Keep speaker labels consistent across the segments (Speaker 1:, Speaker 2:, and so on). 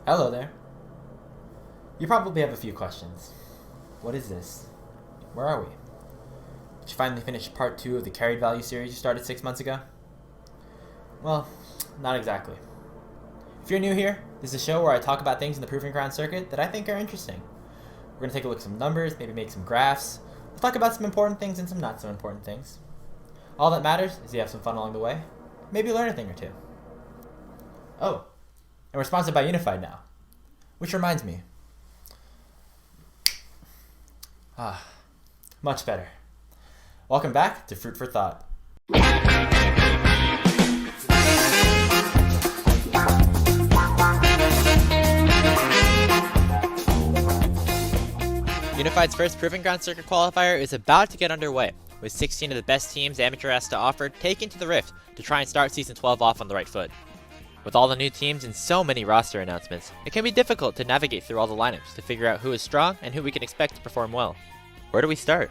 Speaker 1: Hello there. You probably have a few questions. What is this? Where are we? Did you finally finish part 2 of the carried value series you started 6 months ago? Well, not exactly. If you're new here, this is a show where I talk about things in the Proving Ground circuit that I think are interesting. We're going to take a look at some numbers, maybe make some graphs. We'll talk about some important things and some not so important things. All that matters is you have some fun along the way. Maybe learn a thing or two. Oh, and we're sponsored by Unified now. Which reminds me. Much better. Welcome back to Fruit for Thought. Unified's first Proving Ground Circuit qualifier is about to get underway, with 16 of the best teams Amateur has to offer taken to the Rift to try and start Season 12 off on the right foot. With all the new teams and so many roster announcements, it can be difficult to navigate through all the lineups to figure out who is strong and who we can expect to perform well. Where do we start?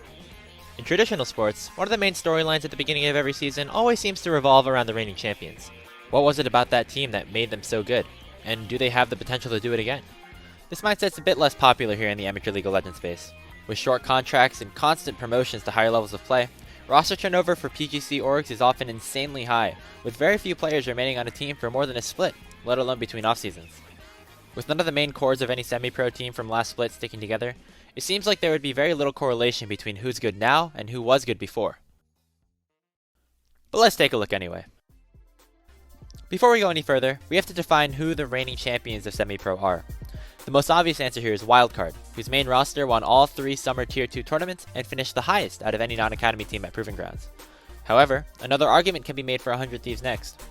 Speaker 1: In traditional sports, one of the main storylines at the beginning of every season always seems to revolve around the reigning champions. What was it about that team that made them so good? And do they have the potential to do it again? This mindset's a bit less popular here in the Amateur League of Legends space. With short contracts and constant promotions to higher levels of play, roster turnover for PGC orgs is often insanely high, with very few players remaining on a team for more than a split, let alone between off-seasons. With none of the main cores of any semi-pro team from last split sticking together, it seems like there would be very little correlation between who's good now and who was good before. But let's take a look anyway. Before we go any further, we have to define who the reigning champions of semi-pro are. The most obvious answer here is Wildcard, whose main roster won all 3 summer Tier 2 tournaments and finished the highest out of any non-academy team at Proving Grounds. However, another argument can be made for 100 Thieves next.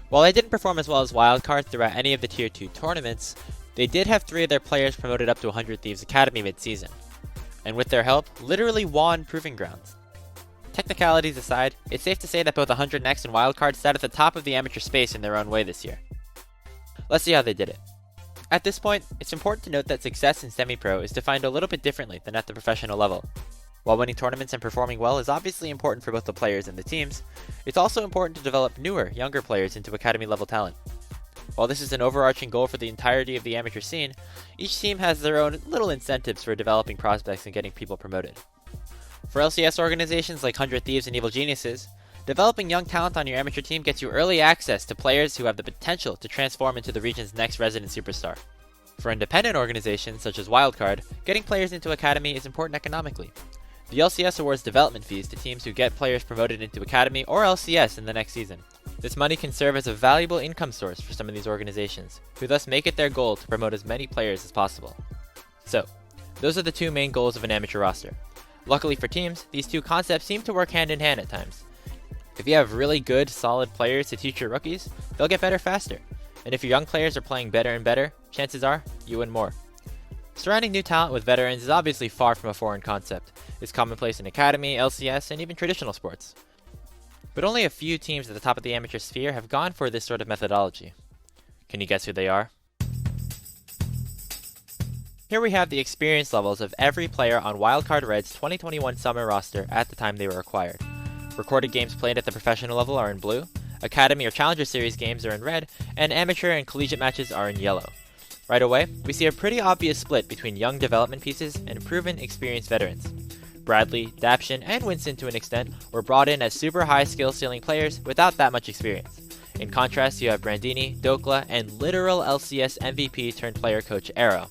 Speaker 1: While they didn't perform as well as Wildcard throughout any of the Tier 2 tournaments, they did have 3 of their players promoted up to 100 Thieves Academy mid-season, and with their help, literally won Proving Grounds. Technicalities aside, it's safe to say that both 100 Next and Wildcard sat at the top of the amateur space in their own way this year. Let's see how they did it. At this point, it's important to note that success in semi-pro is defined a little bit differently than at the professional level. While winning tournaments and performing well is obviously important for both the players and the teams, it's also important to develop newer, younger players into academy level talent. While this is an overarching goal for the entirety of the amateur scene, each team has their own little incentives for developing prospects and getting people promoted. For LCS organizations like 100 Thieves and Evil Geniuses, developing young talent on your amateur team gets you early access to players who have the potential to transform into the region's next resident superstar. For independent organizations such as Wildcard, getting players into academy is important economically. The LCS awards development fees to teams who get players promoted into academy or LCS in the next season. This money can serve as a valuable income source for some of these organizations, who thus make it their goal to promote as many players as possible. So, those are the 2 main goals of an amateur roster. Luckily for teams, these 2 concepts seem to work hand in hand at times. If you have really good, solid players to teach your rookies, they'll get better faster. And if your young players are playing better and better, chances are, you win more. Surrounding new talent with veterans is obviously far from a foreign concept. It's commonplace in academy, LCS, and even traditional sports. But only a few teams at the top of the amateur sphere have gone for this sort of methodology. Can you guess who they are? Here we have the experience levels of every player on Wildcard Red's 2021 summer roster at the time they were acquired. Recorded games played at the professional level are in blue, Academy or Challenger Series games are in red, and amateur and collegiate matches are in yellow. Right away, we see a pretty obvious split between young development pieces and proven experienced veterans. Bradley, Daption, and Winston to an extent were brought in as super high skill ceiling players without that much experience. In contrast, you have Brandini, Dokla, and literal LCS MVP turned player coach Arrow.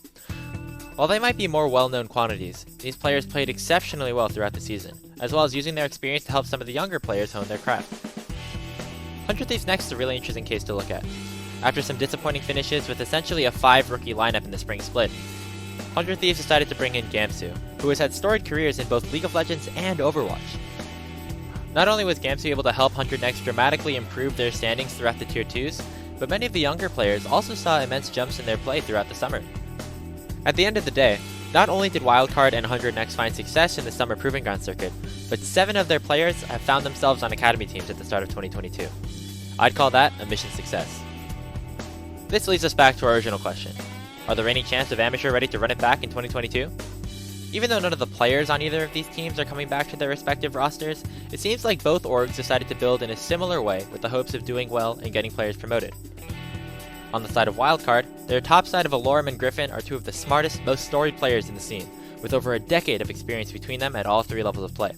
Speaker 1: While they might be more well-known quantities, these players played exceptionally well throughout the season, as well as using their experience to help some of the younger players hone their craft. 100 Thieves Next is a really interesting case to look at. After some disappointing finishes with essentially a 5-rookie lineup in the spring split, 100 Thieves decided to bring in Gamsu, who has had storied careers in both League of Legends and Overwatch. Not only was Gamsu able to help 100 Next dramatically improve their standings throughout the Tier 2s, but many of the younger players also saw immense jumps in their play throughout the summer. At the end of the day, not only did Wildcard and 100 Next find success in the summer Proving Ground circuit, but 7 of their players have found themselves on academy teams at the start of 2022. I'd call that a mission success. This leads us back to our original question. Are the reigning champs of amateur ready to run it back in 2022? Even though none of the players on either of these teams are coming back to their respective rosters, it seems like both orgs decided to build in a similar way with the hopes of doing well and getting players promoted. On the side of Wildcard, their top side of Alorum and Griffin are two of the smartest, most storied players in the scene, with over a decade of experience between them at all three levels of play.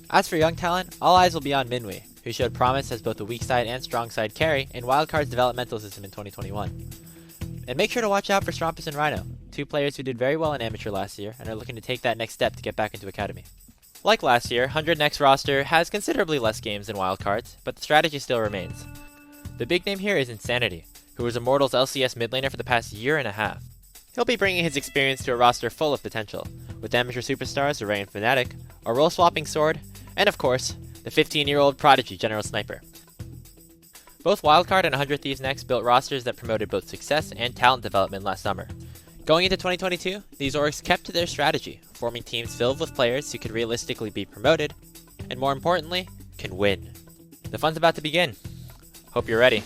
Speaker 1: As for young talent, all eyes will be on Minwei, who showed promise as both a weak side and strong side carry in Wildcard's developmental system in 2021. And make sure to watch out for Strumpus and Rhino, two players who did very well in Amateur last year and are looking to take that next step to get back into Academy. Like last year, 100 Next roster has considerably less games than Wildcards, but the strategy still remains. The big name here is Insanity, who was Immortal's LCS mid laner for the past year and a half. He'll be bringing his experience to a roster full of potential, with amateur superstars Array and Fnatic, a role-swapping sword, and of course, the 15-year-old Prodigy General Sniper. Both Wildcard and 100 Thieves Next built rosters that promoted both success and talent development last summer. Going into 2022, these orgs kept to their strategy, forming teams filled with players who could realistically be promoted, and more importantly, can win. The fun's about to begin. Hope you're ready.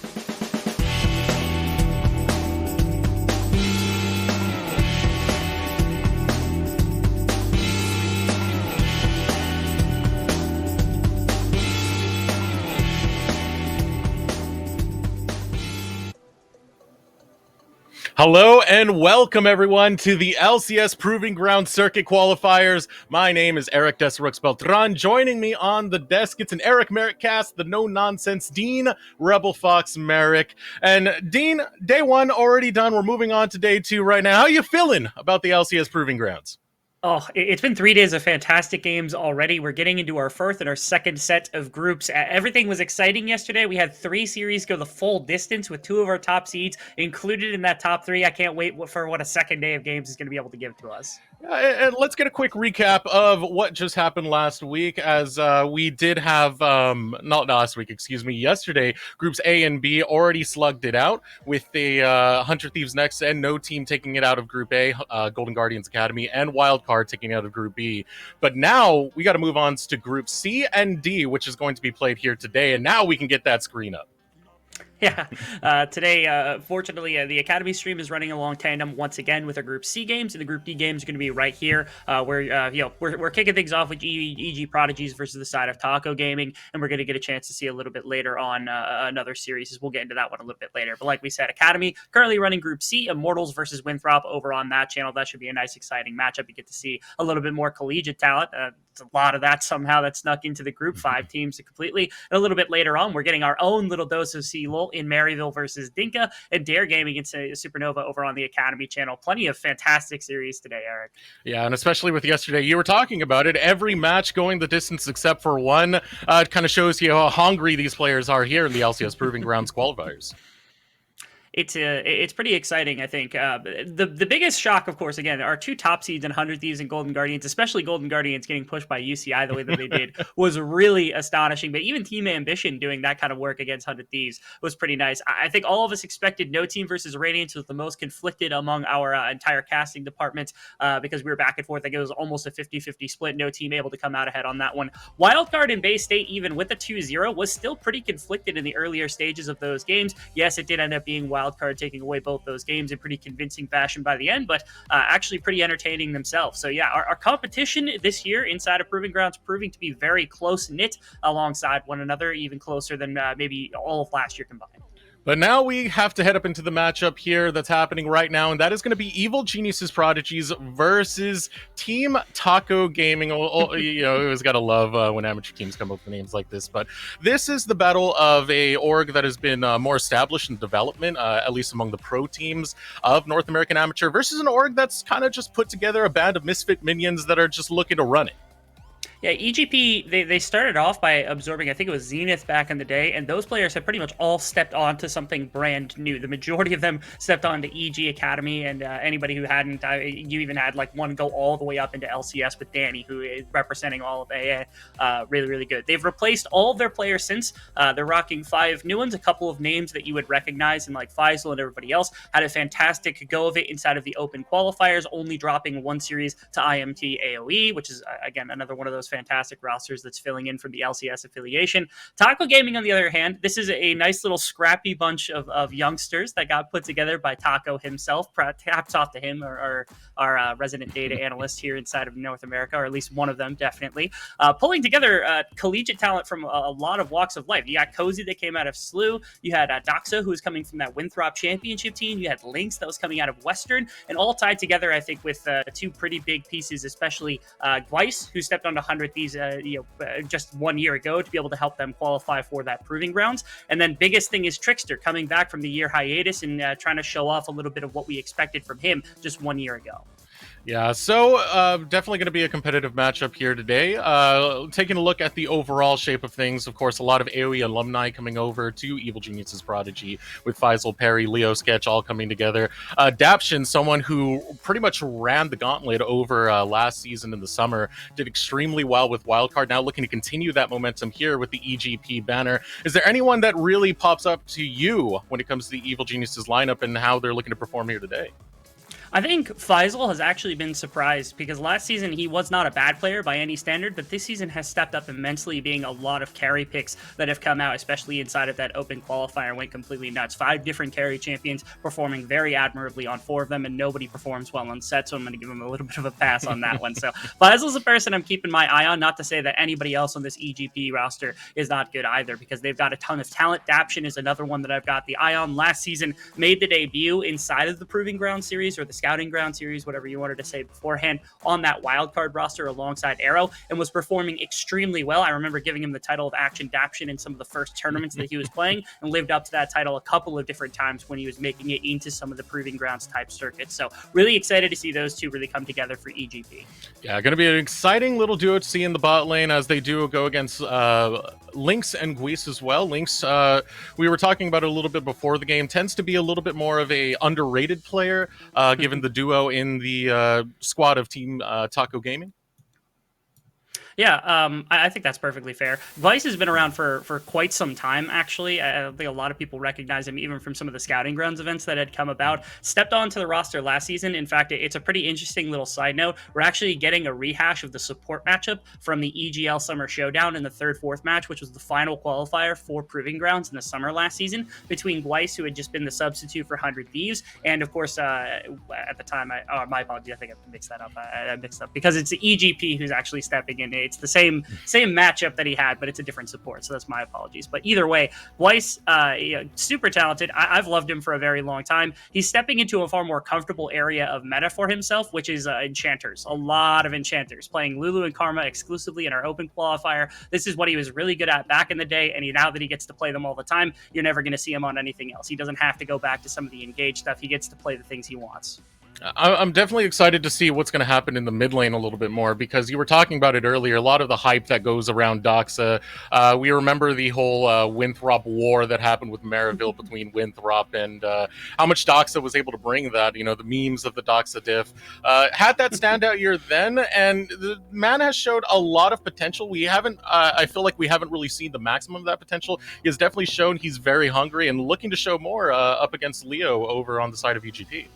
Speaker 2: Hello and welcome everyone to the LCS Proving Ground Circuit Qualifiers. My name is Eric Desarux Beltran. Joining me on the desk, it's an Eric Merrick cast, the no-nonsense Dean Rebel Fox Merrick. And Dean, day one already done. We're moving on to day two right now. How you feeling about the LCS Proving Grounds?
Speaker 3: Oh, it's been 3 days of fantastic games already. We're getting into our first and our second set of groups. Everything was exciting yesterday. We had 3 series go the full distance with 2 of our top seeds included in that top 3. I can't wait for what a second day of games is going to be able to give to us.
Speaker 2: And let's get a quick recap of what just happened last week, as we did have, not last week, excuse me, yesterday, groups A and B already slugged it out with the 100 Thieves Next and no team taking it out of Group A, Golden Guardians Academy, and Wildcard taking it out of Group B. But now we got to move on to Group C and D, which is going to be played here today, and now we can get that screen up.
Speaker 3: Yeah, today, fortunately, the Academy stream is running along tandem once again with our Group C games, and the Group D games are going to be right here. We're kicking things off with EG Prodigies versus the side of Taco Gaming, and we're going to get a chance to see a little bit later on another series. We'll get into that one a little bit later. But like we said, Academy currently running Group C, Immortals versus Winthrop over on that channel. That should be a nice, exciting matchup. You get to see a little bit more collegiate talent. It's a lot of that somehow that snuck into the Group 5 teams completely. And a little bit later on, we're getting our own little dose of C-Lol in Maryville versus Dinka, and Dare Gaming against Supernova over on the Academy channel. Plenty of fantastic series today, Eric.
Speaker 2: Yeah, and especially with yesterday, you were talking about it. Every match going the distance except for one. It kind of shows you how hungry these players are here in the LCS Proving Grounds qualifiers.
Speaker 3: It's pretty exciting, I think. The biggest shock, of course, again, our 2 top seeds in 100 Thieves and Golden Guardians, especially Golden Guardians getting pushed by UCI the way that they did, was really astonishing. But even Team Ambition doing that kind of work against 100 Thieves was pretty nice. I think all of us expected No Team versus Radiance was the most conflicted among our entire casting department because we were back and forth. I think it was almost a 50-50 split. No Team able to come out ahead on that one. Wildcard and Bay State, even with the 2-0, was still pretty conflicted in the earlier stages of those games. Yes, it did end up being Wildcard taking away both those games in pretty convincing fashion by the end, but actually pretty entertaining themselves. So yeah, our competition this year inside of Proving Grounds proving to be very close-knit alongside one another, even closer than maybe all of last year combined.
Speaker 2: But now we have to head up into the matchup here that's happening right now, and that is going to be Evil Geniuses Prodigies versus Team Taco Gaming. You know, you always got to love when amateur teams come up with names like this. But this is the battle of a org that has been more established in development, at least among the pro teams of North American Amateur, versus an org that's kind of just put together a band of misfit minions that are just looking to run it.
Speaker 3: Yeah, EGP, they started off by absorbing, I think it was Zenith back in the day, and those players have pretty much all stepped onto something brand new. The majority of them stepped onto EG Academy, and anybody who hadn't, you even had like one go all the way up into LCS with Danny, who is representing all of AA, really, really good. They've replaced all of their players since. They're rocking 5 new ones, a couple of names that you would recognize, and like Faisal and everybody else had a fantastic go of it inside of the open qualifiers, only dropping 1 series to IMT AOE, which is, again, another one of those fantastic rosters that's filling in for the LCS affiliation. Taco Gaming, on the other hand, this is a nice little scrappy bunch of youngsters that got put together by Taco himself. Hats off to him, or our resident data analyst here inside of North America, or at least one of them, definitely. Pulling together collegiate talent from a lot of walks of life. You got Cozy that came out of SLU. You had Doxa, who was coming from that Winthrop championship team. You had Lynx that was coming out of Western, and all tied together, I think, with two pretty big pieces, especially Weiss, who stepped onto 100 Thieves just 1 year ago to be able to help them qualify for that proving grounds. And then biggest thing is Trickster coming back from the year hiatus and trying to show off a little bit of what we expected from him just 1 year ago.
Speaker 2: Yeah, so definitely going to be a competitive matchup here today. Taking a look at the overall shape of things, of course, a lot of AoE alumni coming over to Evil Genius's Prodigy, with Faisal, Perry, Leo Sketch all coming together. Daption, someone who pretty much ran the gauntlet over last season in the summer, did extremely well with Wildcard, now looking to continue that momentum here with the EGP banner. Is there anyone that really pops up to you when it comes to the Evil Genius's lineup and how they're looking to perform here today?
Speaker 3: I think Faisal has actually been surprised because last season he was not a bad player by any standard, but this season has stepped up immensely, being a lot of carry picks that have come out, especially inside of that open qualifier, went completely nuts. 5 different carry champions performing very admirably on 4 of them, and nobody performs well on set, so I'm going to give him a little bit of a pass on that one. So Faisal's a person I'm keeping my eye on, not to say that anybody else on this EGP roster is not good either, because they've got a ton of talent. Daption is another one that I've got the eye on. Last season made the debut inside of the Proving Ground series, or the Scouting Ground series, whatever you wanted to say beforehand, on that wildcard roster alongside Arrow, and was performing extremely well. I remember giving him the title of Action Daption in some of the first tournaments that he was playing, and lived up to that title a couple of different times when he was making it into some of the Proving Grounds type circuits. So really excited to see those two really come together for EGP.
Speaker 2: Yeah, going to be an exciting little duo to see in the bot lane as they do go against Lynx and Guise as well. Lynx, we were talking about it a little bit before the game, tends to be a little bit more of a underrated player, given the duo in the squad of Team Taco Gaming.
Speaker 3: Yeah, I think that's perfectly fair. Vice has been around for quite some time, actually. I think a lot of people recognize him even from some of the Scouting Grounds events that had come about. Stepped onto the roster last season. In fact, it's a pretty interesting little side note. We're actually getting a rehash of the support matchup from the EGL Summer Showdown in the 3rd-4th match, which was the final qualifier for Proving Grounds in the summer last season, between Weiss, who had just been the substitute for 100 Thieves, and of course, at the time, my apologies, I think I mixed that up. I mixed up because it's the EGP who's actually stepping in. It's the same matchup that he had, but it's a different support. So that's my apologies. But either way, Weiss, super talented. I've loved him for a very long time. He's stepping into a far more comfortable area of meta for himself, which is enchanters. A lot of enchanters, playing Lulu and Karma exclusively in our open qualifier. This is what he was really good at back in the day, and now that he gets to play them all the time, you're never going to see him on anything else. He doesn't have to go back to some of the engaged stuff. He gets to play the things he wants.
Speaker 2: I'm definitely excited to see what's going to happen in the mid lane a little bit more, because you were talking about it earlier, a lot of the hype that goes around Doxa. We remember the whole Winthrop war that happened with Maryville between Winthrop and how much Doxa was able to bring that, the memes of the Doxa diff. Had that standout year then, and the man has showed a lot of potential. We haven't, I feel like we haven't really seen the maximum of that potential. He has definitely shown he's very hungry and looking to show more up against Leo over on the side of EGP.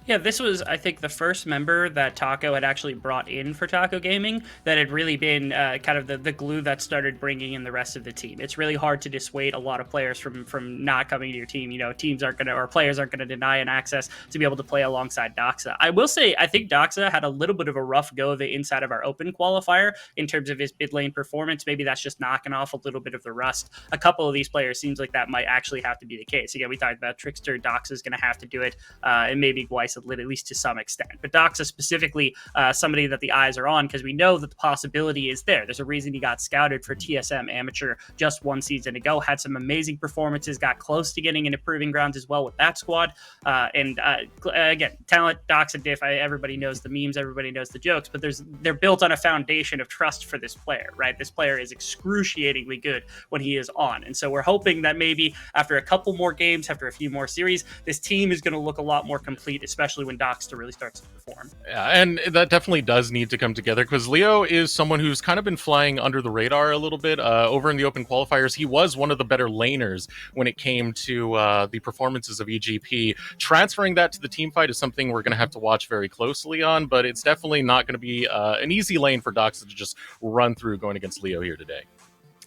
Speaker 3: Yeah, this was, I think, the first member that Taco had actually brought in for Taco Gaming that had really been kind of the glue that started bringing in the rest of the team. It's really hard to dissuade a lot of players from not coming to your team. Teams aren't going to, or players aren't going to deny an access to be able to play alongside Doxa. I will say, I think Doxa had a little bit of a rough go of it inside of our open qualifier in terms of his mid lane performance. Maybe that's just knocking off a little bit of the rust. A couple of these players seems like that might actually have to be the case. Again, we talked about Trickster. Doxa's going to have to do it, and maybe Weiss at least to some extent. But Doxa specifically, somebody that the eyes are on, because we know that the possibility is there. There's a reason he got scouted for TSM Amateur just 1 season ago, had some amazing performances, got close to getting into Proving Grounds as well with that squad. Again, talent, Doxa diff, everybody knows the memes, everybody knows the jokes, but they're built on a foundation of trust for this player, right? This player is excruciatingly good when he is on. And so we're hoping that maybe after a couple more games, after a few more series, this team is going to look a lot more complete, especially especially when Doxter really starts to perform.
Speaker 2: Yeah, and that definitely does need to come together because Leo is someone who's kind of been flying under the radar a little bit. Over in the open qualifiers, he was one of the better laners when it came to the performances of EGP. Transferring that to the team fight is something we're going to have to watch very closely on, but it's definitely not going to be an easy lane for Doxter to just run through going against Leo here today.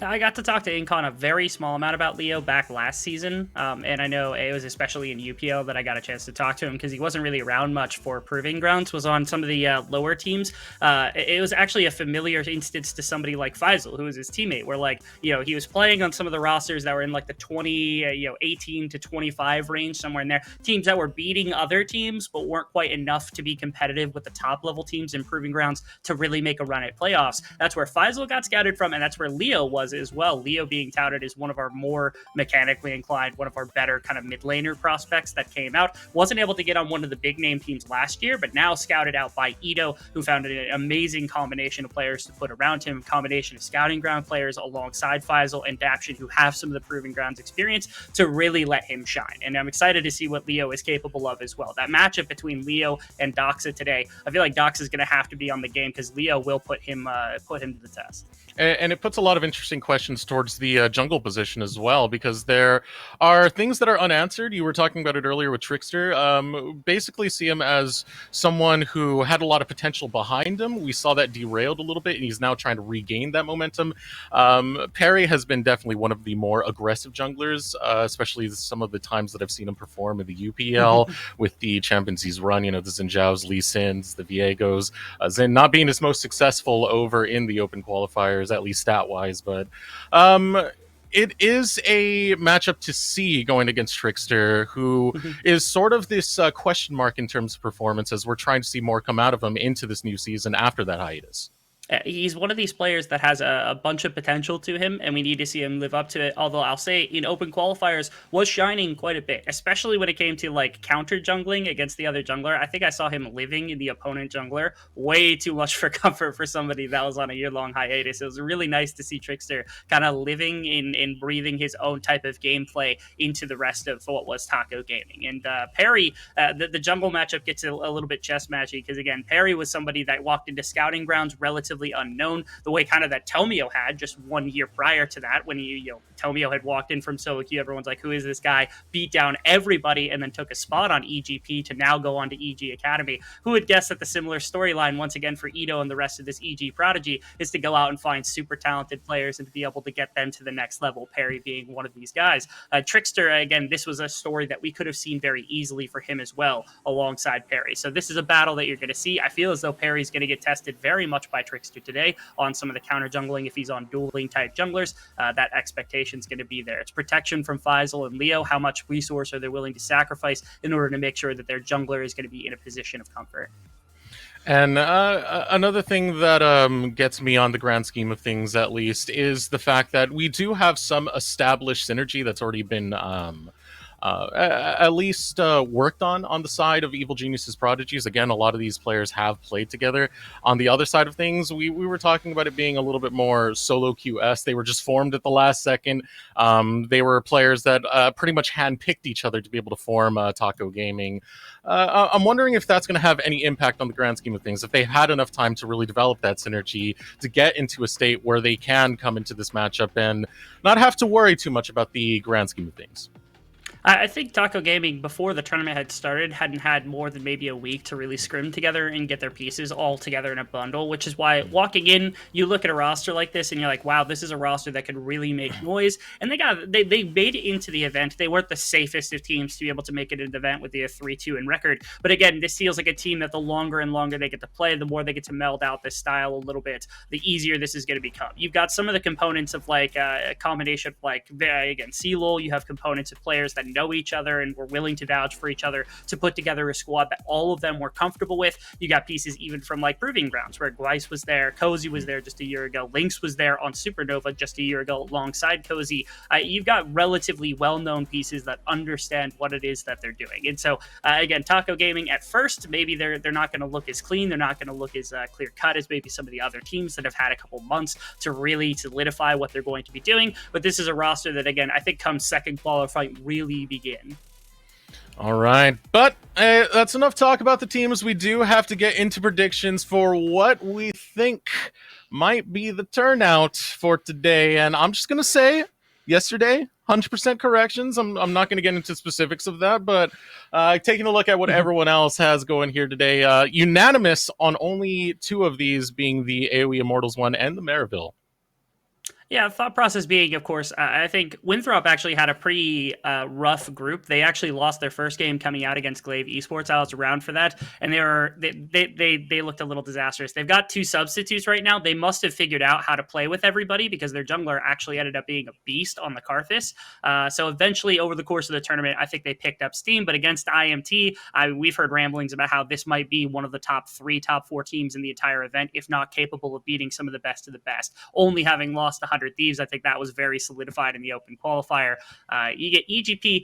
Speaker 3: I got to talk to Incon a very small amount about Leo back last season, and I know it was especially in UPL that I got a chance to talk to him because he wasn't really around much for Proving Grounds, was on some of the lower teams. It was actually a familiar instance to somebody like Faisal, who was his teammate, where like, you know, he was playing on some of the rosters that were in like the 18 to 25 range, somewhere in there. Teams that were beating other teams, but weren't quite enough to be competitive with the top level teams in Proving Grounds to really make a run at playoffs. That's where Faisal got scouted from, and that's where Leo was as well. Leo being touted as one of our more mechanically inclined, one of our better kind of mid laner prospects that came out. Wasn't able to get on one of the big name teams last year, but now scouted out by Ito, who found an amazing combination of players to put around him, combination of scouting ground players alongside Faisal and Daption, who have some of the Proving Grounds experience to really let him shine. And I'm excited to see what Leo is capable of as well. That matchup between Leo and Doxa today, I feel like Doxa is going to have to be on the game because Leo will put him to the test.
Speaker 2: And it puts a lot of interesting questions towards the jungle position as well, because there are things that are unanswered. You were talking about it earlier with Trickster. Basically see him as someone who had a lot of potential behind him. We saw that derailed a little bit, and he's now trying to regain that momentum. Perry has been definitely one of the more aggressive junglers, especially some of the times that I've seen him perform in the UPL with the champions he's run, you know, the Xinjiaos, Lee Sins, the Viegos. Xin not being his most successful over in the open qualifiers, at least stat-wise, but it is a matchup to see going against Trickster, who is sort of this question mark in terms of performance as we're trying to see more come out of him into this new season after that hiatus.
Speaker 3: He's one of these players that has a bunch of potential to him, and we need to see him live up to it. Although I'll say in open qualifiers was shining quite a bit, especially when it came to like counter jungling against the other jungler. I think I saw him living in the opponent jungler way too much for comfort for somebody that was on a year-long hiatus. It was really nice to see Trickster kind of living in breathing his own type of gameplay into the rest of what was Taco Gaming. And Perry, the jungle matchup gets a little bit chess matchy because again, Perry was somebody that walked into scouting grounds relatively unknown, the way kind of that Tomio had just 1 year prior to that, when Tomio had walked in from solo queue. Everyone's like, who is this guy? Beat down everybody and then took a spot on EGP to now go on to EG Academy. Who would guess that the similar storyline once again for Ito and the rest of this EG prodigy is to go out and find super talented players and to be able to get them to the next level, Perry being one of these guys. Trickster, again, this was a story that we could have seen very easily for him as well alongside Perry. So this is a battle that you're going to see. I feel as though Perry's going to get tested very much by Trickster today on some of the counter jungling. If he's on dueling type junglers, that expectation is going to be there. It's protection from Faisal and Leo. How much resource are they willing to sacrifice in order to make sure that their jungler is going to be in a position of comfort?
Speaker 2: And another thing that gets me on the grand scheme of things, at least, is the fact that we do have some established synergy that's already been at least worked on the side of Evil Genius's Prodigies. Again, a lot of these players have played together. On the other side of things, we were talking about it being a little bit more solo QS. They were just formed at the last second. They were players that pretty much handpicked each other to be able to form Taco Gaming. I'm wondering if that's going to have any impact on the grand scheme of things, if they had enough time to really develop that synergy to get into a state where they can come into this matchup and not have to worry too much about the grand scheme of things.
Speaker 3: I think Taco Gaming, before the tournament had started, hadn't had more than maybe a week to really scrim together and get their pieces all together in a bundle, which is why walking in, you look at a roster like this and you're like, wow, this is a roster that could really make noise. And they made it into the event. They weren't the safest of teams to be able to make it into the event with the 3-2 in record. But again, this feels like a team that the longer and longer they get to play, the more they get to meld out this style a little bit, the easier this is going to become. You've got some of the components of like a combination of like, again, CLOL, you have components of players that know each other and were willing to vouch for each other to put together a squad that all of them were comfortable with. You got pieces even from like Proving Grounds, where Gweiss was there, Cozy was there just a year ago, Lynx was there on Supernova just a year ago alongside Cozy. You've got relatively well-known pieces that understand what it is that they're doing. And so again, Taco Gaming at first, maybe they're not going to look as clean, they're not going to look as clear-cut as maybe some of the other teams that have had a couple months to really solidify what they're going to be doing. But this is a roster that, again, I think come second qualifying really begin.
Speaker 2: All right, but that's enough talk about the teams. We do have to get into predictions for what we think might be the turnout for today. And I'm just going to say yesterday, 100% corrections. I'm not going to get into specifics of that, but taking a look at what everyone else has going here today, unanimous on only two of these being the AoE Immortals one and the Maryville.
Speaker 3: Yeah, thought process being, of course, I think Winthrop actually had a pretty rough group. They actually lost their first game coming out against Glaive Esports. I was around for that, and they looked a little disastrous. They've got two substitutes right now. They must have figured out how to play with everybody because their jungler actually ended up being a beast on the Karthus. So eventually, over the course of the tournament, I think they picked up steam. But against IMT, we've heard ramblings about how this might be one of the top 4 teams in the entire event, if not capable of beating some of the best, only having lost 100 Thieves. I think that was very solidified in the open qualifier. You get EGP.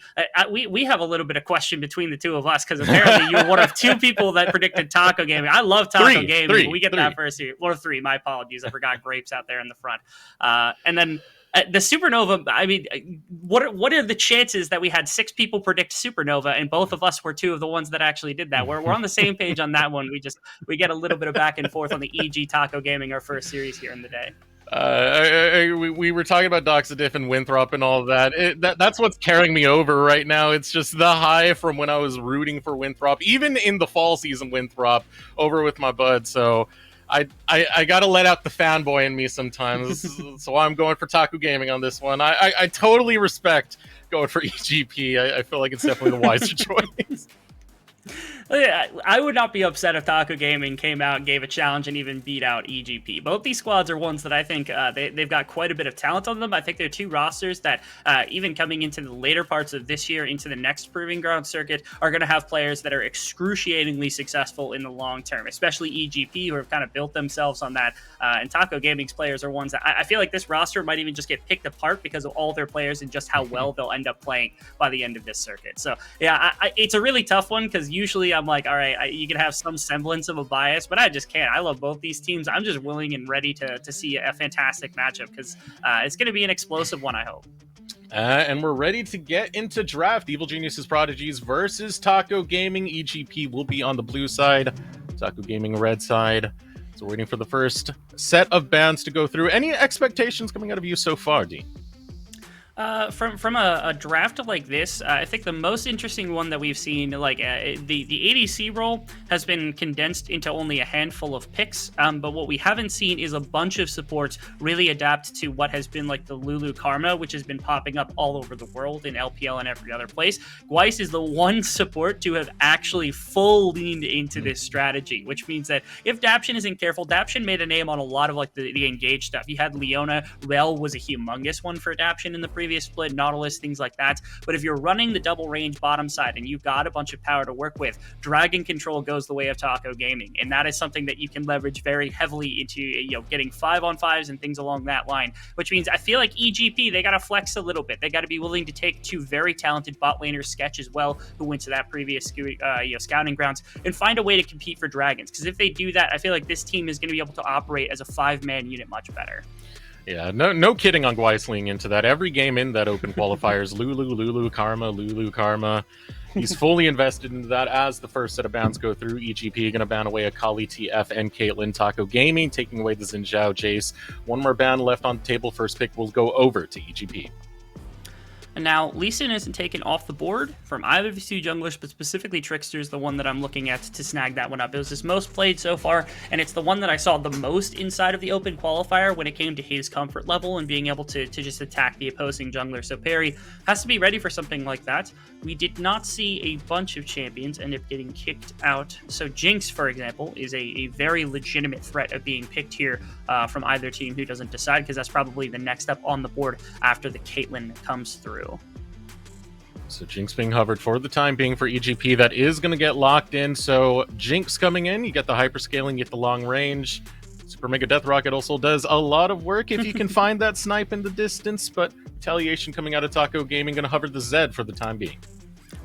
Speaker 3: We have a little bit of question between the two of us because apparently you're one of two people that predicted Taco Gaming. I love Taco Gaming. We get that first year. Or three. My apologies. I forgot Grapes out there in the front. And then the Supernova, I mean, what are the chances that we had 6 people predict Supernova and both of us were two of the ones that actually did that? We're on the same page on that one. We get a little bit of back and forth on the EG Taco Gaming, our first series here in the day.
Speaker 2: We were talking about Doxadiff and Winthrop and all of that. That's what's carrying me over right now. It's just the high from when I was rooting for Winthrop, even in the fall season Winthrop, over with my bud. So I gotta let out the fanboy in me sometimes. So I'm going for Taco Gaming on this one. I totally respect going for EGP. I feel like it's definitely the wiser choice.
Speaker 3: I would not be upset if Taco Gaming came out and gave a challenge and even beat out EGP. Both these squads are ones that I think they've got quite a bit of talent on them. I think they're two rosters that even coming into the later parts of this year, into the next Proving Ground circuit, are going to have players that are excruciatingly successful in the long term, especially EGP, who have kind of built themselves on that. And Taco Gaming's players are ones that I feel like this roster might even just get picked apart because of all their players and just how well they'll end up playing by the end of this circuit. So yeah, it's a really tough one because usually I'm like, all right, you can have some semblance of a bias, but I just can't. I love both these teams. I'm just willing and ready to see a fantastic matchup because it's going to be an explosive one, I hope.
Speaker 2: And we're ready to get into draft. Evil Geniuses Prodigies versus Taco Gaming. EGP will be on the blue side, Taco Gaming red side. So we're waiting for the first set of bands to go through. Any expectations coming out of you so far, D?
Speaker 3: From a draft like this, I think the most interesting one that we've seen, like the ADC role has been condensed into only a handful of picks, but what we haven't seen is a bunch of supports really adapt to what has been like the Lulu Karma, which has been popping up all over the world in LPL and every other place. Gweiss is the one support to have actually full leaned into this strategy, which means that if Daption isn't careful, Daption made a name on a lot of like the engaged stuff. He had Leona, Rel was a humongous one for Daption in the previous split, Nautilus, things like that. But if you're running the double range bottom side and you've got a bunch of power to work with, Dragon Control goes the way of Taco Gaming, and that is something that you can leverage very heavily into, getting 5-on-5s and things along that line, which means I feel like EGP, they got to flex a little bit. They got to be willing to take two very talented bot laners, Sketch as well, who went to that previous scouting grounds, and find a way to compete for Dragons, because if they do that, I feel like this team is going to be able to operate as a 5-man unit much better.
Speaker 2: Yeah, no kidding on Gweiss leaning into that. Every game in that open qualifiers, Lulu Karma. He's fully invested into that as the first set of bans go through. EGP going to ban away Akali, TF, and Caitlyn. Taco Gaming taking away the Xin Zhao, Jace. One more ban left on the table. First pick will go over to EGP.
Speaker 3: And now, Lee Sin isn't taken off the board from either of the two junglers, but specifically Trickster is the one that I'm looking at to snag that one up. It was his most played so far, and it's the one that I saw the most inside of the open qualifier when it came to his comfort level and being able to just attack the opposing jungler. So Perry has to be ready for something like that. We did not see a bunch of champions end up getting kicked out. So Jinx, for example, is a very legitimate threat of being picked here from either team who doesn't decide, because that's probably the next up on the board after the Caitlyn comes through.
Speaker 2: So Jinx being hovered for the time being for EGP. That is going to get locked in. So Jinx coming in. You get the hyperscaling, you get the long range. Super Mega Death Rocket also does a lot of work if you can find that snipe in the distance. But Retaliation coming out of Taco Gaming, going to hover the Zed for the time being.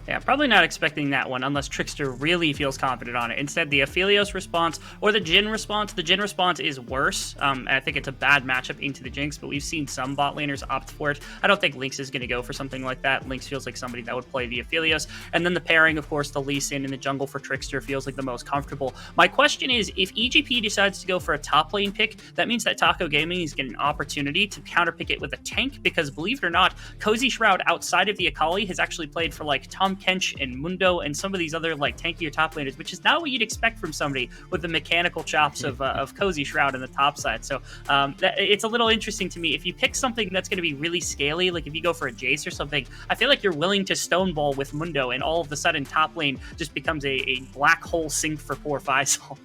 Speaker 3: Yeah, probably not expecting that one unless Trickster really feels confident on it. Instead, the Aphelios response or the Jhin response. The Jhin response is worse. I think it's a bad matchup into the Jinx, but we've seen some bot laners opt for it. I don't think Lynx is going to go for something like that. Lynx feels like somebody that would play the Aphelios. And then the pairing, of course, the Lee Sin in the jungle for Trickster feels like the most comfortable. My question is, if EGP decides to go for a top lane pick, that means that Taco Gaming is getting an opportunity to counterpick it with a tank, because believe it or not, Cozy Shroud outside of the Akali has actually played for like Tom Kench and Mundo and some of these other like tankier top laners, which is not what you'd expect from somebody with the mechanical chops of Cozy Shroud in the top side. So it's a little interesting to me. If you pick something that's going to be really scaly, like if you go for a Jace or something, I feel like you're willing to stoneball with Mundo, and all of a sudden top lane just becomes a black hole sink for poor Faisal.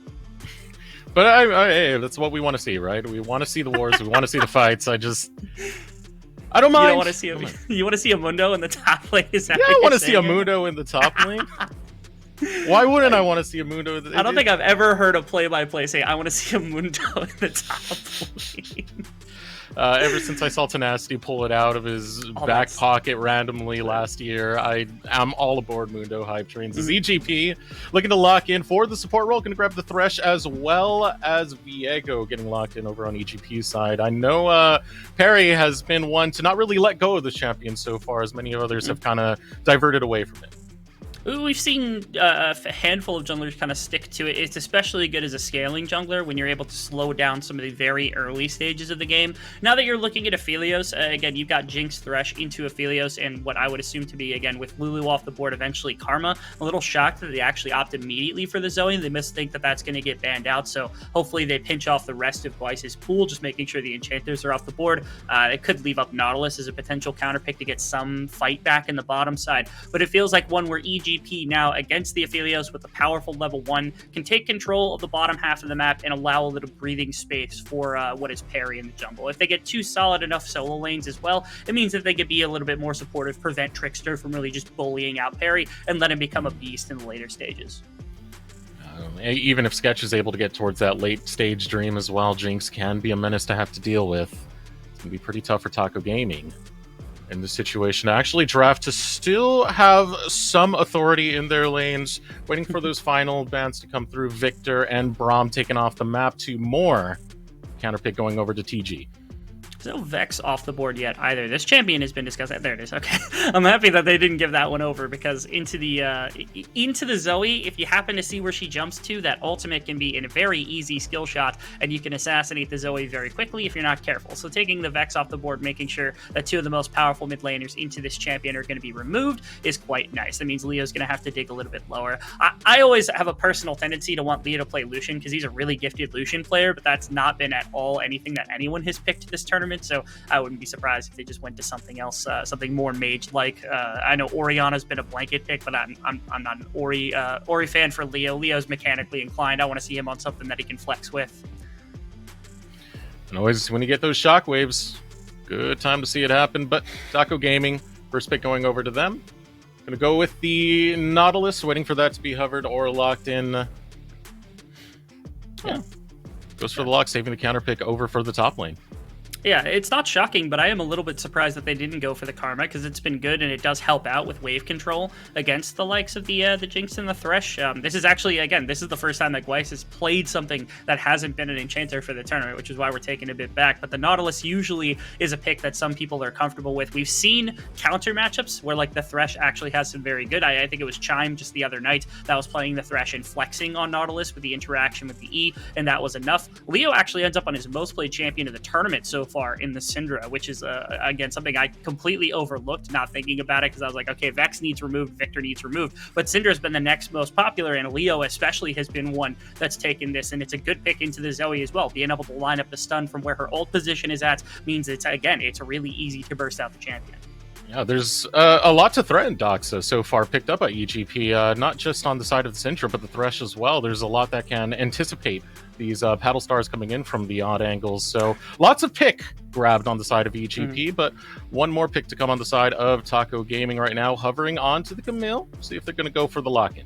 Speaker 2: But hey, that's what we want to see, right? We want to see the wars. We want to see the fights. I don't mind.
Speaker 3: You don't want to see you want to see a Mundo in the top lane?
Speaker 2: I want to see a Mundo in the top lane. Why wouldn't I want to see a Mundo?
Speaker 3: I don't think I've ever heard a play-by-play say, I want to see a Mundo in the top lane.
Speaker 2: Ever since I saw Tenacity pull it out of his back pocket randomly last year, I'm all aboard Mundo hype trains. Is EGP looking to lock in for the support role, going to grab the Thresh, as well as Viego getting locked in over on EGP's side. I know Perry has been one to not really let go of the champion so far, as many others have kind of diverted away from it.
Speaker 3: We've seen a handful of junglers kind of stick to it. It's especially good as a scaling jungler when you're able to slow down some of the very early stages of the game. Now that you're looking at Aphelios, again, you've got Jinx, Thresh into Aphelios, and what I would assume to be, again, with Lulu off the board, eventually Karma. A little shocked that they actually opt immediately for the Zoe. They must think that that's going to get banned out, so hopefully they pinch off the rest of Gweiss's pool, just making sure the enchanters are off the board. It could leave up Nautilus as a potential counterpick to get some fight back in the bottom side, but it feels like one where EG now against the Aphelios with a powerful level 1 can take control of the bottom half of the map and allow a little breathing space for what is Perry in the jungle. If they get two solid enough solo lanes as well, it means that they could be a little bit more supportive, prevent Trickster from really just bullying out Perry, and let him become a beast in the later stages.
Speaker 2: Even if Sketch is able to get towards that late stage dream as well, Jinx can be a menace to have to deal with. It's going to be pretty tough for Taco Gaming in this situation. Actually, Draft to still have some authority in their lanes, waiting for those final bans to come through. Victor and Braum taken off the map to more. Counterpick going over to TG.
Speaker 3: No Vex off the board yet either. This champion has been discussed. There it is. Okay, I'm happy that they didn't give that one over, because into the Zoe, if you happen to see where she jumps to, that ultimate can be in a very easy skill shot, and you can assassinate the Zoe very quickly if you're not careful. So taking the Vex off the board, making sure that two of the most powerful mid laners into this champion are going to be removed is quite nice. That means Leo's going to have to dig a little bit lower. I always have a personal tendency to want Leo to play Lucian because he's a really gifted Lucian player, but that's not been at all anything that anyone has picked this tournament. So I wouldn't be surprised if they just went to something else, something more mage-like. I know Orianna's been a blanket pick, but I'm not an Ori fan for Leo. Leo's mechanically inclined. I want to see him on something that he can flex with.
Speaker 2: And always, when you get those shockwaves, good time to see it happen. But Taco Gaming, first pick going over to them. Gonna go with the Nautilus, waiting for that to be hovered or locked in. Yeah. Goes for the lock, saving the counter pick over for the top lane.
Speaker 3: Yeah, it's not shocking, but I am a little bit surprised that they didn't go for the Karma, because it's been good and it does help out with wave control against the likes of the Jinx and the Thresh. This is actually, again, this is the first time that Gweiss has played something that hasn't been an enchanter for the tournament, which is why we're taking a bit back. But the Nautilus usually is a pick that some people are comfortable with. We've seen counter matchups where like the Thresh actually has some very good. I think it was Chime just the other night that was playing the Thresh and flexing on Nautilus with the interaction with the E, and that was enough. Leo actually ends up on his most played champion of the tournament so far in the Syndra, which is again something I completely overlooked, not thinking about it, because I was like, okay, Vex needs removed, Victor needs removed, but Syndra's been the next most popular, and Leo especially has been one that's taken this, and it's a good pick into the Zoe as well. Being able to line up the stun from where her ult position is at means it's really easy to burst out the champion.
Speaker 2: Yeah, there's a lot to threaten Doxa so far picked up at EGP, not just on the side of the Syndra, but the Thresh as well. There's a lot that can anticipate these paddle stars coming in from the odd angles. So lots of pick grabbed on the side of EGP, but one more pick to come on the side of Taco Gaming right now, hovering onto the Camille. See if they're going to go for the lock-in.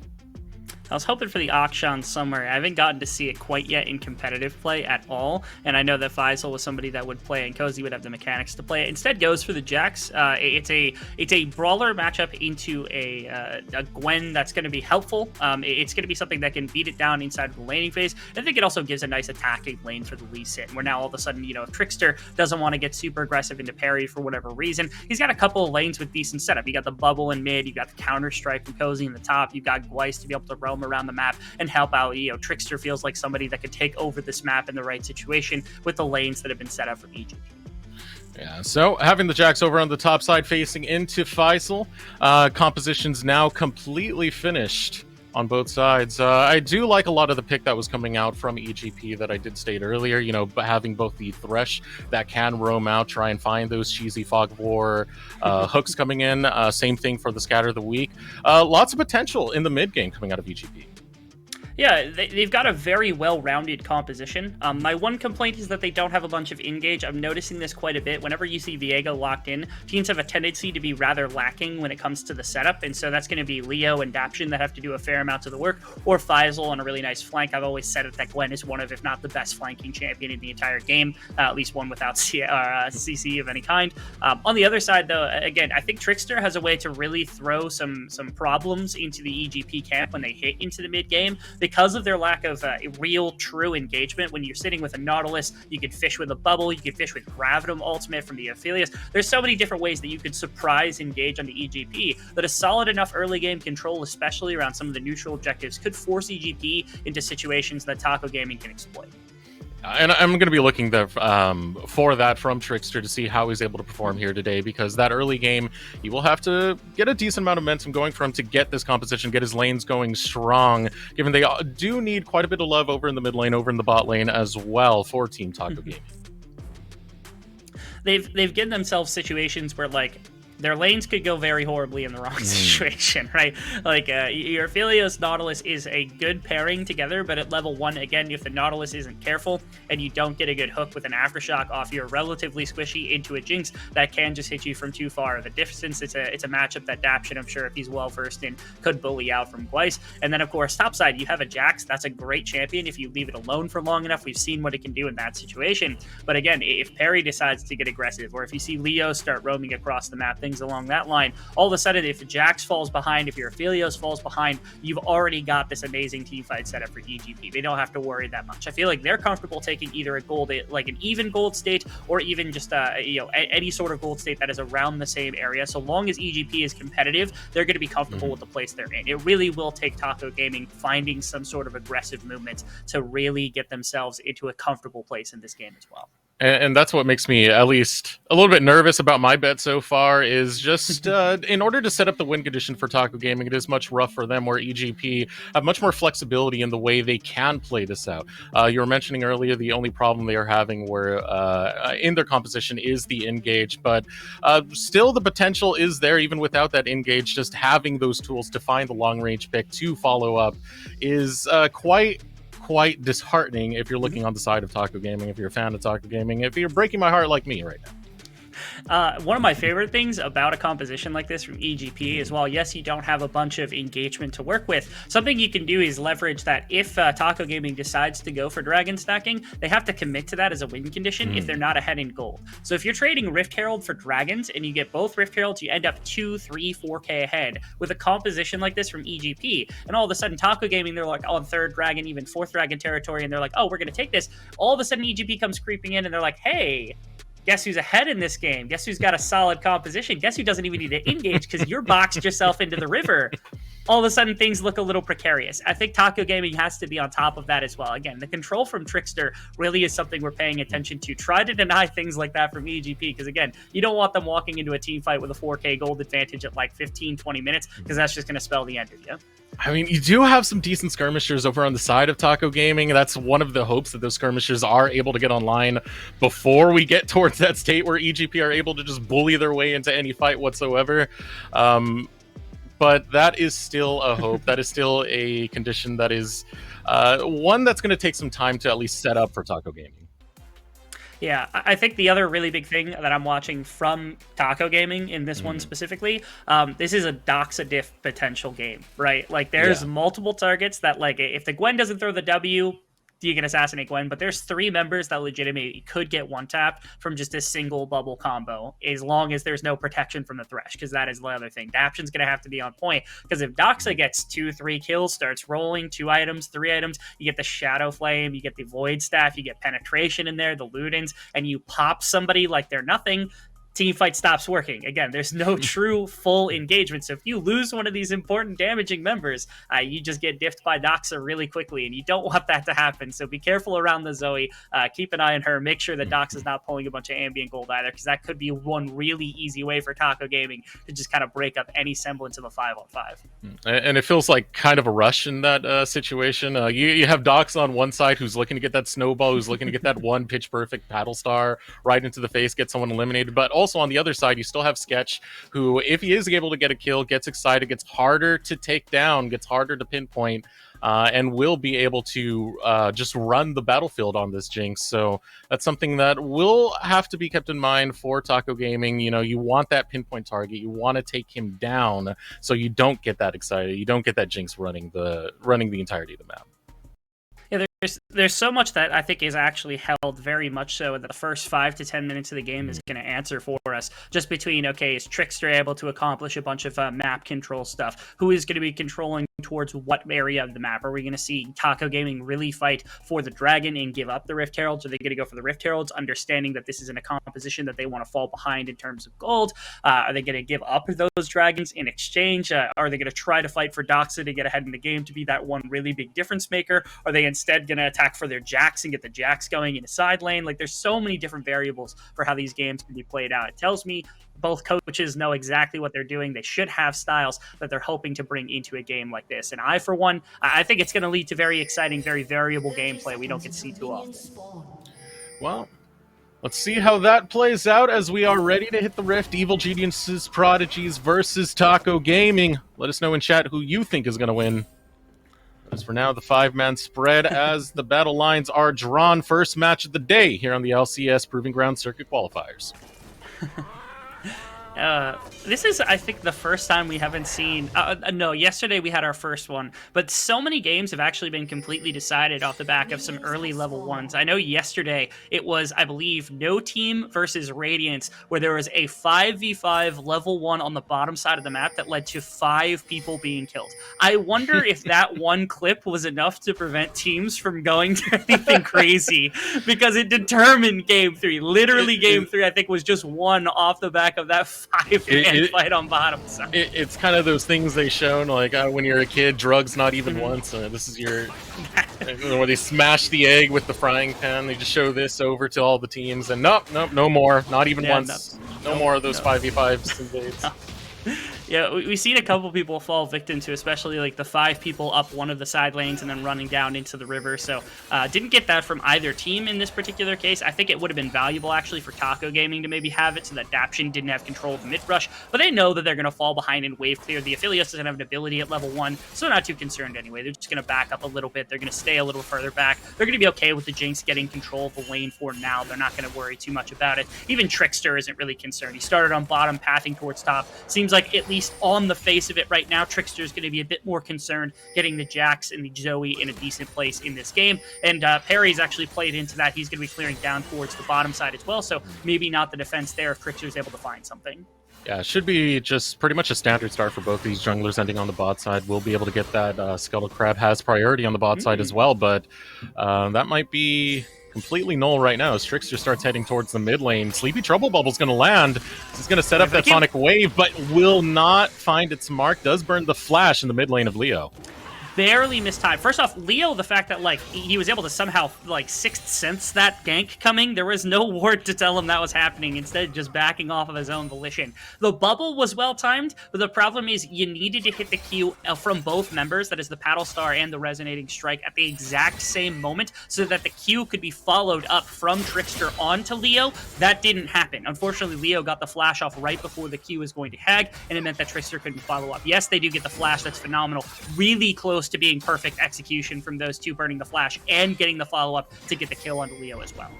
Speaker 3: I was hoping for the Akshan somewhere. I haven't gotten to see it quite yet in competitive play at all, and I know that Faisal was somebody that would play, and Cozy would have the mechanics to play it. Instead, goes for the Jax. It's a brawler matchup into a Gwen that's going to be helpful. It's going to be something that can beat it down inside of the laning phase. I think it also gives a nice attacking lane for the Lee Sin, where now all of a sudden, if Trickster doesn't want to get super aggressive into parry for whatever reason, he's got a couple of lanes with decent setup. You got the bubble in mid, you got the counter strike from Cozy in the top, you got Gweiss to be able to roam around the map and help out. Trickster feels like somebody that could take over this map in the right situation with the lanes that have been set up from EGP.
Speaker 2: Yeah, so having the Jax over on the top side facing into Faisal, composition's now completely finished on both sides. I do like a lot of the pick that was coming out from EGP that I did state earlier, having both the Thresh that can roam out, try and find those cheesy Fog of War hooks coming in. Same thing for the Scatter of the Week. Lots of potential in the mid game coming out of EGP.
Speaker 3: Yeah, they've got a very well-rounded composition. My one complaint is that they don't have a bunch of engage. I'm noticing this quite a bit. Whenever you see Viego locked in, teams have a tendency to be rather lacking when it comes to the setup, and so that's going to be Leo and Daption that have to do a fair amount of the work, or Faisal on a really nice flank. I've always said it that Gwen is one of, if not the best flanking champion in the entire game, at least one without CC of any kind. On the other side, though, again, I think Trickster has a way to really throw some problems into the EGP camp when they hit into the mid-game, because of their lack of real, true engagement. When you're sitting with a Nautilus, you could fish with a bubble, you could fish with Gravitum ultimate from the Aphelios. There's so many different ways that you could surprise engage on the EGP that a solid enough early game control, especially around some of the neutral objectives, could force EGP into situations that Taco Gaming can exploit.
Speaker 2: And I'm going to be looking for that from Trickster to see how he's able to perform here today, because that early game, he will have to get a decent amount of momentum going for him to get this composition, get his lanes going strong, given they do need quite a bit of love over in the mid lane, over in the bot lane as well for Team Taco Gaming.
Speaker 3: They've given themselves situations where, their lanes could go very horribly in the wrong situation, right? Your Aphelios Nautilus is a good pairing together, but at level 1, again, if the Nautilus isn't careful and you don't get a good hook with an Aftershock off your relatively squishy into a Jinx, that can just hit you from too far. The distance, it's a matchup that Daption, I'm sure if he's well-versed in, could bully out from Gweiss. And then, of course, topside, you have a Jax. That's a great champion if you leave it alone for long enough. We've seen what it can do in that situation. But again, if Perry decides to get aggressive, or if you see Leo start roaming across the map, things along that line, all of a sudden, if Jax falls behind, if your Aphelios falls behind, you've already got this amazing team fight set up for EGP. They don't have to worry that much. I feel like they're comfortable taking either a gold, like an even gold state, or even just any sort of gold state that is around the same area. So long as EGP is competitive, they're going to be comfortable with the place they're in. It really will take Taco Gaming finding some sort of aggressive movement to really get themselves into a comfortable place in this game as well.
Speaker 2: And that's what makes me at least a little bit nervous about my bet so far, is just in order to set up the win condition for Taco Gaming, it is much rougher for them, where EGP have much more flexibility in the way they can play this out. You were mentioning earlier the only problem they are having where in their composition is the engage, but still the potential is there even without that engage. Just having those tools to find the long range pick to follow up is quite disheartening if you're looking on the side of Taco Gaming, if you're a fan of Taco Gaming, if you're breaking my heart like me right now.
Speaker 3: One of my favorite things about a composition like this from EGP is, while yes, you don't have a bunch of engagement to work with, something you can do is leverage that if Taco Gaming decides to go for dragon stacking, they have to commit to that as a win condition if they're not ahead in gold. So if you're trading Rift Herald for dragons and you get both Rift Heralds, you end up 2, 3, 4k ahead with a composition like this from EGP. And all of a sudden, Taco Gaming, they're like on 3rd dragon, even 4th dragon territory, and they're like, oh, we're going to take this. All of a sudden, EGP comes creeping in and they're like, hey, guess who's ahead in this game? Guess who's got a solid composition? Guess who doesn't even need to engage because you're boxed yourself into the river? All of a sudden, things look a little precarious. I think Taco Gaming has to be on top of that as well. Again, the control from Trickster really is something we're paying attention to. Try to deny things like that from EGP, because again, you don't want them walking into a team fight with a 4k gold advantage at like 15-20 minutes, because that's just going to spell the end of you.
Speaker 2: I mean, you do have some decent skirmishers over on the side of Taco Gaming. That's one of the hopes, that those skirmishers are able to get online before we get towards that state where EGP are able to just bully their way into any fight whatsoever. But that is still a hope. That is still a condition that is one that's going to take some time to at least set up for Taco Gaming.
Speaker 3: Yeah, I think the other really big thing that I'm watching from Taco Gaming in this one specifically, this is a Doxa diff potential game, right? Like, there's multiple targets that, like, if the Gwen doesn't throw the W, you can assassinate Gwen, but there's 3 members that legitimately could get one tapped from just a single bubble combo, as long as there's no protection from the Thresh, because that is the other thing. Daption's going to have to be on point, because if Doxa gets 2-3 kills, starts rolling 2 items, 3 items, you get the Shadow Flame, you get the Void Staff, you get Penetration in there, the Ludens, and you pop somebody like they're nothing, team fight stops working. Again, there's no true full engagement. So if you lose one of these important damaging members, you just get diffed by Doxa really quickly, and you don't want that to happen. So be careful around the Zoe. Keep an eye on her. Make sure that Doxa's not pulling a bunch of ambient gold either, because that could be one really easy way for Taco Gaming to just kind of break up any semblance of a 5-on-5.
Speaker 2: And it feels like kind of a rush in that situation. You have Doxa on one side who's looking to get that snowball, who's looking to get that one pitch perfect paddle star right into the face, get someone eliminated, but also on the other side, you still have Sketch, who, if he is able to get a kill, gets excited, gets harder to take down, gets harder to pinpoint, and will be able to just run the battlefield on this Jinx. So that's something that will have to be kept in mind for Taco Gaming. You know, you want that pinpoint target, you want to take him down, so you don't get that excited, you don't get that Jinx running the entirety of the map.
Speaker 3: Yeah, there's so much that I think is actually held very much so that the first 5 to 10 minutes of the game is going to answer for us. Just between, okay, is Trickster able to accomplish a bunch of map control stuff? Who is going to be controlling towards what area of the map? Are we going to see Taco Gaming really fight for the dragon and give up the Rift Heralds? Are they going to go for the Rift Heralds, understanding that this is in a composition that they want to fall behind in terms of gold? Are they going to give up those dragons in exchange? Are they going to try to fight for Doxa to get ahead in the game to be that one really big difference maker? Are they instead going to attack for their Jax and get the Jax going in a side lane? Like, there's so many different variables for how these games can be played out. It tells me both coaches know exactly what they're doing. They should have styles that they're hoping to bring into a game like this. And for one, I think it's going to lead to very exciting, very variable gameplay we don't get to see too often.
Speaker 2: Well, let's see how that plays out as we are ready to hit the Rift. Evil Geniuses Prodigies versus Taco Gaming. Let us know in chat who you think is going to win. As for now, the 5-man spread as the battle lines are drawn. First match of the day here on the LCS Proving Ground Circuit Qualifiers.
Speaker 3: This is, I think, the first time we haven't seen... no, yesterday we had our first one, but so many games have actually been completely decided off the back of some early level 1s. I know yesterday it was, I believe, No Team versus Radiance, where there was a 5v5 level 1 on the bottom side of the map that led to 5 people being killed. I wonder if that one clip was enough to prevent teams from going to anything crazy, because it determined Game 3. Literally, Game 3, I think, was just won off the back of that 5-man fight on bottom side.
Speaker 2: It's kind of those things they shown, like when you're a kid, drugs not even once. This is your where they smash the egg with the frying pan. They just show this over to all the teams, and nope, no more, not even once. No more of those 5v5s invades.
Speaker 3: Yeah, we've seen a couple people fall victim to, especially like the 5 people up one of the side lanes and then running down into the river. So didn't get that from either team in this particular case. I think it would have been valuable actually for Taco Gaming to maybe have it so that Daption didn't have control of the mid rush, but they know that they're going to fall behind in wave clear. The Affiliates doesn't have an ability at level 1, so they're not too concerned anyway. They're just going to back up a little bit. They're going to stay a little further back. They're going to be okay with the Jinx getting control of the lane for now. They're not going to worry too much about it. Even Trickster isn't really concerned. He started on bottom, pathing towards top. Seems like at least on the face of it right now, Trickster is going to be a bit more concerned getting the Jax and the Zoe in a decent place in this game. And Perry's actually played into that. He's going to be clearing down towards the bottom side as well. So maybe not the defense there if Trickster's able to find something.
Speaker 2: Yeah, it should be just pretty much a standard start for both these junglers ending on the bot side. We'll be able to get that. Scuttle Crab has priority on the bot side as well, but that might be completely null right now as Trickster starts heading towards the mid lane. Sleepy Trouble Bubble's going to land. He's going to set up that Sonic Wave, but will not find its mark. Does burn the flash in the mid lane of Leo.
Speaker 3: Barely missed time. First off, Leo, the fact that like he was able to somehow like sixth sense that gank coming, there was no ward to tell him that was happening, instead just backing off of his own volition. The bubble was well timed, but the problem is you needed to hit the Q from both members, that is the Paddle Star and the Resonating Strike, at the exact same moment so that the Q could be followed up from Trickster onto Leo. That didn't happen. Unfortunately, Leo got the flash off right before the Q was going to hag, and it meant that Trickster couldn't follow up. Yes, they do get the flash. That's phenomenal. Really close to being perfect execution from those two, burning the flash and getting the follow-up to get the kill onto Leo as well.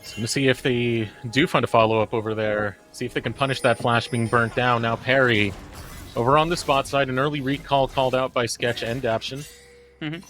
Speaker 2: So I'm going to see if they do find a follow-up over there. See if they can punish that flash being burnt down. Now Perry over on the spot side. An early recall called out by Sketch and Daption.
Speaker 3: Mm-hmm.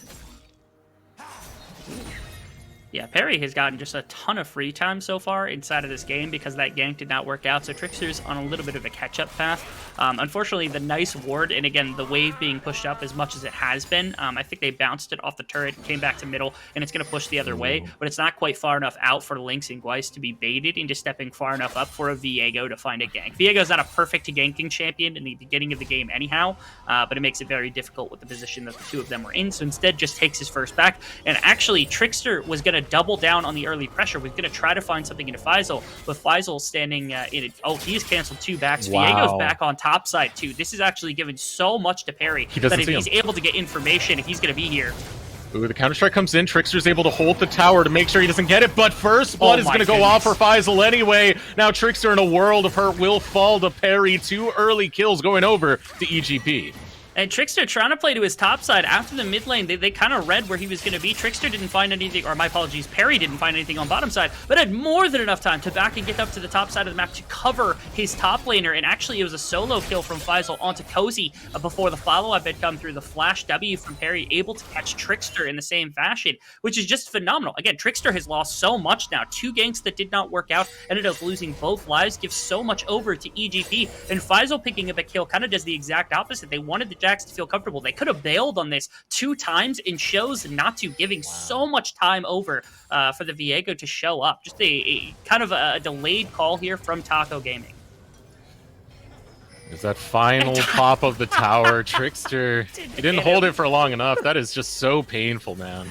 Speaker 3: Yeah, Perry has gotten just a ton of free time so far inside of this game because that gank did not work out, so Trickster's on a little bit of a catch-up path. Unfortunately, the nice ward, and again, the wave being pushed up as much as it has been, I think they bounced it off the turret, came back to middle, and it's going to push the other way, but it's not quite far enough out for Lynx and Gweiss to be baited into stepping far enough up for a Viego to find a gank. Viego's not a perfect ganking champion in the beginning of the game anyhow, but it makes it very difficult with the position that the two of them were in, so instead just takes his first back, and actually Trickster was going to double down on the early pressure. We're going to try to find something into Faisal, but Faisal standing in it. Oh, he's canceled 2 backs.
Speaker 2: Wow.
Speaker 3: Viego's back on top side too. This is actually given so much to Perry that if he's able to get information, he's going to be here.
Speaker 2: Ooh, the counter-strike comes in. Trickster's able to hold the tower to make sure he doesn't get it, but first blood is going to go off for Faisal anyway. Now Trickster in a world of hurt will fall to Perry. 2 early kills going over to EGP.
Speaker 3: And Trickster trying to play to his top side after the mid lane. They kind of read where he was going to be. Trickster didn't find anything, or my apologies, Perry didn't find anything on bottom side, but had more than enough time to back and get up to the top side of the map to cover his top laner. And actually, it was a solo kill from Faisal onto Cozy before the follow-up had come through. The flash W from Perry, able to catch Trickster in the same fashion, which is just phenomenal. Again, Trickster has lost so much now. 2 ganks that did not work out, ended up losing both lives, gives so much over to EGP. And Faisal picking up a kill kind of does the exact opposite. They wanted the Jax to feel comfortable. They could have bailed on this 2 times and chose not to, giving so much time over for the Viego to show up. Just a kind of a delayed call here from Taco Gaming.
Speaker 2: Is that final pop of the tower. Trickster, he didn't hold it for long enough. That is just so painful, man.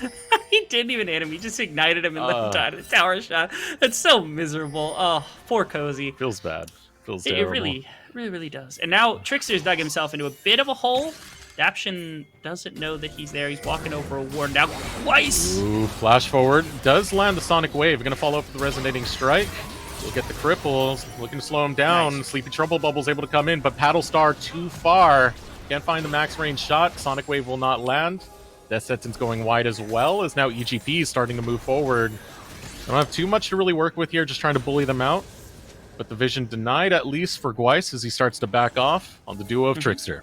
Speaker 3: He didn't even hit him. He just ignited him in the tower shot. That's so miserable. Oh, poor Cozy.
Speaker 2: Feels bad. Feels terrible.
Speaker 3: It really does. And now Trickster's dug himself into a bit of a hole. Daption doesn't know that he's there. He's walking over a ward now. Twice!
Speaker 2: Ooh, flash forward. Does land the Sonic Wave. Going to follow up with the Resonating Strike. We'll get the cripple. Looking to slow him down. Nice. Sleepy Trouble Bubble's able to come in, but Paddle Star too far. Can't find the max range shot. Sonic Wave will not land. Death Sentence going wide as well, as now EGP is starting to move forward. I don't have too much to really work with here, just trying to bully them out. But the vision denied, at least for Gweiss, as he starts to back off on the duo of Trickster.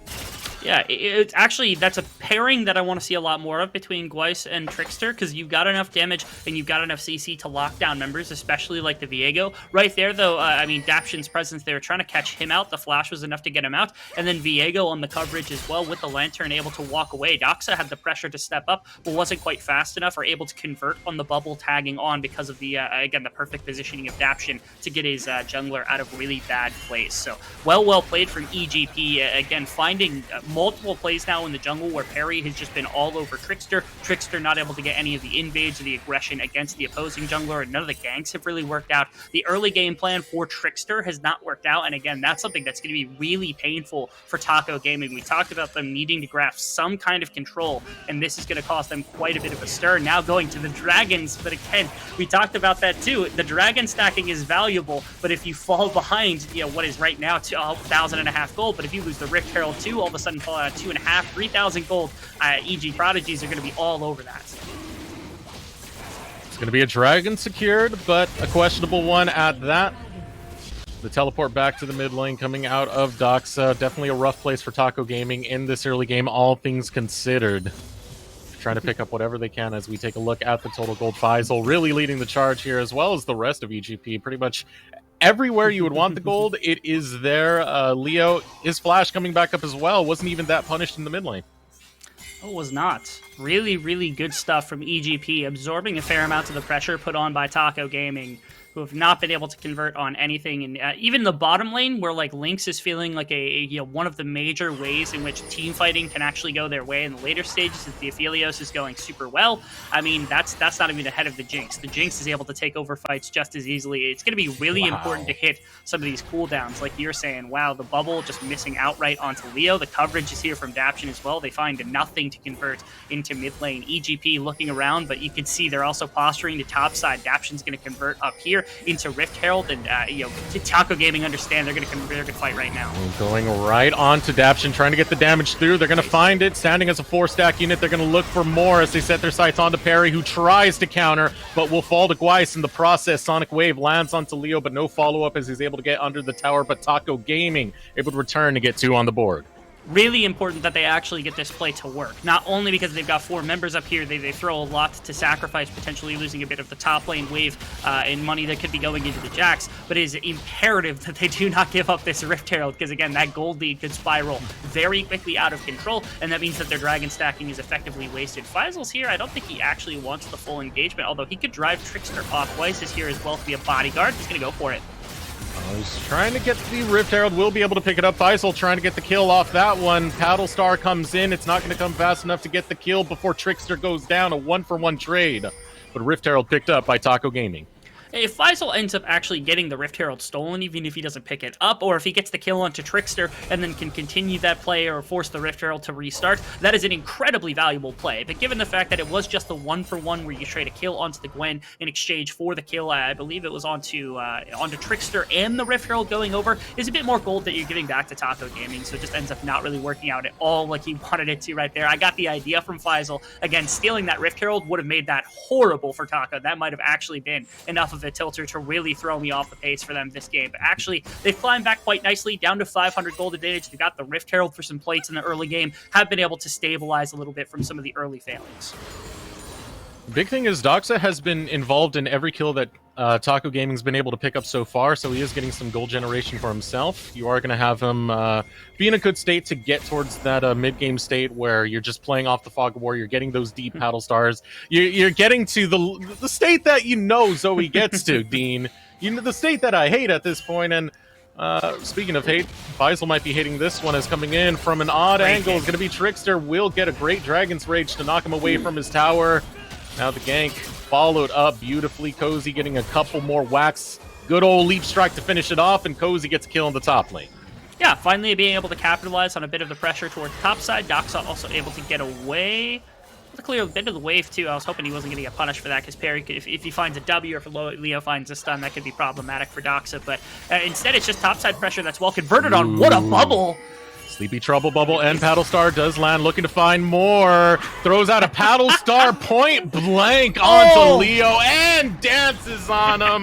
Speaker 3: Yeah, it's actually, that's a pairing that I want to see a lot more of between Gweiss and Trickster, because you've got enough damage and you've got enough CC to lock down members, especially like the Viego. Right there, though, I mean, Daption's presence, they were trying to catch him out. The flash was enough to get him out. And then Viego on the coverage as well with the Lantern, able to walk away. Doxa had the pressure to step up, but wasn't quite fast enough or able to convert on the bubble tagging on because of the, again, the perfect positioning of Daption to get his jungler out of really bad place. So, well played from EGP. Again, finding multiple plays now in the jungle where Perry has just been all over Trickster. Trickster not able to get any of the invades or the aggression against the opposing jungler, and none of the ganks have really worked out. The early game plan for Trickster has not worked out, and again, that's something that's going to be really painful for Taco Gaming. We talked about them needing to grasp some kind of control, and this is going to cost them quite a bit of a stir. Now going to the dragons, but again, we talked about that too. The dragon stacking is valuable, but if you fall behind, you know, what is right now 1,500 gold, but if you lose the Rift Herald 2, all of a sudden fall out 2.5, 3,000 gold, e.g. Prodigies are going to be all over that.
Speaker 2: It's going to be a dragon secured, but a questionable one at that. The teleport back to the mid lane coming out of Doxa. Definitely a rough place for Taco Gaming in this early game, all things considered. Trying to pick up whatever they can as we take a look at the total gold. Faisal really leading the charge here, as well as the rest of EGP. Pretty much everywhere you would want the gold, it is there. Leo, his flash coming back up as well. Wasn't even that punished in the mid lane.
Speaker 3: Oh, it was not. Really good stuff from EGP, absorbing a fair amount of the pressure put on by Taco Gaming, who have not been able to convert on anything. And even the bottom lane, where like Lynx is feeling like one of the major ways in which team fighting can actually go their way in the later stages, if the Aphelios is going super well. I mean, that's not even ahead of the Jinx. The Jinx is able to take over fights just as easily. It's going to be really important to hit some of these cooldowns. Like you're saying, wow, the bubble just missing outright onto Leo. The coverage is here from Daption as well. They find nothing to convert into mid lane. EGP looking around, but you can see they're also posturing to top side. Daption's going to convert up here. into Rift Herald, and Taco Gaming understand they're gonna fight right now.
Speaker 2: Going right on to Daption, trying to get the damage through. They're gonna find it, standing as a 4-stack unit. They're gonna look for more as they set their sights onto Perry, who tries to counter, but will fall to Gweiss in the process. Sonic Wave lands onto Leo, but no follow-up as he's able to get under the tower, but Taco Gaming able to return to get 2 on the board.
Speaker 3: Really important that they actually get this play to work. Not only because they've got 4 members up here, they throw a lot to sacrifice, potentially losing a bit of the top lane wave and money that could be going into the Jax, but it is imperative that they do not give up this Rift Herald, because again, that gold lead could spiral very quickly out of control, and that means that their dragon stacking is effectively wasted. Faisal's here. I don't think he actually wants the full engagement, although he could drive Trickster off. Weiss is here as well to be a bodyguard. He's going to go for it.
Speaker 2: He's trying to get the Rift Herald, will be able to pick it up. Faisal trying to get the kill off that one. Paddle Star comes in. It's not going to come fast enough to get the kill before Trickster goes down. A 1-for-1 trade. But Rift Herald picked up by Taco Gaming.
Speaker 3: If Faisal ends up actually getting the Rift Herald stolen, even if he doesn't pick it up, or if he gets the kill onto Trickster and then can continue that play or force the Rift Herald to restart, that is an incredibly valuable play. But given the fact that it was just the 1-for-1 where you trade a kill onto the Gwen in exchange for the kill, I believe it was onto Trickster and the Rift Herald going over, is a bit more gold that you're giving back to Taco Gaming, so it just ends up not really working out at all like he wanted it to right there. I got the idea from Faisal. Again, stealing that Rift Herald would have made that horrible for Taco. That might have actually been enough of a tilter to really throw me off the pace for them this game. But actually, they've climbed back quite nicely, down to 500 gold advantage. They got the Rift Herald for some plates in the early game, have been able to stabilize a little bit from some of the early failings.
Speaker 2: Big thing is Doxa has been involved in every kill that Taco Gaming's been able to pick up so far, so he is getting some gold generation for himself. You are going to have him be in a good state to get towards that mid-game state where you're just playing off the Fog of War, you're getting those deep paddle stars, you're getting to the state that Zoe gets to, Dean. The state that I hate at this point, and speaking of hate, Faisal might be hating this one as coming in from an odd angle. It's going to be Trickster, will get a great Dragon's Rage to knock him away from his tower. Now the gank followed up beautifully. Cozy getting a couple more whacks. Good old leap strike to finish it off, and Cozy gets a kill in the top lane.
Speaker 3: Yeah, finally being able to capitalize on a bit of the pressure towards the top side. Doxa also able to get away. To clear a bit of the wave, too. I was hoping he wasn't going to get punished for that, because Perry, if he finds a W or if Leo finds a stun, that could be problematic for Doxa. But instead, it's just topside pressure that's well converted on. What a bubble!
Speaker 2: Sleepy Trouble Bubble and Paddle Star does land, looking to find more. Throws out a Paddle Star point blank onto Leo and dances on him.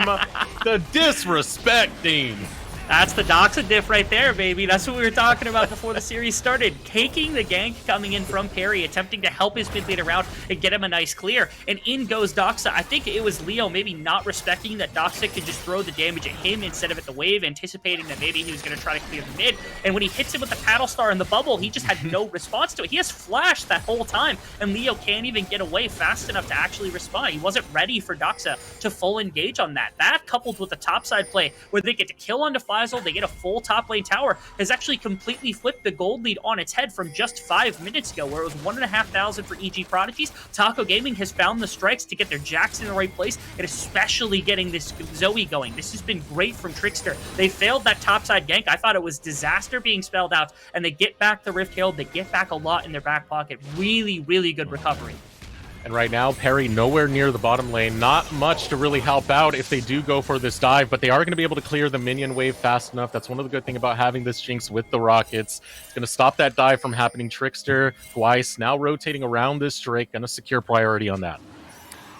Speaker 2: The disrespect, Dean.
Speaker 3: That's the Doxa diff right there, baby. That's what we were talking about before the series started. Taking the gank coming in from Perry, attempting to help his mid laner out and get him a nice clear. And in goes Doxa. I think it was Leo maybe not respecting that Doxa could just throw the damage at him instead of at the wave, anticipating that maybe he was going to try to clear the mid. And when he hits him with the Paddle Star in the bubble, he just had no response to it. He has flashed that whole time, and Leo can't even get away fast enough to actually respond. He wasn't ready for Doxa to full engage on that. That, coupled with the topside play, where they get to kill onto Faisal, they get a full top lane tower, has actually completely flipped the gold lead on its head from just 5 minutes ago, where it was 1,500 for EG Prodigies. Taco Gaming has found the strikes to get their Jax in the right place, and especially getting this Zoe going. This has been great from Trickster. They failed that topside gank. I thought it was disaster being spelled out, and they get back the Rift Herald. They get back a lot in their back pocket. Really, really good recovery.
Speaker 2: And right now, Perry nowhere near the bottom lane. Not much to really help out if they do go for this dive, but they are going to be able to clear the minion wave fast enough. That's one of the good things about having this Jinx with the rockets. It's going to stop that dive from happening. Trickster, Gweiss now rotating around this Drake. Going to secure priority on that.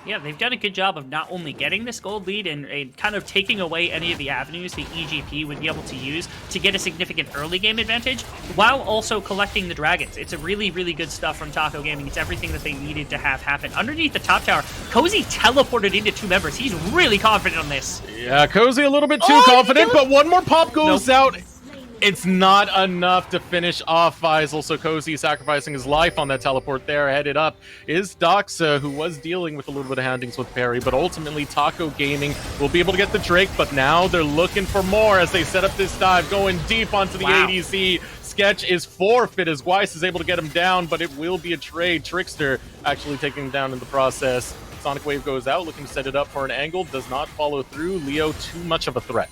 Speaker 3: Yeah, they've done a good job of not only getting this gold lead and kind of taking away any of the avenues the EGP would be able to use to get a significant early game advantage, while also collecting the dragons. It's a really, really good stuff from Taco Gaming. It's everything that they needed to have happen. Underneath the top tower, Cozy teleported into 2 members. He's really confident on this.
Speaker 2: Yeah, Cozy a little bit too confident, but one more pop goes out. It's not enough to finish off Faisal, so Cozy sacrificing his life on that teleport there. Headed up is Doxa, who was dealing with a little bit of handings with Perry, but ultimately Taco Gaming will be able to get the Drake, but now they're looking for more as they set up this dive, going deep onto the ADC. Sketch is forfeit as Gweiss is able to get him down, but it will be a trade. Trickster actually taking him down in the process. Sonic Wave goes out, looking to set it up for an angle, does not follow through. Leo, too much of a threat.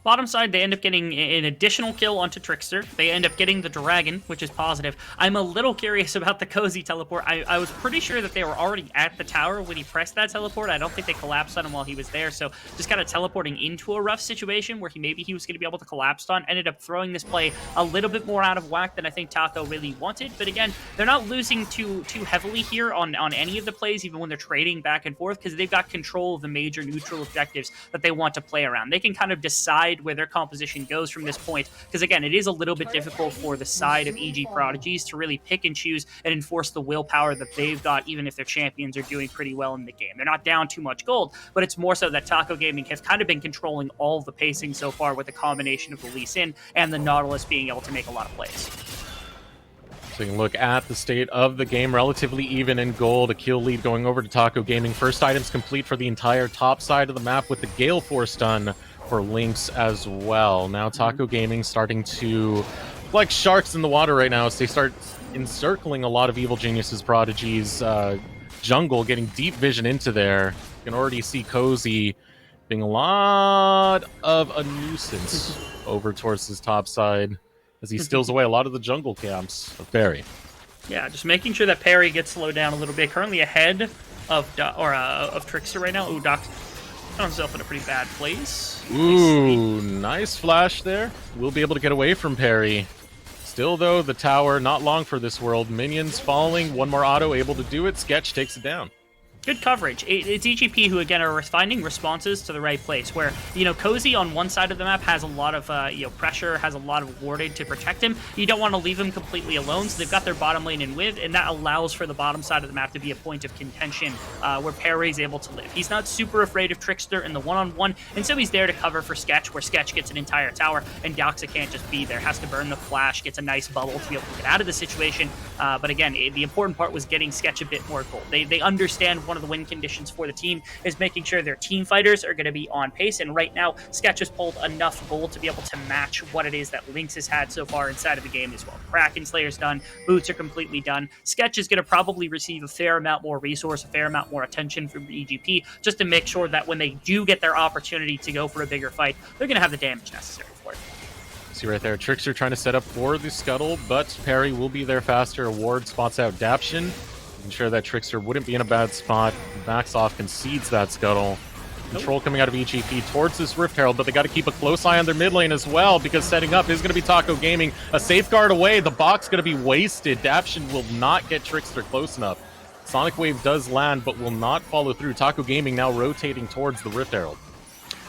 Speaker 3: Bottom side, they end up getting an additional kill onto Trickster. They end up getting the Dragon, which is positive. I'm a little curious about the Cozy teleport. I was pretty sure that they were already at the tower when he pressed that teleport. I don't think they collapsed on him while he was there, so just kind of teleporting into a rough situation where maybe he was going to be able to collapse on, ended up throwing this play a little bit more out of whack than I think Taco really wanted. But again, they're not losing too heavily here on any of the plays, even when they're trading back and forth, because they've got control of the major neutral objectives that they want to play around. They can kind of decide where their composition goes from this point, because again, it is a little bit difficult for the side of EG Prodigies to really pick and choose and enforce the willpower that they've got, even if their champions are doing pretty well in the game. They're not down too much gold, but it's more so that Taco Gaming has kind of been controlling all of the pacing so far with the combination of the Lee Sin and the Nautilus being able to make a lot of plays.
Speaker 2: Taking a look at the state of the game, relatively even in gold. A kill lead going over to Taco Gaming. First items complete for the entire top side of the map with the Gale Force done for Lynx as well. Now Taco Gaming starting to, like sharks in the water right now, as they start encircling a lot of Evil Genius's Prodigies jungle, getting deep vision into there. You can already see Cozy being a lot of a nuisance over towards his top side as he steals away a lot of the jungle camps of Perry.
Speaker 3: Yeah, just making sure that Perry gets slowed down a little bit. Currently ahead of Trickster right now. Ooh, Doc found himself in a pretty bad place.
Speaker 2: Ooh, nice flash there. We'll be able to get away from Perry. Still, though, the tower, not long for this world. Minions falling, one more auto able to do it. Sketch takes it down.
Speaker 3: Good coverage. It's EGP who, again, are finding responses to the right place, where, Cozy on one side of the map has a lot of, pressure, has a lot of warded to protect him. You don't want to leave him completely alone, so they've got their bottom lane in with, and that allows for the bottom side of the map to be a point of contention where Perry's able to live. He's not super afraid of Trickster in the one-on-one, and so he's there to cover for Sketch, where Sketch gets an entire tower, and Doxa can't just be there. Has to burn the flash, gets a nice bubble to be able to get out of the situation. But again, the important part was getting Sketch a bit more gold. They understand one of the win conditions for the team is making sure their team fighters are going to be on pace, and right now Sketch has pulled enough gold to be able to match what it is that Lynx has had so far inside of the game as well. Kraken Slayer's done, boots are completely done. Sketch is going to probably receive a fair amount more resource, a fair amount more attention from EGP, just to make sure that when they do get their opportunity to go for a bigger fight, they're going to have the damage necessary for it.
Speaker 2: See right there, Trickster trying to set up for the scuttle, but Perry will be there faster. A ward spots out Daption, ensure that Trickster wouldn't be in a bad spot. Backs off, concedes that scuttle. Control coming out of EGP towards this Rift Herald, but they got to keep a close eye on their mid lane as well, because setting up is going to be Taco Gaming. A safeguard away, the box going to be wasted. Daption will not get Trickster close enough. Sonic Wave does land, but will not follow through. Taco Gaming now rotating towards the Rift Herald.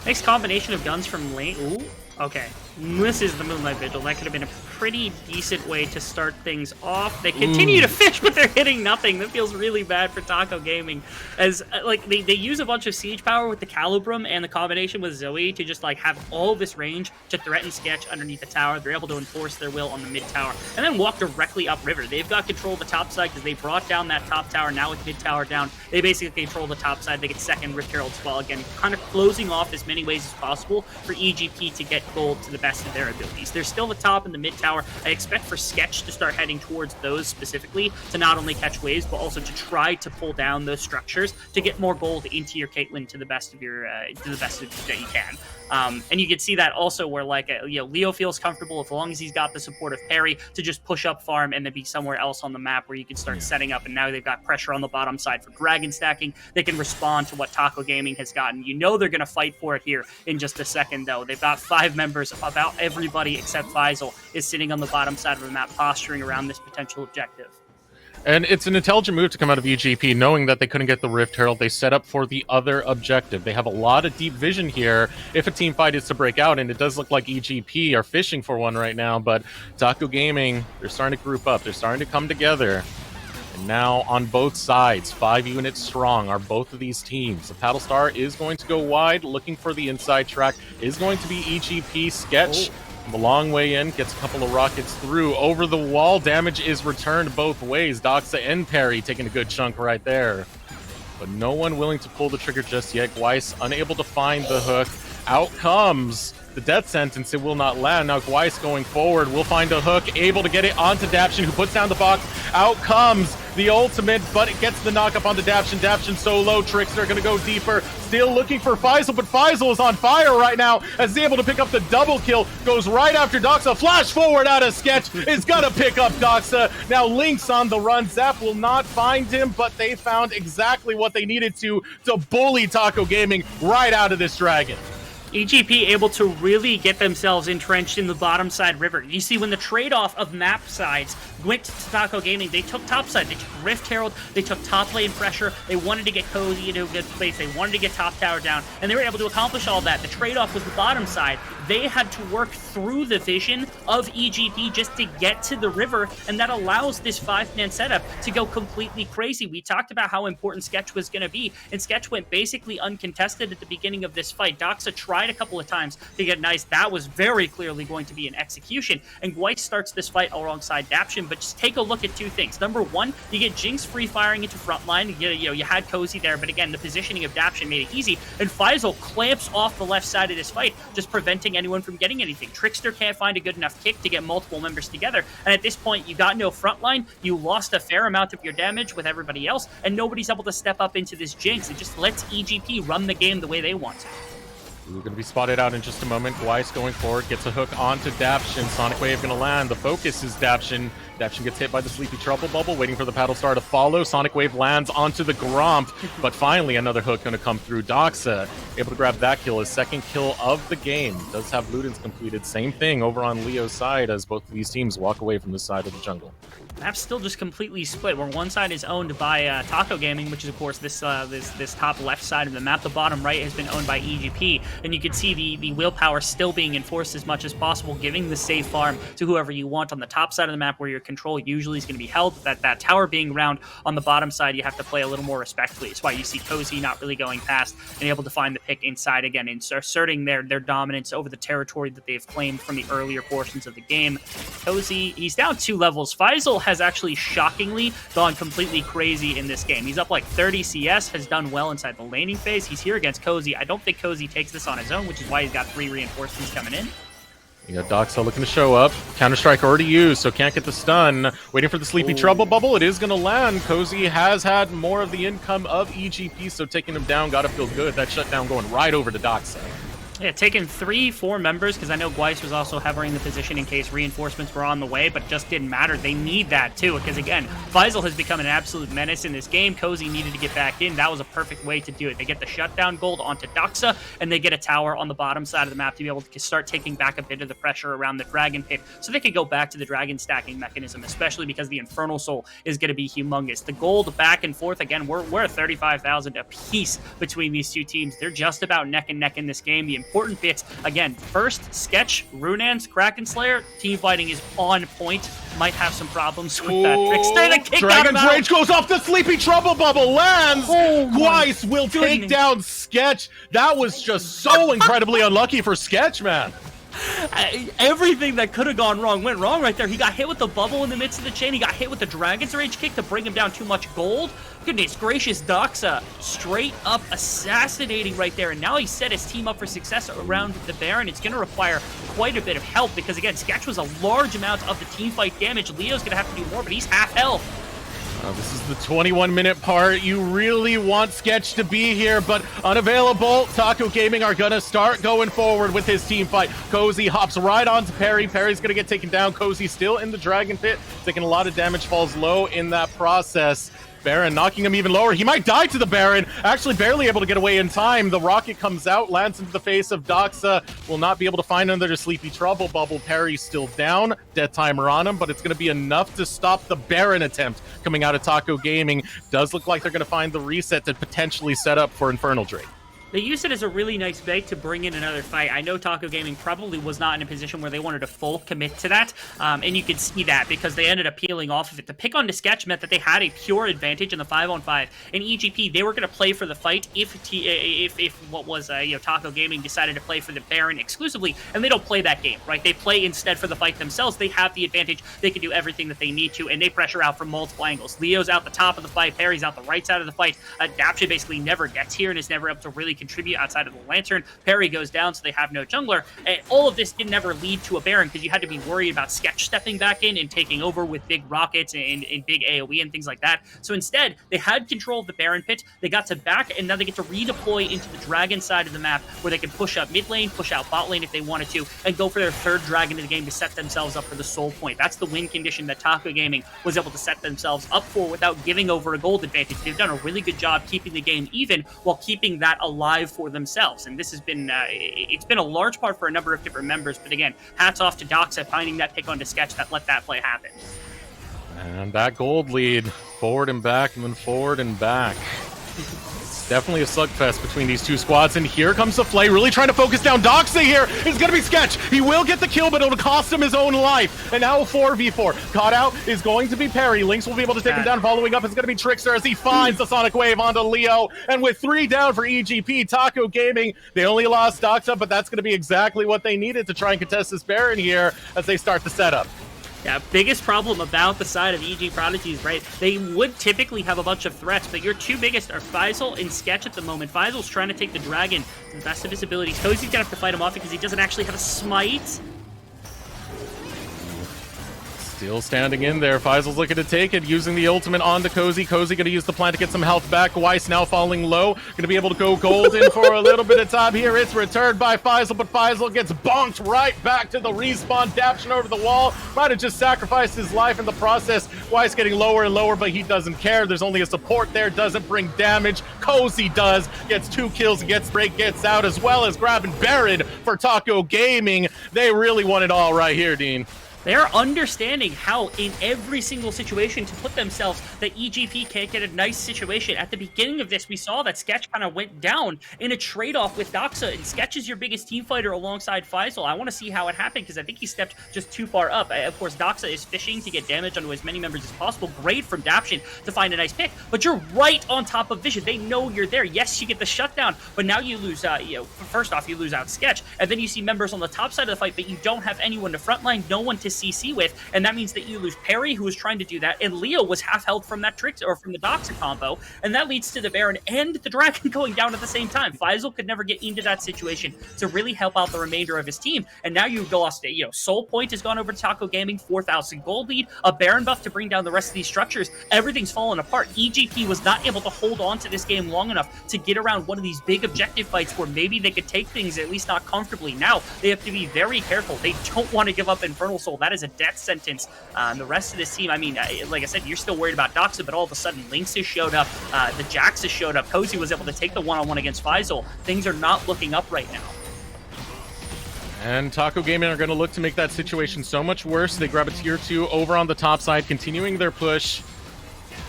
Speaker 3: Nice combination of guns from lane. Ooh, okay. This is the Moonlight Vigil. That could have been a pretty decent way to start things off. They continue to fish, but they're hitting nothing. That feels really bad for Taco Gaming. As they use a bunch of siege power with the Calibrum and the combination with Zoe to just have all this range to threaten Sketch underneath the tower. They're able to enforce their will on the mid tower and then walk directly upriver. They've got control of the top side because they brought down that top tower. Now with mid tower down, they basically control the top side. They get second Rift Herald spell again, kind of closing off as many ways as possible for EGP to get gold to the best of their abilities. They're still the top and the mid tower. I expect for Sketch to start heading towards those specifically to not only catch waves, but also to try to pull down those structures to get more gold into your Caitlyn to the best of your that you can. And you can see that also where Leo feels comfortable as long as he's got the support of Perry to just push up farm and then be somewhere else on the map where you can start setting up. And now they've got pressure on the bottom side for dragon stacking. They can respond to what Taco Gaming has gotten. They're going to fight for it here in just a second, though. They've got 5 members. About everybody except Faisal is sitting on the bottom side of the map posturing around this potential objective.
Speaker 2: And it's an intelligent move to come out of EGP, knowing that they couldn't get the Rift Herald. They set up for the other objective. They have a lot of deep vision here if a team fight is to break out, and it does look like EGP are fishing for one right now, but Taco Gaming, they're starting to group up. They're starting to come together. And now on both sides, 5 units strong are both of these teams. The Paddle Star is going to go wide, looking for the inside track, is going to be EGP. Sketch. The long way in, gets a couple of rockets through. Over the wall, damage is returned both ways. Doxa and Perry taking a good chunk right there. But no one willing to pull the trigger just yet. Weiss unable to find the hook. Out comes the death sentence. It will not land. Now Gweiss going forward will find a hook, able to get it onto Daption, who puts down the box. Out comes the ultimate, but it gets the knock up onto Daption. Daption so low. Trickster going to go deeper. Still looking for Faisal, but Faisal is on fire right now as he's able to pick up the double kill. Goes right after Doxa. Flash forward out of Sketch. Is going to pick up Doxa. Now Link's on the run. Zap will not find him, but they found exactly what they needed to bully Taco Gaming right out of this dragon.
Speaker 3: EGP able to really get themselves entrenched in the bottom side river. You see, when the trade-off of map sides went to Taco Gaming, they took top side, they took Rift Herald, they took top lane pressure, they wanted to get Cozy into a good place, they wanted to get top tower down, and they were able to accomplish all that. The trade-off was the bottom side. They had to work through the vision of EGP just to get to the river, and that allows this 5-man setup to go completely crazy. We talked about how important Sketch was going to be, and Sketch went basically uncontested at the beginning of this fight. Doxa tried a couple of times to get nice. That was very clearly going to be an execution, and Gweiss starts this fight alongside Daption. But just take a look at two things. Number one, you get Jinx free firing into frontline. You had Cozy there, but again, the positioning of Daption made it easy, and Faisal clamps off the left side of this fight, just preventing anyone from getting anything. Trickster can't find a good enough kick to get multiple members together, and at this point, you got no frontline, you lost a fair amount of your damage with everybody else, and nobody's able to step up into this Jinx. It just lets EGP run the game the way they want to.
Speaker 2: We're going to be spotted out in just a moment. Gweiss going forward, gets a hook onto Daption. Sonic Wave going to land. The focus is Daption. Daption gets hit by the Sleepy Trouble Bubble, waiting for the Paddle Star to follow. Sonic Wave lands onto the Gromp, but finally another hook going to come through. Doxa able to grab that kill, his second kill of the game. Does have Ludens completed. Same thing over on Leo's side as both of these teams walk away from the side of the jungle.
Speaker 3: Map's still just completely split, where one side is owned by Taco Gaming, which is, of course, this top left side of the map. The bottom right has been owned by EGP, and you can see the willpower still being enforced as much as possible, giving the safe farm to whoever you want on the top side of the map, where your control usually is going to be held. That tower being around on the bottom side, you have to play a little more respectfully. It's why you see Cozy not really going past and able to find the pick inside again, and asserting their dominance over the territory that they've claimed from the earlier portions of the game. Cozy, he's down 2 levels. Faisal has actually shockingly gone completely crazy in this game. He's up like 30 CS, has done well inside the laning phase. He's here against Cozy. I don't think Cozy takes this on his own, which is why he's got 3 reinforcements coming in.
Speaker 2: You got Doxa looking to show up. Counter-Strike already used, so can't get the stun. Waiting for the Sleepy Trouble Bubble. It is going to land. Cozy has had more of the income of EGP, so taking him down got to feel good. That shutdown going right over to Doxa.
Speaker 3: Yeah, taking 3-4 members, because I know Gweiss was also hovering the position in case reinforcements were on the way, but just didn't matter. They need that, too, because, again, Faisal has become an absolute menace in this game. Cozy needed to get back in. That was a perfect way to do it. They get the shutdown gold onto Doxa, and they get a tower on the bottom side of the map to be able to start taking back a bit of the pressure around the Dragon Pit, so they could go back to the Dragon stacking mechanism, especially because the Infernal Soul is going to be humongous. The gold back and forth, again, we're 35,000 apiece between these two teams. They're just about neck and neck in this game. The important bits, again, first, Sketch, Runan's, Kraken Slayer, team fighting is on point. Might have some problems with that. Trickster, the kick
Speaker 2: Dragon's Rage goes off the Sleepy Trouble Bubble, lands! Gweiss will take down Sketch. That was just so incredibly unlucky for Sketch, man.
Speaker 3: Everything that could have gone wrong went wrong right there. He got hit with the bubble in the midst of the chain. He got hit with the Dragon's Rage kick to bring him down too much gold. Goodness gracious, Doxa straight up assassinating right there. And now he set his team up for success around the Baron. It's going to require quite a bit of help because, again, Sketch was a large amount of the team fight damage. Leo's going to have to do more, but he's half health.
Speaker 2: This is the 21-minute part. You really want Sketch to be here, but unavailable. Taco Gaming are going to start going forward with his team fight. Cozy hops right onto Perry. Perry's going to get taken down. Cozy still in the Dragon Pit, taking a lot of damage, falls low in that process. Baron knocking him even lower. He might die to the Baron. Actually barely able to get away in time. The rocket comes out, lands into the face of Doxa. Will not be able to find another Sleepy Trouble Bubble. Perry's still down. Death timer on him, but it's going to be enough to stop the Baron attempt coming out of Taco Gaming. Does look like they're going to find the reset to potentially set up for Infernal Drake.
Speaker 3: They used it as a really nice bait to bring in another fight. I know Taco Gaming probably was not in a position where they wanted to full commit to that, and you could see that because they ended up peeling off of it. The pick on the Sketch meant that they had a pure advantage in the 5-on-5. In EGP, they were going to play for the fight if what was Taco Gaming decided to play for the Baron exclusively, and they don't play that game, right? They play instead for the fight themselves. They have the advantage. They can do everything that they need to, and they pressure out from multiple angles. Leo's out the top of the fight. Perry's out the right side of the fight. Daption basically never gets here and is never able to really contribute outside of the Lantern. Perry goes down, so they have no jungler. And all of this didn't ever lead to a Baron because you had to be worried about Sketch stepping back in and taking over with big rockets and big AoE and things like that. So instead, they had control of the Baron pit. They got to back, and now they get to redeploy into the Dragon side of the map where they can push up mid lane, push out bot lane if they wanted to, and go for their third Dragon in the game to set themselves up for the soul point. That's the win condition that Taco Gaming was able to set themselves up for without giving over a gold advantage. They've done a really good job keeping the game even while keeping that alive for themselves. And this has been, it's been a large part for a number of different members. But again, hats off to Doxa finding that pick onto Sketch that let that play happen.
Speaker 2: And that gold lead, forward and back, and then forward and back. Definitely a slugfest between these two squads, and here comes the Flay, really trying to focus down Doxa here. It's going to be Sketch. He will get the kill, but it'll cost him his own life. And now a 4v4. Caught out is going to be Perry. Lynx will be able to take him down. Following up is going to be Trickster as he finds the Sonic Wave onto Leo. And with 3 down for EGP, Taco Gaming, they only lost Doxa, but that's going to be exactly what they needed to try and contest this Baron here as they start the setup.
Speaker 3: Yeah, biggest problem about the side of EG Prodigies, right? They would typically have a bunch of threats, but your two biggest are Faisal and Sketch at the moment. Faisal's trying to take the Dragon to the best of his abilities. Cozy's gonna have to fight him off because he doesn't actually have a smite.
Speaker 2: Still standing in there. Faisal's looking to take it, using the ultimate on the Cozy. Cozy going to use the plant to get some health back. Weiss now falling low. Going to be able to go golden for a little bit of time here. It's returned by Faisal, but Faisal gets bonked right back to the respawn. Daption over the wall. Might have just sacrificed his life in the process. Weiss getting lower and lower, but he doesn't care. There's only a support there. Doesn't bring damage. Cozy does. Gets 2 kills. Gets break. Gets out, as well as grabbing Baron for Taco Gaming. They really want it all right here, Dean.
Speaker 3: They're understanding how, in every single situation, to put themselves that EGP can't get a nice situation. At the beginning of this, we saw that Sketch kind of went down in a trade-off with Doxa, and Sketch is your biggest team fighter alongside Faisal. I want to see how it happened, because I think he stepped just too far up. Of course, Doxa is fishing to get damage onto as many members as possible. Great from Daption to find a nice pick, but you're right on top of Vision. They know you're there. Yes, you get the shutdown, but now you lose, first off, you lose out Sketch, and then you see members on the top side of the fight, but you don't have anyone to frontline, no one to CC with, and that means that you lose Perry, who was trying to do that, and Leo was half health from that trick or from the Doxa combo, and that leads to the Baron and the Dragon going down at the same time. Faisal could never get into that situation to really help out the remainder of his team, and now you've lost, Soul Point has gone over to Taco Gaming, 4,000 gold lead, a Baron buff to bring down the rest of these structures. Everything's fallen apart. EGP was not able to hold on to this game long enough to get around one of these big objective fights where maybe they could take things at least not comfortably. Now they have to be very careful. They don't want to give up Infernal Soul. That is a death sentence. The rest of this team, I mean, like I said, you're still worried about Doxa, but all of a sudden Lynx has showed up, the Jax has showed up, Cozy was able to take the one-on-one against Faisal. Things are not looking up right now.
Speaker 2: And Taco Gaming are going to look to make that situation so much worse. They grab a tier 2 over on the top side, continuing their push.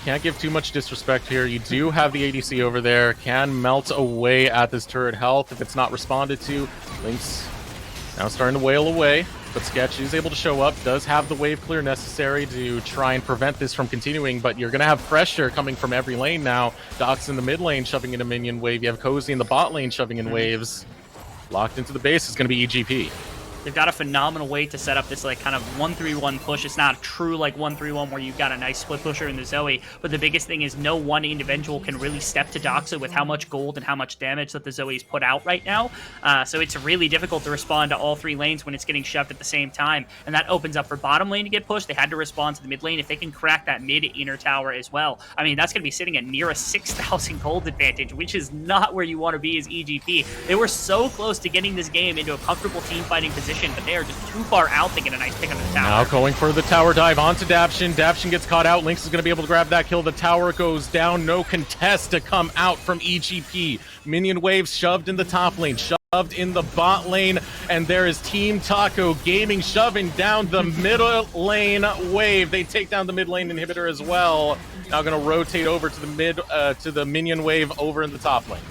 Speaker 2: Can't give too much disrespect here. You do have the ADC over there. Can melt away at this turret health if it's not responded to. Lynx now starting to wail away, but Sketch is able to show up, does have the wave clear necessary to try and prevent this from continuing, but you're going to have pressure coming from every lane now. Doc's in the mid lane shoving in a minion wave. You have Cozy in the bot lane shoving in waves. Locked into the base is going to be EGP.
Speaker 3: They've got a phenomenal way to set up this kind of 1-3-1 push. It's not a true 1-3-1 where you've got a nice split pusher in the Zoe, but the biggest thing is no one individual can really step to Doxa with how much gold and how much damage that the Zoe's put out right now. So it's really difficult to respond to all 3 lanes when it's getting shoved at the same time, and that opens up for bottom lane to get pushed. They had to respond to the mid lane. If they can crack that mid inner tower as well, I mean, that's going to be sitting at near a 6,000 gold advantage, which is not where you want to be as EGP. They were so close to getting this game into a comfortable team fighting position, but they are just too far out. They get a nice pick on the tower.
Speaker 2: Now going for the tower dive onto Daption. Daption gets caught out. Lynx is going to be able to grab that kill. The tower goes down. No contest to come out from EGP. Minion waves shoved in the top lane, shoved in the bot lane, and there is Team Taco Gaming shoving down the middle lane wave. They take down the mid lane inhibitor as well. Now going to rotate over to the minion wave over in the top lane.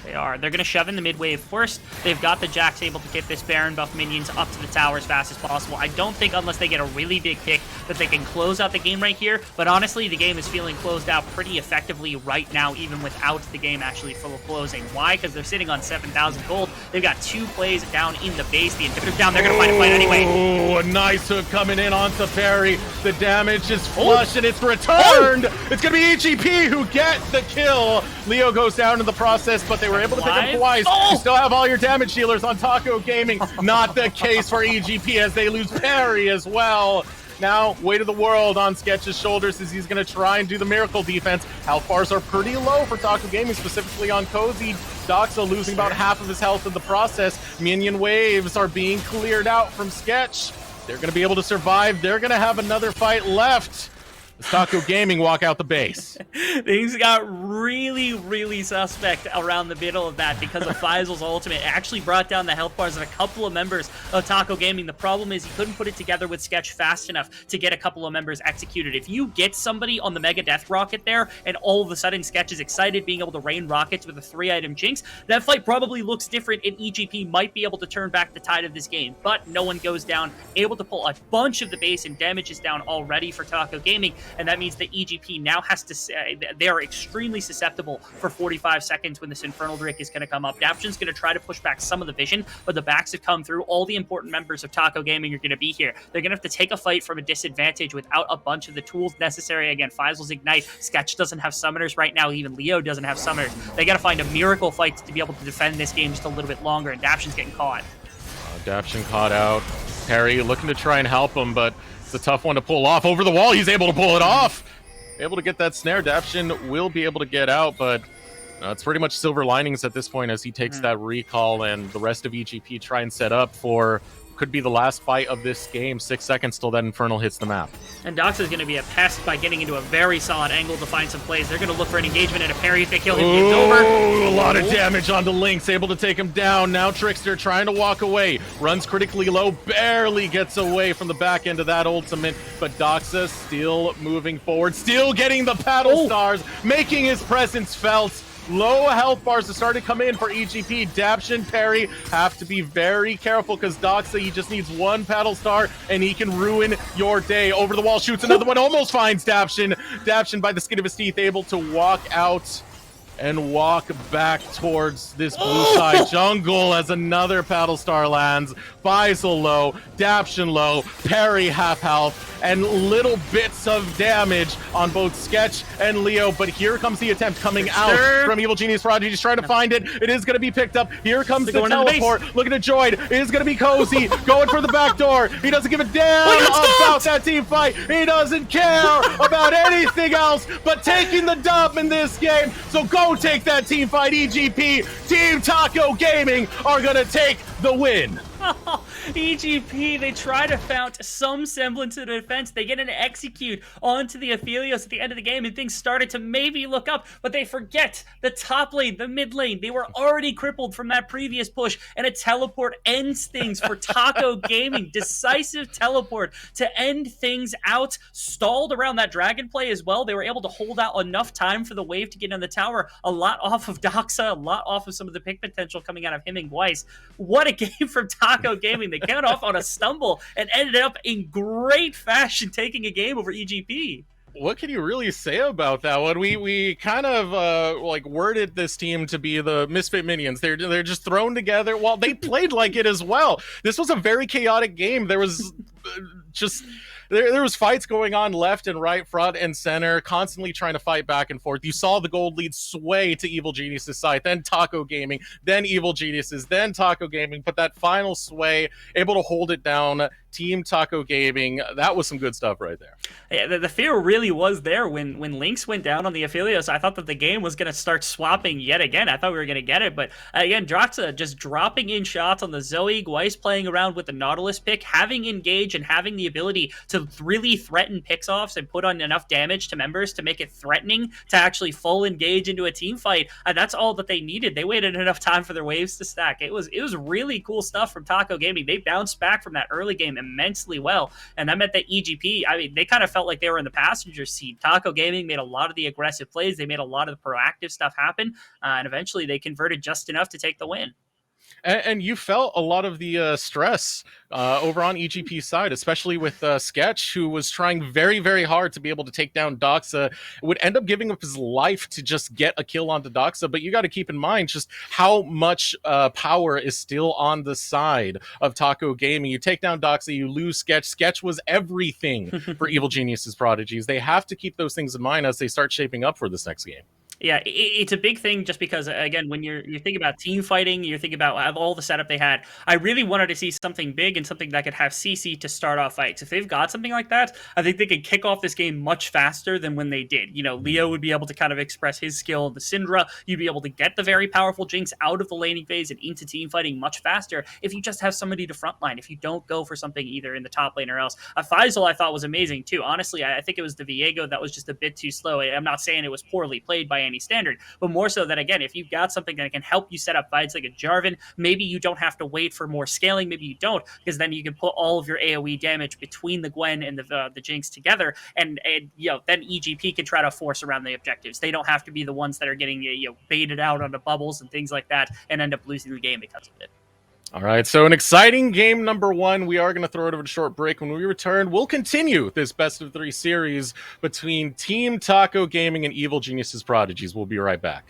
Speaker 3: They are. They're going to shove in the mid wave first. They've got the Jax able to get this Baron buff minions up to the tower as fast as possible. I don't think, unless they get a really big pick, that they can close out the game right here. But honestly, the game is feeling closed out pretty effectively right now, even without the game actually full of closing. Why? Because they're sitting on 7,000 gold. They've got 2 plays down in the base. The inhibitor's down. They're going to find a fight anyway.
Speaker 2: Oh, a nice hook coming in onto Perry. The damage is flush and it's returned. It's going to be EGP who get the kill. Leo goes down in the process, but they were able to pick him twice. You still have all your damage dealers on Taco Gaming. Not the case for EGP as they lose Perry as well. Now, weight of the world on Sketch's shoulders as he's going to try and do the miracle defense. Health bars are pretty low for Taco Gaming, specifically on Cozy. Doxa losing about half of his health in the process. Minion waves are being cleared out from Sketch. They're going to be able to survive. They're going to have another fight left. Taco Gaming walk out the base.
Speaker 3: Things got really, really suspect around the middle of that because of Faisal's ultimate. It actually brought down the health bars of a couple of members of Taco Gaming. The problem is he couldn't put it together with Sketch fast enough to get a couple of members executed. If you get somebody on the Mega Death Rocket there, and all of a sudden Sketch is excited being able to rain rockets with a 3-item Jinx, that fight probably looks different, and EGP might be able to turn back the tide of this game. But no one goes down, able to pull a bunch of the base, and damage is down already for Taco Gaming. And that means that EGP now has to say they are extremely susceptible for 45 seconds when this Infernal Drake is going to come up. Daption's going to try to push back some of the vision, but the backs have come through. All the important members of Taco Gaming are going to be here. They're going to have to take a fight from a disadvantage without a bunch of the tools necessary. Again, Faisal's Ignite. Sketch doesn't have summoners right now. Even Leo doesn't have summoners. They got to find a miracle fight to be able to defend this game just a little bit longer, and Daption's getting caught.
Speaker 2: Daption caught out. Perry looking to try and help him, but it's a tough one to pull off. Over the wall, he's able to pull it off. Able to get that snare. Daption will be able to get out, but it's pretty much silver linings at this point as he takes that recall, and the rest of EGP try and set up for could be the last fight of this game. 6 seconds till that Infernal hits the map.
Speaker 3: And Doxa is going to be a pest by getting into a very solid angle to find some plays. They're going to look for an engagement and a parry. If they kill him, game's over.
Speaker 2: A lot of damage onto Lynx, able to take him down. Now Trickster trying to walk away. Runs critically low, barely gets away from the back end of that ultimate. But Doxa still moving forward, still getting the paddle stars, making his presence felt. Low health bars are starting to come in for EGP. Daption, Perry have to be very careful because Doxa, he just needs one paddle star and he can ruin your day. Over the wall, shoots another one, almost finds Daption. Daption by the skin of his teeth, able to walk out and walk back towards this blue side jungle as another paddle star lands. Faisal low, Daption low, Perry half health, and little bits of damage on both Sketch and Leo. But here comes the attempt coming out from Evil Genius Prodigies, trying to find it. It is going to be picked up. Here comes the teleport. Looking at Joyd. It is going to be Cozy going for the back door. He doesn't give a damn about that team fight. He doesn't care about anything else but taking the dub in this game. So go take that team fight, EGP. Team Taco Gaming are going to take the win.
Speaker 3: EGP, they try to mount some semblance of defense. They get an execute onto the Aphelios at the end of the game, and things started to maybe look up, but they forget the top lane, the mid lane. They were already crippled from that previous push, and a teleport ends things for Taco Gaming. Decisive teleport to end things out. Stalled around that dragon play as well. They were able to hold out enough time for the wave to get on the tower. A lot off of Doxa, a lot off of some of the pick potential coming out of him and Weiss. What a game from Taco Gaming. They got off on a stumble and ended up in great fashion taking a game over EGP.
Speaker 2: What can you really say about that one? We kind of like worded this team to be the misfit minions. They're just thrown together. Well, they played like it as well. This was a very chaotic game. There was just there was fights going on left and right, front and center, constantly trying to fight back and forth. You saw the gold lead sway to Evil Genius's side, then Taco Gaming, then Evil Genius's, then Taco Gaming, but that final sway, able to hold it down. Team Taco Gaming, that was some good stuff right there.
Speaker 3: Yeah, the fear really was there when Lynx went down on the Aphelios. I thought that the game was going to start swapping yet again. I thought we were going to get it, but again, Doxa just dropping in shots on the Zoe, Weiss playing around with the Nautilus pick, having engage and having the ability to really threaten picks-offs and put on enough damage to members to make it threatening to actually full engage into a team fight. That's all that they needed. They waited enough time for their waves to stack. It was really cool stuff from Taco Gaming. They bounced back from that early game immensely well, and that meant that EGP, I mean, they kind of felt like they were in the passenger seat. Taco Gaming made a lot of the aggressive plays. They made a lot of the proactive stuff happen, and eventually they converted just enough to take the win.
Speaker 2: And you felt a lot of the stress over on EGP's side, especially with Sketch, who was trying very, very hard to be able to take down Doxa, would end up giving up his life to just get a kill onto Doxa. But you got to keep in mind just how much power is still on the side of Taco Gaming. You take down Doxa, you lose Sketch. Sketch was everything for Evil Genius's Prodigies. They have to keep those things in mind as they start shaping up for this next game.
Speaker 3: Yeah, it's a big thing just because again, when you're thinking about team fighting, you're thinking about all the setup they had. I really wanted to see something big and something that could have CC to start off fights. If they've got something like that, I think they could kick off this game much faster than when they did. You know, Leo would be able to kind of express his skill in the Syndra. You'd be able to get the very powerful Jinx out of the laning phase and into team fighting much faster if you just have somebody to frontline. If you don't go for something either in the top lane or else. Faisal I thought was amazing too. Honestly, I think it was the Viego that was just a bit too slow. I'm not saying it was poorly played by any standard, but more so that again, if you've got something that can help you set up fights like a Jarvan, maybe you don't have to wait for more scaling. Maybe you don't, because then you can put all of your AoE damage between the Gwen and the Jinx together, and you know, then EGP can try to force around the objectives. They don't have to be the ones that are getting baited out onto bubbles and things like that, and end up losing the game because of it.
Speaker 2: All right, so an exciting game number one. We are going to throw it over to short break. When we return, we'll continue this best of 3 series between Team Taco Gaming and Evil Geniuses Prodigies. We'll be right back.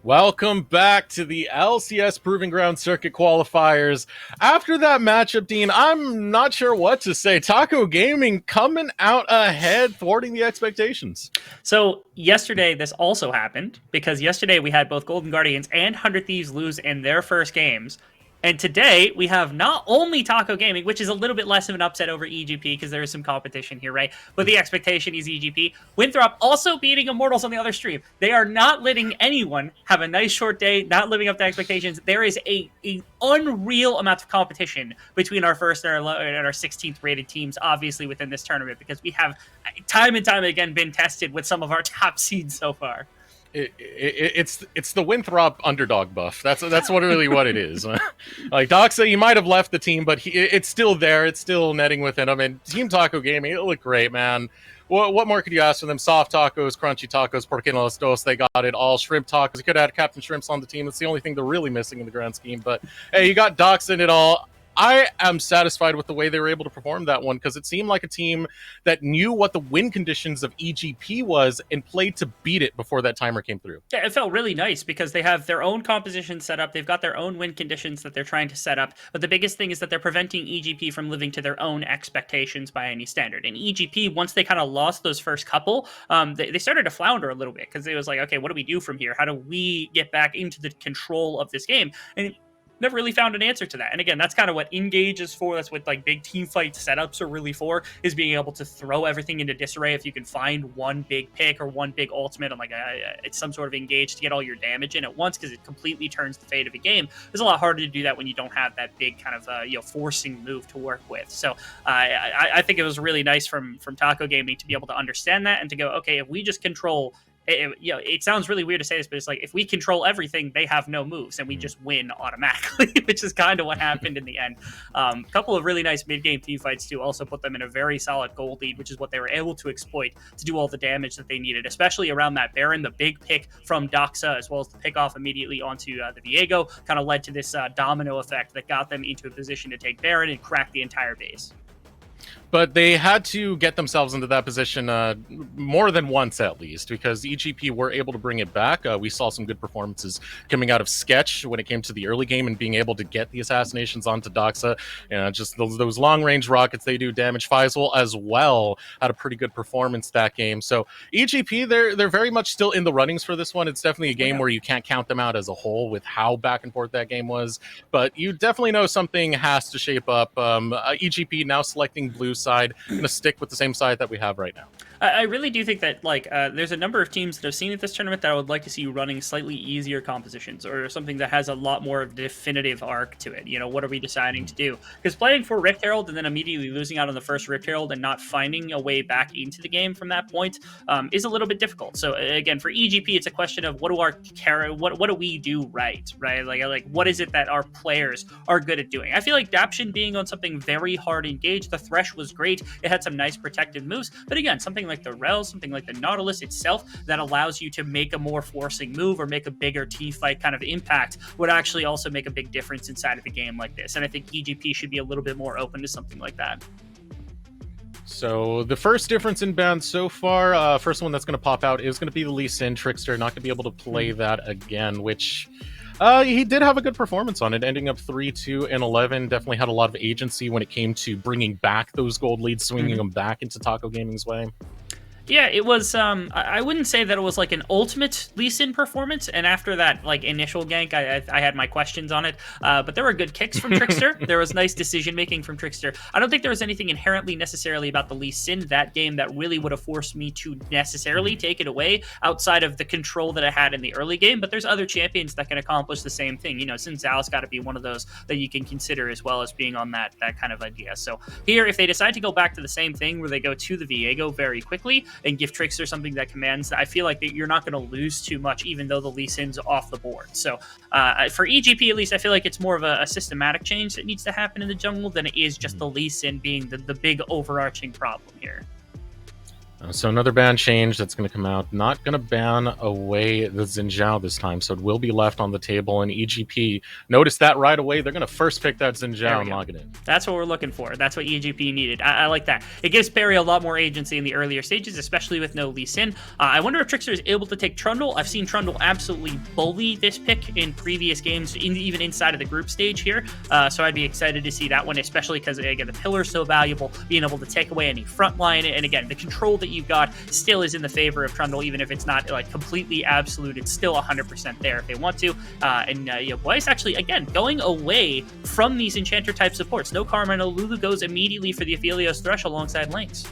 Speaker 2: Welcome back to the LCS Proving Ground Circuit qualifiers. After that matchup, Dean, I'm not sure what to say. Taco Gaming coming out ahead, thwarting the expectations.
Speaker 3: So yesterday, this also happened because yesterday we had both Golden Guardians and 100 Thieves lose in their first games. And today we have not only Taco Gaming, which is a little bit less of an upset over EGP because there is some competition here, right? But the expectation is EGP. Winthrop also beating Immortals on the other stream. They are not letting anyone have a nice short day, not living up to expectations. There is a unreal amount of competition between our first and our 16th rated teams, obviously, within this tournament, because we have time and time again been tested with some of our top seeds so far.
Speaker 2: It's the Winthrop underdog buff. That's really what it is. Like Doxa, he might have left the team, but it's still there. It's still netting within him. And Team Taco Gaming, it looked great, man. What more could you ask for them? Soft tacos, crunchy tacos, porque no los dos, they got it all. Shrimp tacos, you could have had Captain Shrimps on the team. That's the only thing they're really missing in the grand scheme. But hey, you got Doxa in it all. I am satisfied with the way they were able to perform that one because it seemed like a team that knew what the win conditions of EGP was and played to beat it before that timer came through.
Speaker 3: Yeah, it felt really nice because they have their own composition set up. They've got their own win conditions that they're trying to set up. But the biggest thing is that they're preventing EGP from living to their own expectations by any standard. And EGP, once they kind of lost those first couple, they started to flounder a little bit because it was like, okay, what do we do from here? How do we get back into the control of this game? And never really found an answer to that. And again, that's kind of what Engage is for. That's what like big team fight setups are really for, is being able to throw everything into disarray if you can find one big pick or one big ultimate on like it's some sort of Engage to get all your damage in at once, because it completely turns the fate of a game. It's a lot harder to do that when you don't have that big kind of forcing move to work with. So I think it was really nice from Taco Gaming to be able to understand that and to go, okay, if we just control it sounds really weird to say this, but it's like if we control everything, they have no moves, and we just win automatically, which is kind of what happened in the end. A couple of really nice mid-game team fights too also put them in a very solid gold lead, which is what they were able to exploit to do all the damage that they needed, especially around that Baron. The big pick from Doxa, as well as the pick off immediately onto the Viego, kind of led to this domino effect that got them into a position to take Baron and crack the entire base.
Speaker 2: But they had to get themselves into that position more than once at least, because EGP were able to bring it back. We saw some good performances coming out of Sketch when it came to the early game and being able to get the assassinations onto Doxa. Just those long-range rockets, they do damage. Faisal as well had a pretty good performance that game. So EGP, they're very much still in the runnings for this one. It's definitely a game where you can't count them out as a whole with how back and forth that game was. But you definitely know something has to shape up. EGP now selecting blue side. I'm going to stick with the same side that we have right now.
Speaker 3: I really do think that there's a number of teams that I've seen at this tournament that I would like to see running slightly easier compositions, or something that has a lot more of a definitive arc to it. You know, what are we deciding to do? Because playing for Rift Herald and then immediately losing out on the first Rift Herald and not finding a way back into the game from that point is a little bit difficult. So again, for EGP, it's a question of what do we do right? Like what is it that our players are good at doing? I feel like Daption being on something very hard engaged, the Thresh was great. It had some nice protective moves, but again, something like the Rel, something like the Nautilus itself that allows you to make a more forcing move or make a bigger team fight kind of impact would actually also make a big difference inside of a game like this. And I think EGP should be a little bit more open to something like that.
Speaker 2: So the first difference in bans so far, first one that's going to pop out is going to be the Lee Sin Trickster. Not going to be able to play that again, which he did have a good performance on it, ending up 3-2 and 11. Definitely had a lot of agency when it came to bringing back those gold leads, swinging them back into Taco Gaming's way.
Speaker 3: Yeah, it was, I wouldn't say that it was like an ultimate Lee Sin performance, and after that like initial gank, I had my questions on it, but there were good kicks from Trickster. There was nice decision-making from Trickster. I don't think there was anything inherently necessarily about the Lee Sin that game that really would have forced me to necessarily take it away outside of the control that I had in the early game, but there's other champions that can accomplish the same thing. You know, Sin Zhao's got to be one of those that you can consider as well as being on that kind of idea. So here, if they decide to go back to the same thing where they go to the Viego very quickly, and give Trickster something that commands, I feel like that you're not going to lose too much, even though the Lee Sin's off the board. So for EGP, at least, I feel like it's more of a systematic change that needs to happen in the jungle than it is just the Lee Sin being the big overarching problem here.
Speaker 2: So another ban change that's going to come out. Not going to ban away the Xin Zhao this time, so it will be left on the table. And EGP, notice that right away. They're going to first pick that Xin Zhao and lock it in.
Speaker 3: That's what we're looking for. That's what EGP needed. I like that. It gives Perry a lot more agency in the earlier stages, especially with no Lee Sin. I wonder if Trickster is able to take Trundle. I've seen Trundle absolutely bully this pick in previous games, even inside of the group stage here. So I'd be excited to see that one, especially because, again, the pillar is so valuable, being able to take away any front line. And again, the control that you've got still is in the favor of Trundle, even if it's not like completely absolute. It's still 100% there if they want to. Boyce actually, again, going away from these Enchanter type supports. No Karma, no Lulu, goes immediately for the Aphelios Thresh alongside Lynx.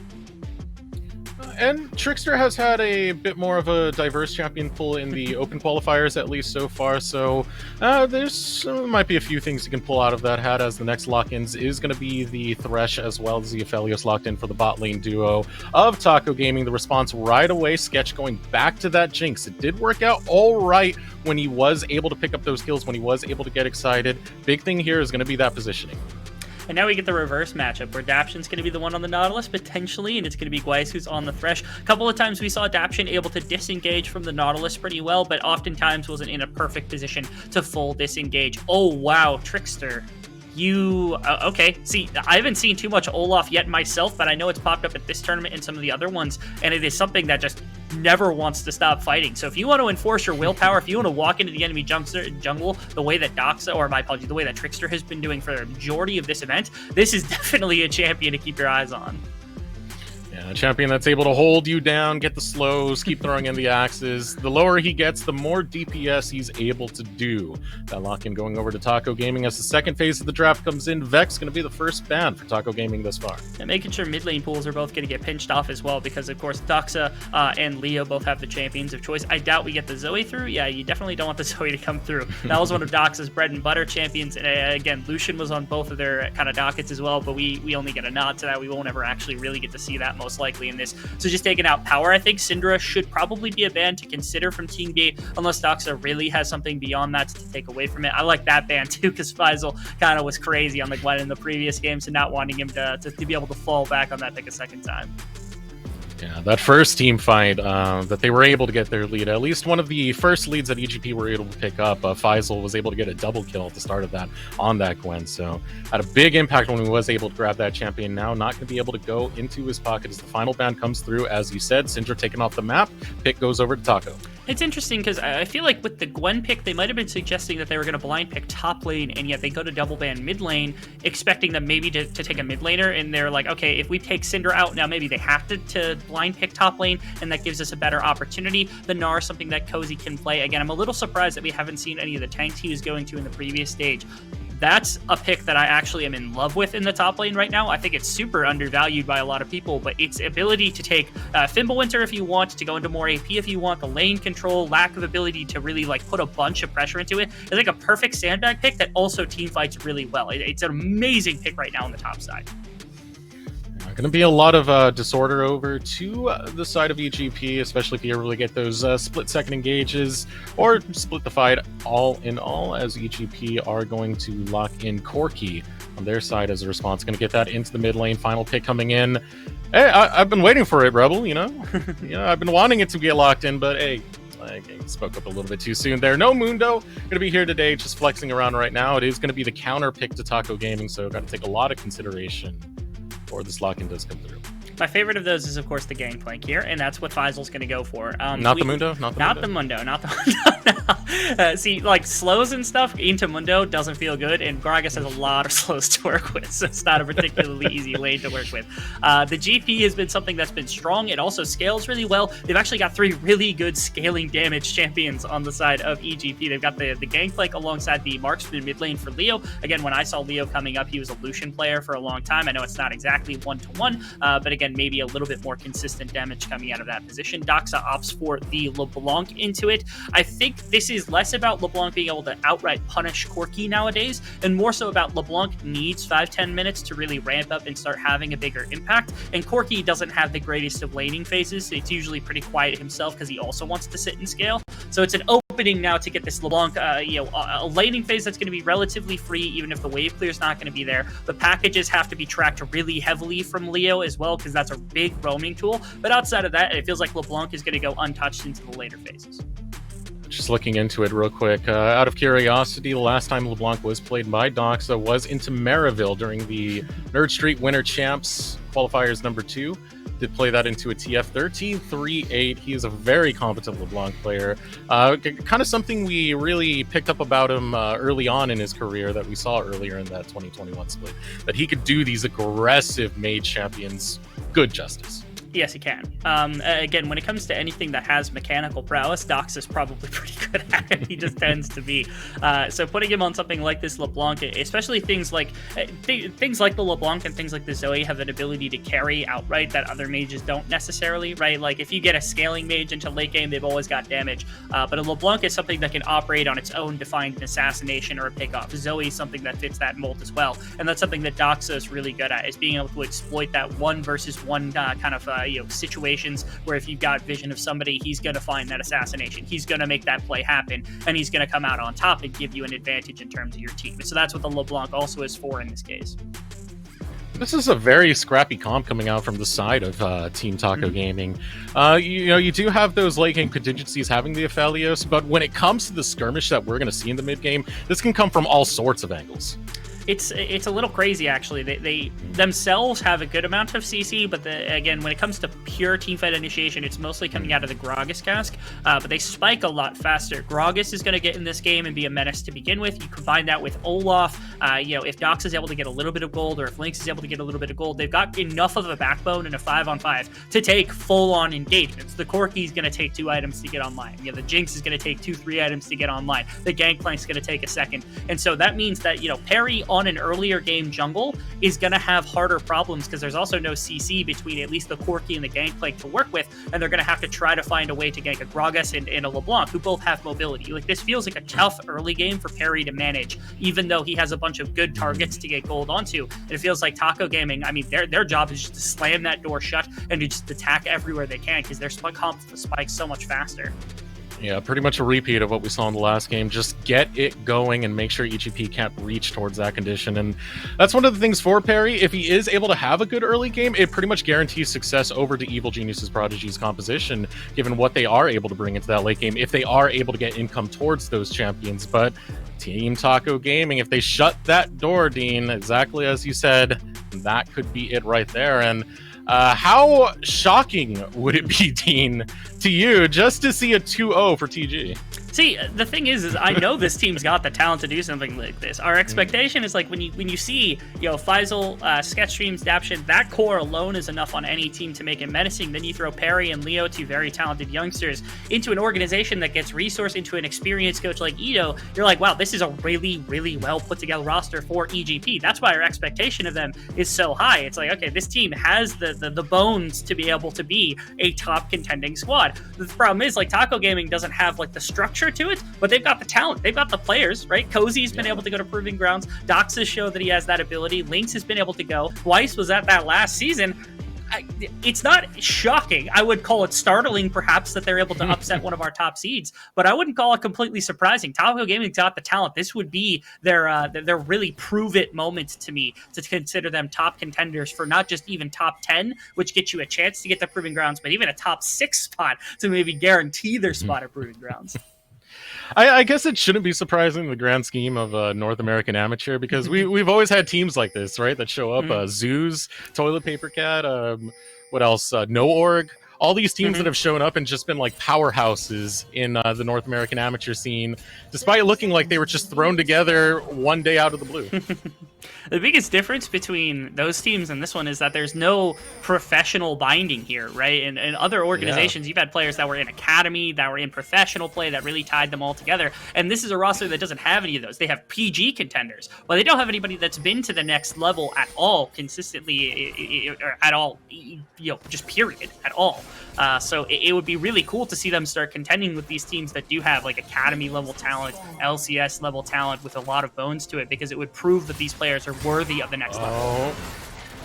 Speaker 2: And Trickster has had a bit more of a diverse champion pool in the open qualifiers, at least so far, so there's might be a few things you can pull out of that hat, as the next lock-ins is going to be the Thresh as well as the Aphelios locked in for the bot lane duo of Taco Gaming. The response right away, Sketch going back to that Jinx. It did work out all right when he was able to pick up those kills, when he was able to get excited. Big thing here is going to be that positioning.
Speaker 3: And now we get the reverse matchup where Daption's going to be the one on the Nautilus, potentially, and it's going to be Gweiss who's on the Thresh. A couple of times we saw Daption able to disengage from the Nautilus pretty well, but oftentimes wasn't in a perfect position to full disengage. Oh, wow, Trickster. Okay, see, I haven't seen too much Olaf yet myself, but I know it's popped up at this tournament and some of the other ones, and it is something that just never wants to stop fighting. So if you want to enforce your willpower, if you want to walk into the enemy jungle the way that the way that Trickster has been doing for the majority of this event, this is definitely a champion to keep your eyes on.
Speaker 2: Yeah, a champion that's able to hold you down, get the slows, keep throwing in the axes. The lower he gets, the more DPS he's able to do. That lock-in going over to Taco Gaming as the second phase of the draft comes in. Vex going to be the first ban for Taco Gaming thus far.
Speaker 3: And making sure mid lane pools are both going to get pinched off as well, because of course Doxa and Leo both have the champions of choice. I doubt we get the Zoe through. Yeah, you definitely don't want the Zoe to come through. That was one of Doxa's bread and butter champions. And again, Lucian was on both of their kind of dockets as well, but we only get a nod to that. We won't ever actually really get to see that most likely in this. So just taking out power, I think Syndra should probably be a ban to consider from Team B, unless Doxa really has something beyond that to take away from it. I like that ban too, because Faisal kind of was crazy on the Gwen in the previous games and not wanting him to be able to fall back on that pick a second time.
Speaker 2: Yeah, that first team fight that they were able to get their lead, at least one of the first leads that EGP were able to pick up, Faisal was able to get a double kill at the start of that on that Gwen, so had a big impact when he was able to grab that champion. Now not going to be able to go into his pocket as the final ban comes through. As you said, Syndra taken off the map, pick goes over to Taco.
Speaker 3: It's interesting because I feel like with the Gwen pick, they might have been suggesting that they were going to blind pick top lane, and yet they go to double ban mid lane, expecting them maybe to take a mid laner, and they're like, okay, if we take Syndra out, now maybe they have to blind pick top lane, and that gives us a better opportunity. The Gnar is something that Cozy can play. Again, I'm a little surprised that we haven't seen any of the tanks he was going to in the previous stage. That's a pick that I actually am in love with in the top lane right now. I think it's super undervalued by a lot of people, but its ability to take Fimbulwinter if you want, to go into more AP if you want, the lane control, lack of ability to really like put a bunch of pressure into it, is like a perfect sandbag pick that also team fights really well. It's an amazing pick right now on the top side.
Speaker 2: Going to be a lot of disorder over to the side of EGP, especially if you ever really get those split-second engages or split the fight all in all, as EGP are going to lock in Corki on their side as a response. Going to get that into the mid lane. Final pick coming in. Hey, I've been waiting for it, Rebel, you know? I've been wanting it to get locked in, but hey, I spoke up a little bit too soon there. No Mundo going to be here today, just flexing around right now. It is going to be the counter pick to Taco Gaming, so got to take a lot of consideration before this lock-in does come through.
Speaker 3: My favorite of those is, of course, the Gangplank here, and that's what Faisal's going to go for.
Speaker 2: Not the Mundo?
Speaker 3: See, like, slows and stuff into Mundo doesn't feel good, and Gragas has a lot of slows to work with, so it's not a particularly easy lane to work with. The GP has been something that's been strong. It also scales really well. They've actually got 3 really good scaling damage champions on the side of EGP. They've got the Gangplank alongside the Marksman mid lane for Leo. Again, when I saw Leo coming up, he was a Lucian player for a long time. I know it's not exactly 1-to-1, but again, maybe a little bit more consistent damage coming out of that position. Doxa opts for the LeBlanc into it. I think this is less about LeBlanc being able to outright punish Corki nowadays, and more so about LeBlanc needs 5-10 minutes to really ramp up and start having a bigger impact, and Corki doesn't have the greatest of laning phases. It's usually pretty quiet himself because he also wants to sit and scale. So it's an open hoping now to get this LeBlanc, a laning phase that's going to be relatively free, even if the wave clear is not going to be there. The packages have to be tracked really heavily from Leo as well, because that's a big roaming tool. But outside of that, it feels like LeBlanc is going to go untouched into the later phases.
Speaker 2: Just looking into it real quick, out of curiosity, the last time LeBlanc was played by Doxa was into Maryville during the Nerd Street Winter Champs Qualifiers #2. Did play that into a TF 13-3-8. He is a very competent LeBlanc player. Kind of something we really picked up about him early on in his career that we saw earlier in that 2021 split. That he could do these aggressive mage champions good justice.
Speaker 3: Yes, he can. Again, when it comes to anything that has mechanical prowess, Dox is probably pretty good at it. He just tends to be. So putting him on something like this LeBlanc, especially things like the LeBlanc and things like the Zoe have an ability to carry outright that other mages don't necessarily, right? Like if you get a scaling mage into late game, they've always got damage. But a LeBlanc is something that can operate on its own to find an assassination or a pickoff. Zoe is something that fits that mold as well. And that's something that Doxa is really good at, is being able to exploit that 1 versus 1 kind of situations where if you've got vision of somebody, he's going to find that assassination. He's going to make that play happen, and he's going to come out on top and give you an advantage in terms of your team. So that's what the LeBlanc also is for in this case.
Speaker 2: This is a very scrappy comp coming out from the side of Team Taco Gaming. You do have those late game contingencies having the Aphelios, but when it comes to the skirmish that we're going to see in the mid game, this can come from all sorts of angles.
Speaker 3: It's a little crazy, actually. They themselves have a good amount of CC, but again, when it comes to pure teamfight initiation, it's mostly coming out of the Gragas cask, but they spike a lot faster. Gragas is going to get in this game and be a menace to begin with. You combine that with Olaf. If Dox is able to get a little bit of gold, or if Lynx is able to get a little bit of gold, they've got enough of a backbone in a 5-on-5 to take full-on engagements. The Corki is going to take 2 items to get online. The Jinx is going to take 2-3 items to get online. The Gangplank is going to take a second. And so that means that, Parry on an earlier game jungle is going to have harder problems, because there's also no CC between at least the Corki and the Gangplank to work with, and they're going to have to try to find a way to gank a Gragas and a LeBlanc, who both have mobility. Like, this feels like a tough early game for Parry to manage, even though he has a bunch of good targets to get gold onto. And it feels like Taco Gaming, I mean, their job is just to slam that door shut and to just attack everywhere they can, because their comp spikes so much faster.
Speaker 2: Yeah, pretty much a repeat of what we saw in the last game. Just get it going and make sure EGP can't reach towards that condition. And that's one of the things for Parry. If he is able to have a good early game, it pretty much guarantees success over to Evil Genius's Prodigies composition, given what they are able to bring into that late game, if they are able to get income towards those champions. But Team Taco Gaming, if they shut that door, Dean, exactly as you said, that could be it right there. And how shocking would it be, Dean, to you just to see a 2-0 for TG?
Speaker 3: See, the thing is I know this team's got the talent to do something like this. Our expectation is like when you see, Faisal, Sketchstreams, Daption, that core alone is enough on any team to make it menacing. Then you throw Parry and Leo, 2 very talented youngsters, into an organization that gets resourced into an experienced coach like Ito. You're like, wow, this is a really, really well put together roster for EGP. That's why our expectation of them is so high. It's like, okay, this team has the bones to be able to be a top contending squad. The problem is, like, Taco Gaming doesn't have like the structure to it, but they've got the talent, they've got the players, right? Cozy's been able to go to Proving Grounds. Dox has shown that he has that ability. Lynx has been able to go. Weiss was at that last season. It's not shocking. I would call it startling, perhaps, that they're able to upset one of our top seeds, but I wouldn't call it completely surprising. Taco Gaming's got the talent. This would be their really prove it moment to me, to consider them top contenders for not just even top 10, which gets you a chance to get to Proving Grounds, but even a top 6 spot to maybe guarantee their spot at Proving Grounds.
Speaker 2: I guess it shouldn't be surprising in the grand scheme of North American Amateur, because we've always had teams like this, right, that show up. Zeus, Toilet Paper Cat, what else? No Org. All these teams that have shown up and just been like powerhouses in the North American amateur scene, despite looking like they were just thrown together one day out of the blue.
Speaker 3: The biggest difference between those teams and this one is that there's no professional binding here, right? And other organizations, you've had players that were in academy, that were in professional play, that really tied them all together. And this is a roster that doesn't have any of those. They have PG contenders, but they don't have anybody that's been to the next level at all, consistently, or at all, just period, at all. So it would be really cool to see them start contending with these teams that do have like academy level talent, LCS level talent with a lot of bones to it, because it would prove that these players are worthy of the next level.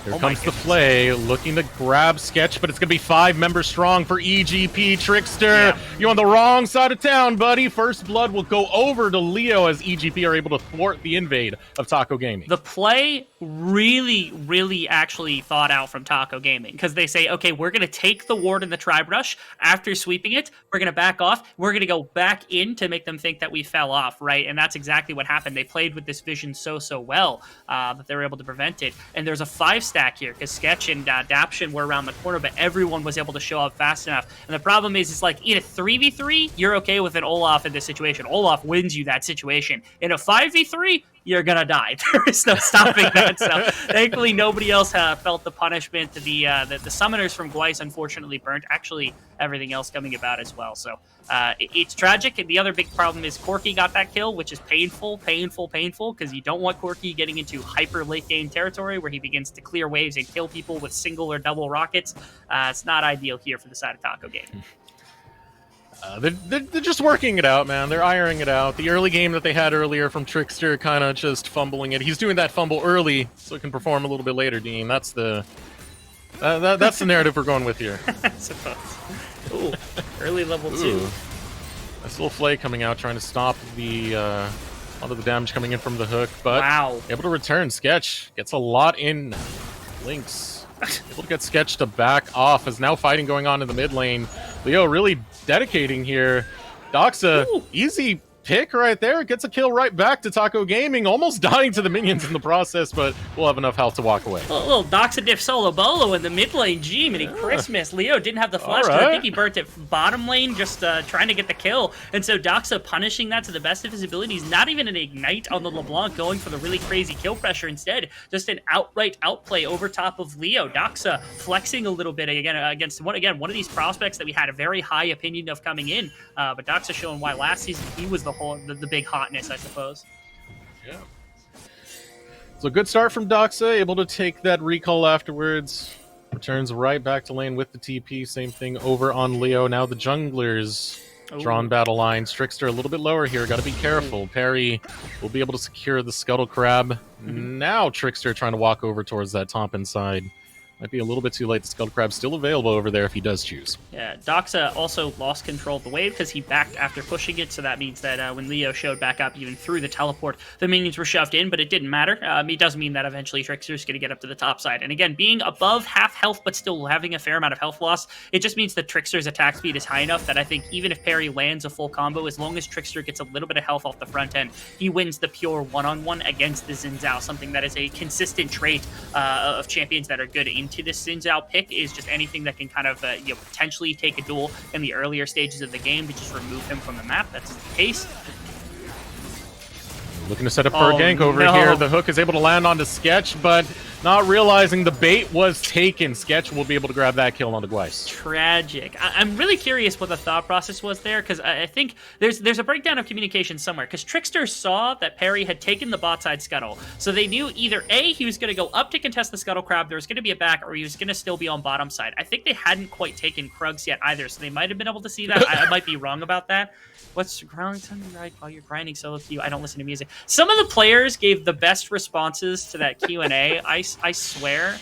Speaker 2: Here comes the Flay, looking to grab Sketch, but it's going to be 5 members strong for EGP. Trickster,
Speaker 3: Yeah.
Speaker 2: you're on the wrong side of town, buddy. First blood will go over to Leo as EGP are able to thwart the invade of Taco Gaming.
Speaker 3: The play really actually thought out from Taco Gaming, because they say, okay, we're going to take the ward in the Tribe Rush. After sweeping it, we're going to back off. We're going to go back in to make them think that we fell off, right? And that's exactly what happened. They played with this vision so well that they were able to prevent it. And there's a 5-stack here, because Sketch and Daption were around the corner, but everyone was able to show up fast enough. And the problem is, it's like, in a 3v3, you're okay with an Olaf in this situation. Olaf wins you that situation. In a 5v3, you're gonna die. There is no stopping that. So thankfully, nobody else felt the punishment. The summoners from Gweiss unfortunately burnt. Actually, everything else coming about as well. So it's tragic. And the other big problem is Corki got that kill, which is painful, because you don't want Corki getting into hyper late game territory where he begins to clear waves and kill people with single or double rockets. It's not ideal here for the side of Taco Gaming.
Speaker 2: They're just working it out, man. They're ironing it out. The early game that they had earlier from Trickster kind of just fumbling it. He's doing that fumble early so he can perform a little bit later, Dean. That's the that's the narrative we're going with here.
Speaker 3: I suppose. Ooh, early level 2.
Speaker 2: Nice little Flay coming out, trying to stop the a lot of the damage coming in from the hook, but
Speaker 3: wow,
Speaker 2: able to return. Sketch gets a lot in. Lynx able to get Sketch to back off, as now fighting going on in the mid lane. Leo really dedicating here. Doxa, easy pick right there. Gets a kill right back to Taco Gaming, almost dying to the minions in the process, but we'll have enough health to walk away.
Speaker 3: A little Doxa diff solo bolo in the mid lane. Gee, mini Christmas. Leo didn't have the flash. I think he burnt it bottom lane, just trying to get the kill. And so Doxa punishing that to the best of his abilities. Not even an ignite on the LeBlanc, going for the really crazy kill pressure instead. Just an outright outplay over top of Leo. Doxa flexing a little bit again against one of these prospects that we had a very high opinion of coming in. But Doxa showing why last season he was the big hotness, I suppose.
Speaker 2: Yeah. So good start from Doxa, able to take that recall afterwards. Returns right back to lane with the TP. Same thing over on Leo. Now the junglers drawn battle lines. Trickster a little bit lower here. Got to be careful. Parry will be able to secure the Scuttle Crab. Now Trickster trying to walk over towards that top inside. Might be a little bit too late. The Scuttle Crab's still available over there if he does choose.
Speaker 3: Yeah, Doxa also lost control of the wave because he backed after pushing it, so that means that when Leo showed back up, even through the teleport, the minions were shoved in, but it didn't matter. It does mean that eventually Trickster's going to get up to the top side. And again, being above half health, but still having a fair amount of health loss, it just means that Trickster's attack speed is high enough that I think even if Parry lands a full combo, as long as Trickster gets a little bit of health off the front end, he wins the pure one-on-one against the Xin Zhao, something that is a consistent trait of champions that are good into this Xin Zhao pick, is just anything that can kind of potentially take a duel in the earlier stages of the game to just remove him from the map. That's the case.
Speaker 2: Looking to set up for a gank over here. The hook is able to land onto Sketch, but not realizing the bait was taken. Sketch will be able to grab that kill onto Gweiss.
Speaker 3: Tragic. I'm really curious what the thought process was there, because I think there's a breakdown of communication somewhere, because Trickster saw that Parry had taken the bot side scuttle, so they knew either A, he was going to go up to contest the Scuttle Crab, there was going to be a back, or he was going to still be on bottom side. I think they hadn't quite taken Krugs yet either, so they might have been able to see that. I might be wrong about that. What's grinding right while you're grinding solo queue? I don't listen to music. Some of the players gave the best responses to that Q&A. I swear.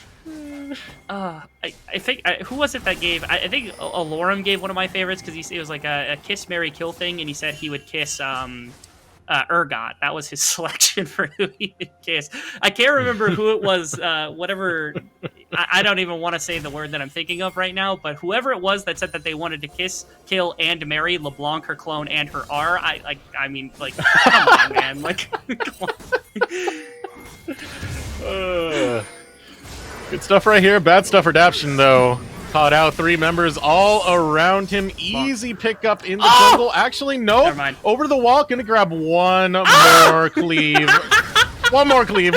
Speaker 3: I think who was it that gave? I think Alorum gave one of my favorites, because it was like a kiss, marry, kill thing, and he said he would kiss Urgot. That was his selection for who he would kiss. I can't remember who it was. Whatever. I don't even want to say the word that I'm thinking of right now, but whoever it was that said that they wanted to kiss, kill, and marry LeBlanc, her clone, and her R. I mean, like, come on, man. Like, come on.
Speaker 2: Good stuff right here. Bad stuff for Daption, though. Caught out 3 members all around him. Easy pickup in the jungle. Actually, no.
Speaker 3: Never mind.
Speaker 2: Over the wall. Gonna grab one more cleave. One more cleave.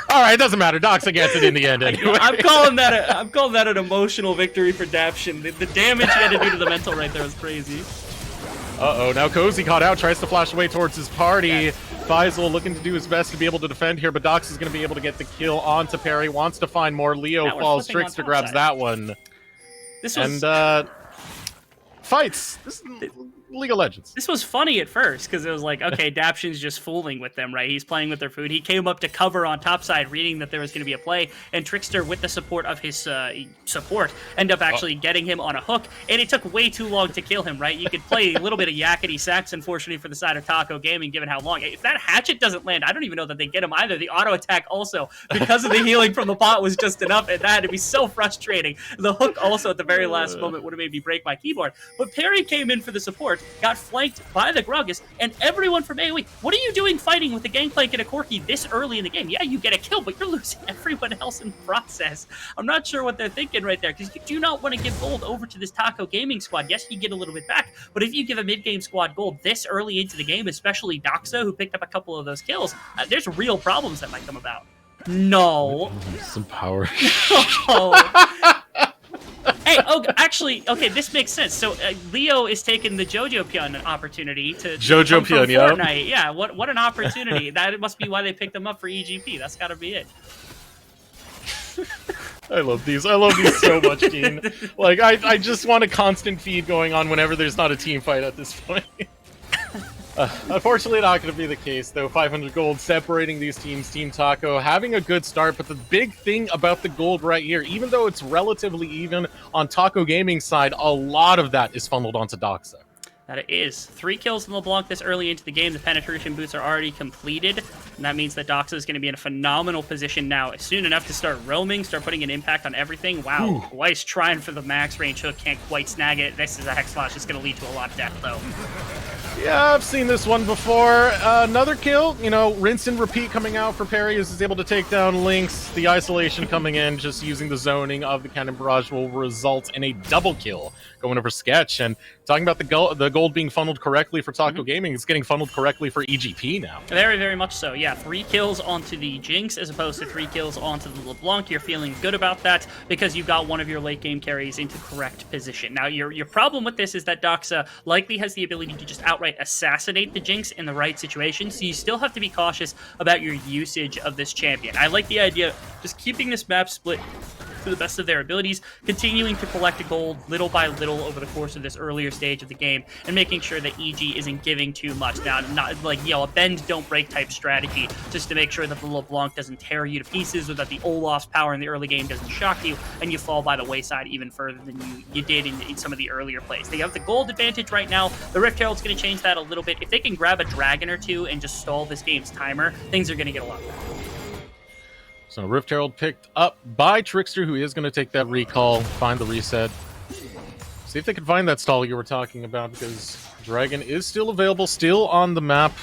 Speaker 2: All right, doesn't matter. Doxa gets it in the end anyway.
Speaker 3: I'm calling that an emotional victory for Daption. The damage he had to do to the mental right there was crazy.
Speaker 2: Uh-oh, now Cozy caught out, tries to flash away towards his party. Faisal looking to do his best to be able to defend here, but Dox is going to be able to get the kill onto Parry. Wants to find more. Leo falls. Trickster grabs that one.
Speaker 3: This was...
Speaker 2: And, fights. League of Legends.
Speaker 3: This was funny at first because it was like, okay, Daption's just fooling with them, right? He's playing with their food. He came up to cover on topside, reading that there was going to be a play, and Trickster, with the support of his support, ended up actually getting him on a hook, and it took way too long to kill him, right? You could play a little bit of yakety sax, unfortunately, for the side of Taco Gaming, given how long. If that hatchet doesn't land, I don't even know that they get him either. The auto attack also, because of the healing from the bot, was just enough, and that had to be so frustrating. The hook also at the very last moment would have made me break my keyboard. But Perry came in for the support, got flanked by the Gruggus, and everyone from AoE. What are you doing fighting with a Gangplank and a Corki this early in the game? Yeah, you get a kill, but you're losing everyone else in the process. I'm not sure what they're thinking right there, because you do not want to give gold over to this Taco Gaming squad. Yes, you get a little bit back, but if you give a mid-game squad gold this early into the game, especially Doxa, who picked up a couple of those kills, there's real problems that might come about. No.
Speaker 2: Some power.
Speaker 3: Oh. Hey, oh, actually, okay, this makes sense. So Leo is taking the Jojo Pyun opportunity to
Speaker 2: Jojo Pyun, yeah.
Speaker 3: Fortnite. Yeah, what an opportunity. That must be why they picked him up for EGP. That's got to be it.
Speaker 2: I love these. I love these so much, Dean. Like, I just want a constant feed going on whenever there's not a team fight at this point. Unfortunately, not going to be the case, though. 500 gold separating these teams. Team Taco having a good start, but the big thing about the gold right here, even though it's relatively even on Taco Gaming's side, a lot of that is funneled onto Doxa.
Speaker 3: That it is. 3 kills in LeBlanc this early into the game. The penetration boots are already completed, and that means that Doxa is going to be in a phenomenal position now, soon enough to start roaming, start putting an impact on everything. Wow, Weiss trying for the max range hook, can't quite snag it. This is a Hex Slash. It's going to lead to a lot of death, though.
Speaker 2: Yeah, I've seen this one before. Another kill, you know, rinse and repeat coming out for Perry as he's able to take down Lynx. The isolation coming in, just using the zoning of the cannon barrage will result in a double kill going over Sketch. And talking about the gold being funneled correctly for Taco Gaming, it's getting funneled correctly for EGP now.
Speaker 3: Very, very much so. Yeah, 3 kills onto the Jinx as opposed to 3 kills onto the LeBlanc. You're feeling good about that because you got one of your late game carries into correct position. Now, your problem with this is that Doxa likely has the ability to just outright assassinate the Jinx in the right situation, so you still have to be cautious about your usage of this champion. I like the idea of just keeping this map split to the best of their abilities, continuing to collect gold little by little over the course of this earlier stage of the game, and making sure that EG isn't giving too much. Now, not like, you know, a bend don't break type strategy, just to make sure that the LeBlanc doesn't tear you to pieces, or that the Olaf's power in the early game doesn't shock you, and you fall by the wayside even further than you did in some of the earlier plays. They have the gold advantage right now. The Rift Herald's going to change that a little bit. If they can grab a dragon or two and just stall this game's timer, things are going to get a lot better.
Speaker 2: So Rift Herald picked up by Trickster, who is going to take that recall, find the reset. See if they can find that stall you were talking about, because Dragon is still available, still on the map.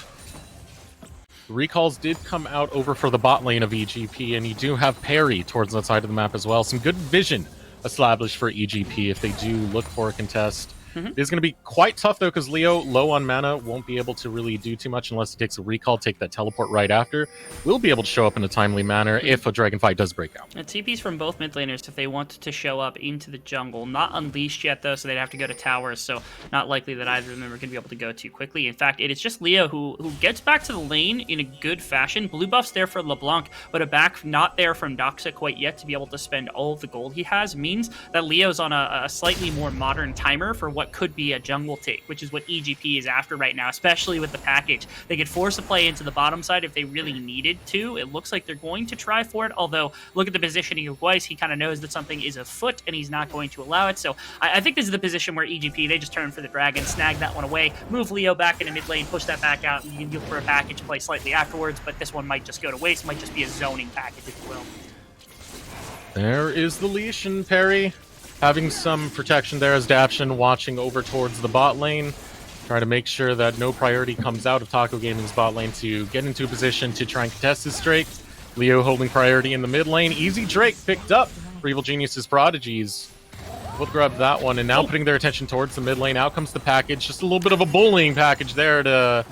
Speaker 2: The recalls did come out over for the bot lane of EGP, and you do have Perry towards that side of the map as well. Some good vision established for EGP if they do look for a contest. It's going to be quite tough, though, because Leo, low on mana, won't be able to really do too much unless he takes a recall, take that teleport right after. Will be able to show up in a timely manner if a dragon fight does break out.
Speaker 3: And TPs from both mid laners if they want to show up into the jungle. Not unleashed yet, though, so they'd have to go to towers, so not likely that either of them are going to be able to go too quickly. In fact, it is just Leo who gets back to the lane in a good fashion. Blue buff's there for LeBlanc, but a back not there from Doxa quite yet to be able to spend all of the gold he has means that Leo's on a slightly more modern timer for what could be a jungle take, which is what EGP is after right now, especially with the package. They could force a play into the bottom side if they really needed to. It looks like they're going to try for it, although look at the positioning of Weiss. He kind of knows that something is afoot and he's not going to allow it. So I think this is the position where EGP, they just turn for the dragon, snag that one away, move Leo back into mid lane, push that back out, and you can go for a package play slightly afterwards, but this one might just go to waste, might just be a zoning package, if you will.
Speaker 2: There is the leash, and Perry having some protection there as Daption watching over towards the bot lane, trying to make sure that no priority comes out of Taco Gaming's bot lane to get into a position to try and contest this Drake. Leo holding priority in the mid lane. Easy Drake picked up for Evil Genius's Prodigies. We'll grab that one, and now putting their attention towards the mid lane. Out comes the package. Just a little bit of a bullying package there to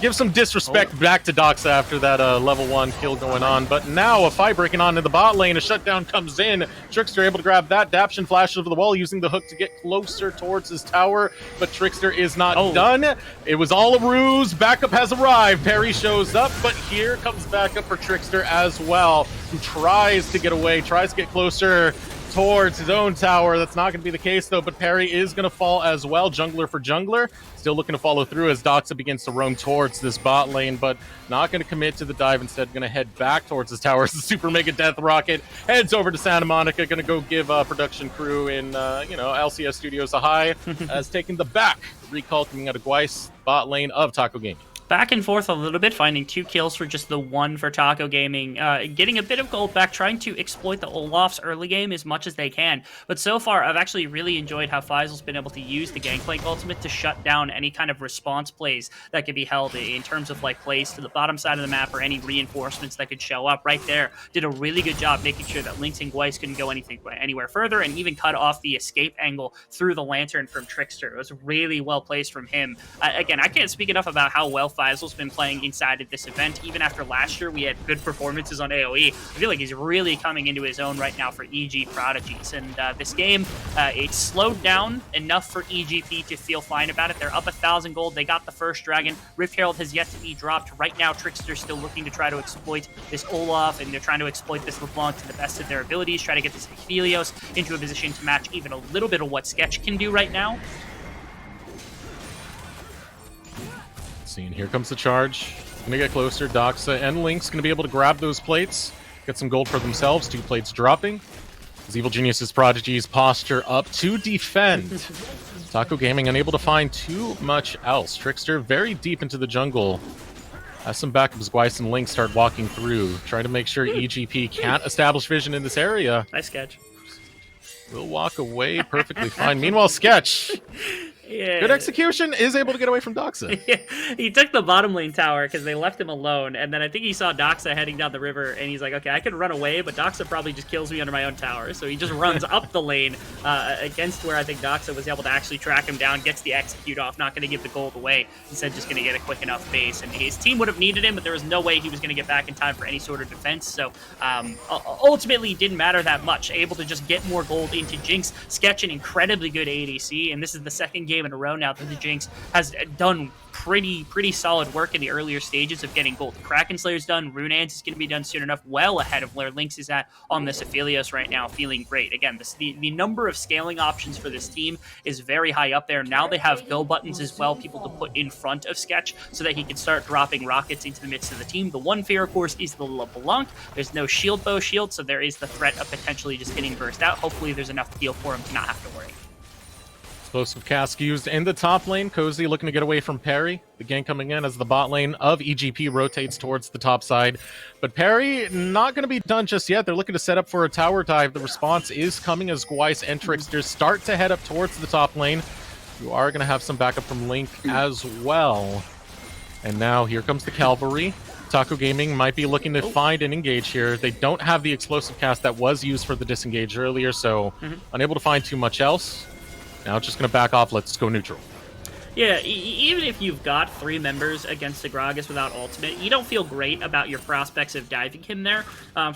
Speaker 2: give some disrespect back to Doxa after that level 1 kill going on. But now a fight breaking on in the bot lane. A shutdown comes in. Trickster able to grab that. Daption flashes over the wall using the hook to get closer towards his tower. But Trickster is not done. It was all a ruse. Backup has arrived. Perry shows up, but here comes backup for Trickster as well, who tries to get away, tries to get closer towards his own tower. That's not going to be the case, though, but Parry is going to fall as well. Jungler for jungler. Still looking to follow through as Doxa begins to roam towards this bot lane, but not going to commit to the dive. Instead, going to head back towards his tower as the Super Mega Death Rocket heads over to Santa Monica. Going to go give production crew in, LCS Studios a hi, as taking the back recall coming out of Gweiss, bot lane of Taco Gaming.
Speaker 3: Back and forth a little bit, finding 2 kills for just the 1 for Taco Gaming. Getting a bit of gold back, trying to exploit the Olaf's early game as much as they can. But so far, I've actually really enjoyed how Faisal's been able to use the Gangplank ultimate to shut down any kind of response plays that could be held in terms of like plays to the bottom side of the map or any reinforcements that could show up right there. Did a really good job making sure that Lynx and Gweiss couldn't go anywhere further, and even cut off the escape angle through the lantern from Trickster. It was really well placed from him. Again, I can't speak enough about how well Faisal's been playing inside of this event. Even after last year, we had good performances on AoE. I feel like he's really coming into his own right now for EG Prodigies. And this game, it's slowed down enough for EGP to feel fine about it. They're up 1,000 gold. They got the first dragon. Rift Herald has yet to be dropped. Right now, Trickster's still looking to try to exploit this Olaf, and they're trying to exploit this LeBlanc to the best of their abilities, try to get this Helios into a position to match even a little bit of what Sketch can do right now.
Speaker 2: And here comes the charge. Gonna get closer. Doxa and Lynx gonna be able to grab those plates, get some gold for themselves. 2 plates dropping. As Evil Genius's Prodigies posture up to defend. Taco Gaming unable to find too much else. Trickster very deep into the jungle. Has some backup as Gweiss and Lynx start walking through, trying to make sure EGP can't establish vision in this area.
Speaker 3: Nice Sketch.
Speaker 2: Will walk away perfectly fine. Meanwhile, Sketch.
Speaker 3: Yeah.
Speaker 2: Good execution, is able to get away from Doxa.
Speaker 3: Yeah, he took the bottom lane tower because they left him alone, and then I think he saw Doxa heading down the river, and he's like, okay, I could run away, but Doxa probably just kills me under my own tower. So he just runs up the lane against where I think Doxa was able to actually track him down, gets the execute off, not going to give the gold away, instead just going to get a quick enough base. And his team would have needed him, but there was no way he was going to get back in time for any sort of defense. So ultimately, it didn't matter that much. Able to just get more gold into Jinx, Sketch an incredibly good ADC, and this is the second game in a row now that the Jinx has done pretty solid work in the earlier stages of getting gold. The Kraken Slayer's done, Runeance is going to be done soon enough, well ahead of where Lynx is at on this Aphelios right now, feeling great. Again, the number of scaling options for this team is very high up there. Now they have go buttons as well, people to put in front of Sketch so that he can start dropping rockets into the midst of the team. The one fear, of course, is the LeBlanc. There's no shield bow shield, so there is the threat of potentially just getting burst out. Hopefully there's enough heal for him to not have to worry.
Speaker 2: Explosive cask used in the top lane. Cozy looking to get away from Parry. The gank coming in as the bot lane of EGP rotates towards the top side. But Parry not going to be done just yet. They're looking to set up for a tower dive. The response is coming as Gweiss and Trickster start to head up towards the top lane. You are going to have some backup from Link as well. And now here comes the cavalry. Taco Gaming might be looking to find an engage here. They don't have the explosive cast that was used for the disengage earlier, so unable to find too much else. Now just going to back off. Let's go neutral.
Speaker 3: Yeah, even if you've got 3 members against the Gragas without ultimate, you don't feel great about your prospects of diving him there.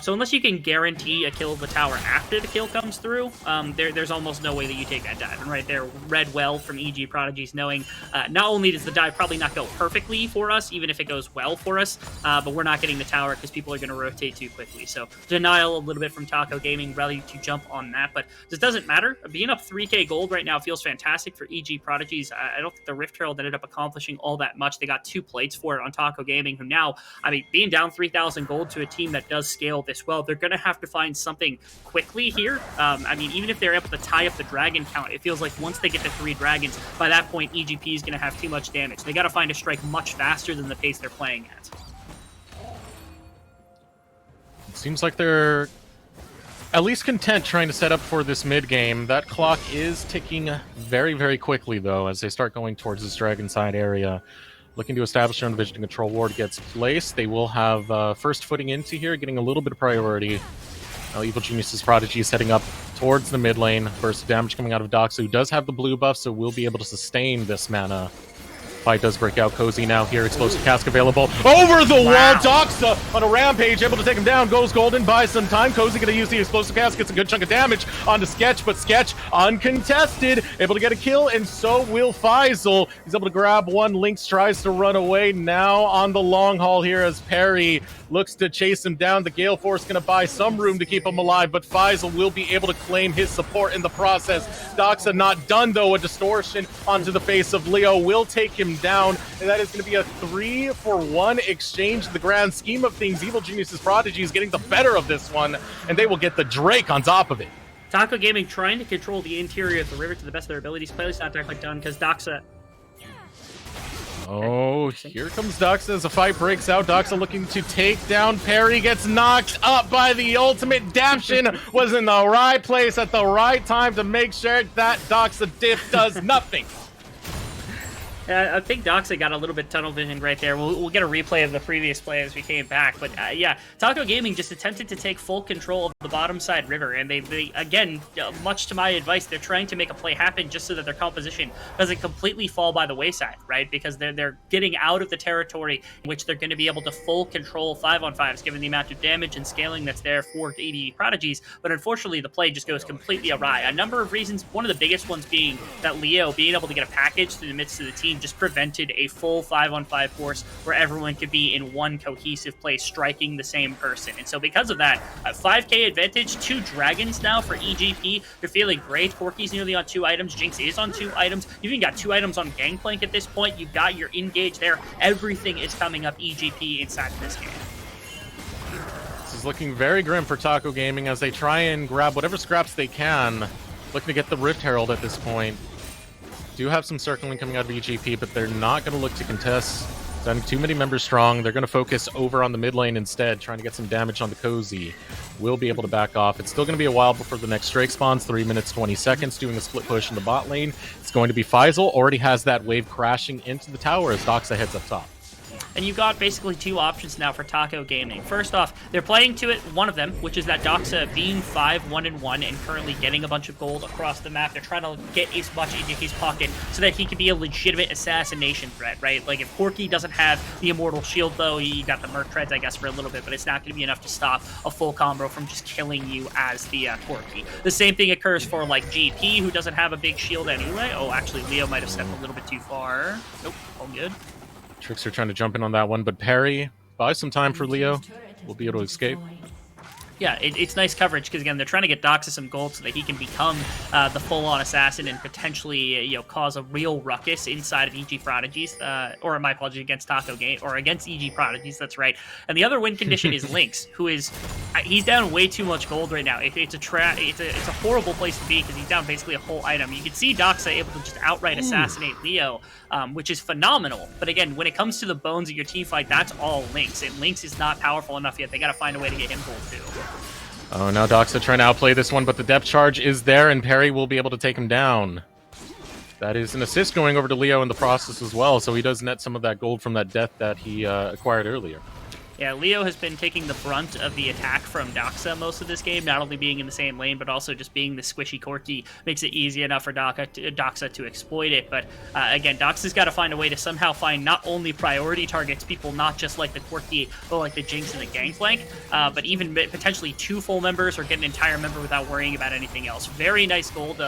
Speaker 3: So unless you can guarantee a kill of the tower after the kill comes through, there's almost no way that you take that dive. And right there, read well from EG Prodigies, knowing not only does the dive probably not go perfectly for us, even if it goes well for us, but we're not getting the tower because people are going to rotate too quickly. So denial a little bit from Taco Gaming, ready to jump on that. But this doesn't matter. Being up 3k gold right now feels fantastic for EG Prodigies. I don't think the Rift Herald ended up accomplishing all that much. They got 2 plates for it on Taco Gaming, who now, I mean, being down 3,000 gold to a team that does scale this well, they're going to have to find something quickly here. I mean, even if they're able to tie up the dragon count, it feels like once they get to 3 dragons, by that point, EGP is going to have too much damage. They got to find a strike much faster than the pace they're playing at.
Speaker 2: It seems like they're at least content trying to set up for this mid game. That clock is ticking very quickly, though, as they start going towards this dragon side area. Looking to establish their own vision control ward gets placed. They will have first footing into here, getting a little bit of priority. Now Evil Genius's Prodigy is heading up towards the mid lane. Burst of damage coming out of Doxa, who does have the blue buff, so will be able to sustain this mana. Fight does break out. Cozy now here. Explosive cask available. Over the wall. Doxa on a rampage, able to take him down. Goes Golden, buys some time. Cozy going to use the explosive cask. Gets a good chunk of damage onto Sketch, but Sketch uncontested. Able to get a kill, and so will Faisal. He's able to grab one. Lynx tries to run away. Now on the long haul here as Perry looks to chase him down. The Gale Force going to buy some room to keep him alive, but Faisal will be able to claim his support in the process. Doxa not done, though. A distortion onto the face of Leo will take him down, and that is going to be a 3-for-1 exchange in the grand scheme of things. Evil Genius's Prodigies getting the better of this one, and they will get the Drake on top of it.
Speaker 3: Taco Gaming trying to control the interior of the river to the best of their abilities. Playlist not directly done because Doxa.
Speaker 2: Oh, here comes Doxa as the fight breaks out. Doxa looking to take down Perry, gets knocked up by the ultimate. Daption was in the right place at the right time to make sure that Doxa diff does nothing.
Speaker 3: I think Doxa got a little bit tunnel vision right there. We'll get a replay of the previous play as we came back. But yeah, Taco Gaming just attempted to take full control of the bottom side river. And they again, much to my advice, they're trying to make a play happen just so that their composition doesn't completely fall by the wayside, right? Because they're getting out of the territory in which they're going to be able to full control 5-on-5s, given the amount of damage and scaling that's there for 80 Prodigies. But unfortunately, the play just goes completely awry. A number of reasons, one of the biggest ones being that Leo being able to get a package through the midst of the team just prevented a full 5-on-5 force where everyone could be in one cohesive place striking the same person. And so because of that, a 5k advantage, 2 dragons now for EGP. They're feeling great. Corky's nearly on 2 items. Jinx is on 2 items. You've even got 2 items on Gangplank at this point. You've got your engage there. Everything is coming up EGP inside of this game.
Speaker 2: This is looking very grim for Taco Gaming as they try and grab whatever scraps they can. Looking to get the Rift Herald at this point. Do have some circling coming out of EGP, but they're not going to look to contest. Done too many members strong. They're going to focus over on the mid lane instead, trying to get some damage on the Cozy. Will be able to back off. It's still going to be a while before the next Drake spawns. 3 minutes, 20 seconds, doing a split push in the bot lane. It's going to be Faisal. Already has that wave crashing into the tower as Doxa heads up top.
Speaker 3: And you got basically 2 options now for Taco Gaming. First off, they're playing to it, one of them, which is that Doxa being 5-1-1 and currently getting a bunch of gold across the map. They're trying to get as much into his pocket so that he can be a legitimate assassination threat, right? Like, if Corky doesn't have the Immortal Shield, though, you got the Merc Treads, I guess, for a little bit, but it's not going to be enough to stop a full combo from just killing you as the Corky. The same thing occurs for, like, GP, who doesn't have a big shield anyway. Oh, actually, Leo might have stepped a little bit too far. Nope, all good.
Speaker 2: Trickster trying to jump in on that one, but Perry buys some time for Leo. Will be able to escape.
Speaker 3: Yeah, it's nice coverage because, again, they're trying to get Doxa some gold so that he can become the full-on assassin and potentially, cause a real ruckus inside of EG Prodigies, or my apologies, against Taco Game, or against EG Prodigies, that's right. And the other win condition is Lynx, who is, he's down way too much gold right now. It's a horrible place to be because he's down basically a whole item. You can see Doxa able to just outright assassinate Leo, which is phenomenal. But again, when it comes to the bones of your team fight, that's all Lynx, and Lynx is not powerful enough yet. They got to find a way to get him gold too.
Speaker 2: Oh, now Doxa trying to outplay this one, but the depth charge is there, and Perry will be able to take him down. That is an assist going over to Leo in the process as well, so he does net some of that gold from that death that he acquired earlier.
Speaker 3: Yeah, Leo has been taking the brunt of the attack from Doxa most of this game, not only being in the same lane, but also just being the squishy Corky makes it easy enough for Doxa to exploit it. But again, Doxa's got to find a way to somehow find not only priority targets, people not just like the Corky or like the Jinx and the Gangplank, but even potentially 2 full members or get an entire member without worrying about anything else. Very nice gold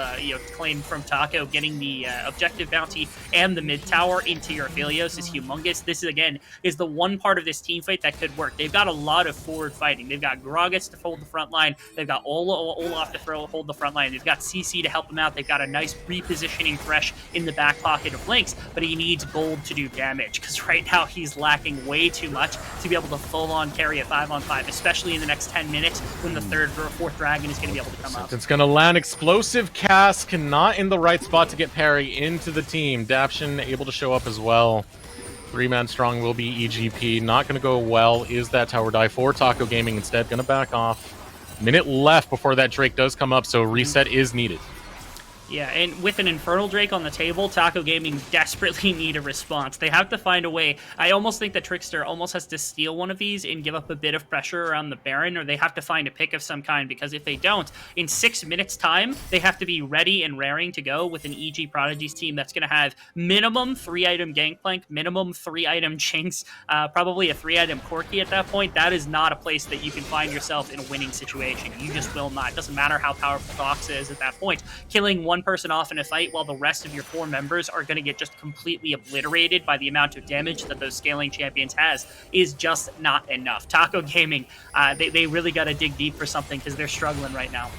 Speaker 3: claimed from Taco, getting the objective bounty and the mid tower into your Aphelios is humongous. This, again, is the one part of this team fight that could work. They've got a lot of forward fighting. They've got Gragas to hold the front line. They've got Olaf to hold the front line. They've got CC to help him out. They've got a nice repositioning Thresh in the back pocket of Lynx, but he needs gold to do damage because right now he's lacking way too much to be able to full-on carry a 5-on-5, especially in the next 10 minutes when the 3rd or 4th dragon is going to be able to come up.
Speaker 2: It's going to land explosive cask, not in the right spot to get Perry into the team. Daption able to show up as well. 3-man strong will be EGP. Not going to go well. Is that tower die for Taco Gaming instead? Going to back off. Minute left before that Drake does come up, so reset is needed.
Speaker 3: Yeah, and with an Infernal Drake on the table, Taco Gaming desperately need a response. They have to find a way. I almost think that Trickster almost has to steal one of these and give up a bit of pressure around the Baron, or they have to find a pick of some kind, because if they don't, in 6 minutes time, they have to be ready and raring to go with an EG Prodigies team that's going to have minimum 3-item Gangplank, minimum 3-item Jinx, probably a 3-item Corki at that point. That is not a place that you can find yourself in a winning situation. You just will not. It doesn't matter how powerful Doxa is at that point. Killing one person off in a fight while the rest of your 4 members are going to get just completely obliterated by the amount of damage that those scaling champions has is just not enough. Taco Gaming, they really got to dig deep for something, because they're struggling right now.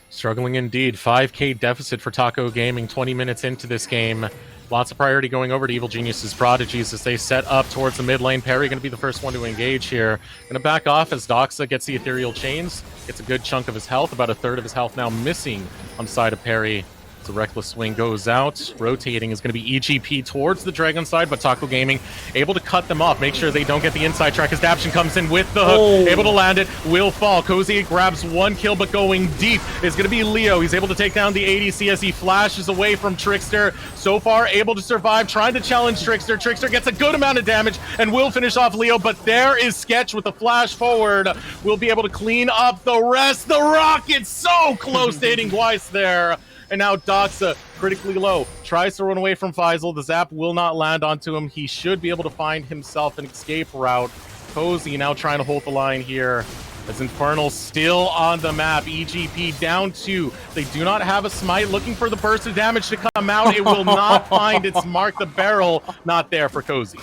Speaker 2: Struggling indeed. 5K deficit for Taco Gaming 20 minutes into this game. Lots of priority going over to Evil Genius's Prodigies as they set up towards the mid lane. Perry going to be the first one to engage here. Going to back off as Doxa gets the Ethereal Chains. Gets a good chunk of his health, about a third of his health now missing on the side of Perry. The Reckless Swing goes out. Rotating is going to be EGP towards the Dragon side, but Taco Gaming able to cut them off, make sure they don't get the inside track as Daption comes in with the hook, able to land it, will fall. Cozy grabs 1 kill, but going deep is going to be Leo. He's able to take down the ADC as he flashes away from Trickster. So far, able to survive, trying to challenge Trickster. Trickster gets a good amount of damage and will finish off Leo, but there is Sketch with the flash forward. Will be able to clean up the rest. The Rocket so close to hitting Weiss there. And now Doxa, critically low, tries to run away from Faisal. The zap will not land onto him. He should be able to find himself an escape route. Cozy now trying to hold the line here. As Infernal still on the map. EGP down 2. They do not have a smite. Looking for the burst of damage to come out. It will not find its mark. The barrel not there for Cozy.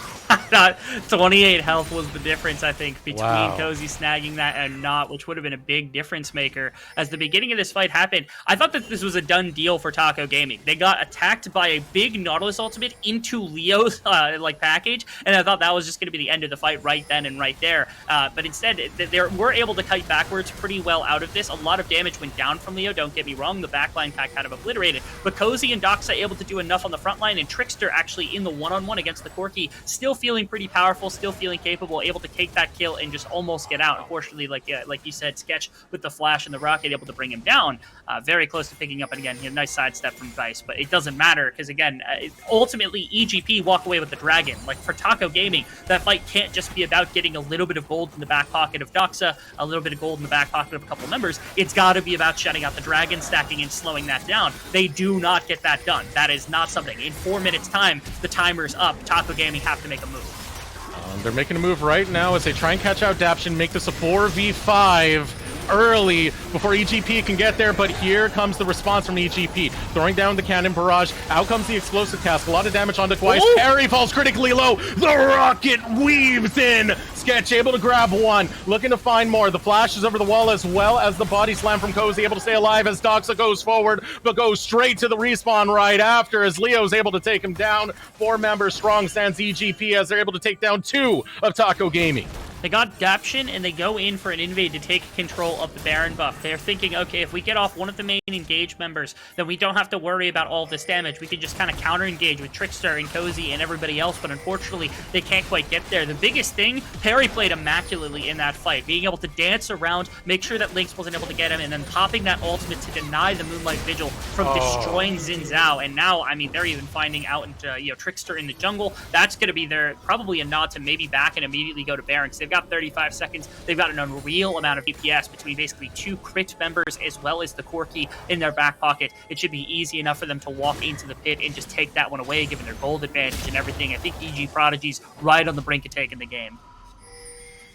Speaker 3: 28 health was the difference, I think, between Cozy snagging that and not, which would have been a big difference maker. As the beginning of this fight happened, I thought that this was a done deal for Taco Gaming. They got attacked by a big Nautilus ultimate into Leo's package, and I thought that was just going to be the end of the fight right then and right there. But instead, they were able to kite backwards pretty well out of this. A lot of damage went down from Leo, don't get me wrong. The backline pack kind of obliterated, but Cozy and Doxa able to do enough on the front line, and Trickster actually in the one-on-one against the Corki, still feeling pretty powerful, still feeling capable, able to take that kill and just almost get out. Unfortunately, like you said, Sketch with the flash and the rocket able to bring him down. Very close to picking up, and again, a nice sidestep from Vice, but it doesn't matter because again, ultimately EGP walk away with the dragon. Like for Taco Gaming, that fight can't just be about getting a little bit of gold in the back pocket of Doxa, a little bit of gold in the back pocket of a couple members. It's got to be about shutting out the dragon, stacking and slowing that down. They do not get that done. That is not something. In 4 minutes time, the timer's up. Taco Gaming have to make a move.
Speaker 2: They're making a move right now as they try and catch out Daption, make this a 4v5 early before EGP can get there, but here comes the response from EGP. Throwing down the cannon barrage, out comes the explosive cast, a lot of damage onto Twice. Perry falls critically low, the rocket weaves in. Sketch able to grab one, looking to find more. The flash is over the wall as well as the body slam from Cozy, able to stay alive as Doxa goes forward, but goes straight to the respawn right after as Leo's able to take him down. 4 members strong stands EGP as they're able to take down 2 of Taco Gaming.
Speaker 3: They got Daption, and they go in for an invade to take control of the Baron buff. They're thinking, okay, if we get off one of the main engage members, then we don't have to worry about all this damage. We can just kind of counter-engage with Trickster and Cozy and everybody else, but unfortunately, they can't quite get there. The biggest thing, Perry played immaculately in that fight, being able to dance around, make sure that Lynx wasn't able to get him, and then popping that ultimate to deny the Moonlight Vigil from destroying Xin Zhao. And now, I mean, they're even finding out into, Trickster in the jungle. That's going to be their probably a nod to maybe back and immediately go to Baron, because they've got 35 seconds. They've got an unreal amount of DPS between basically 2 crit members as well as the Corki in their back pocket. It should be easy enough for them to walk into the pit and just take that one away, given their gold advantage and everything. I think EG Prodigies right on the brink of taking the game.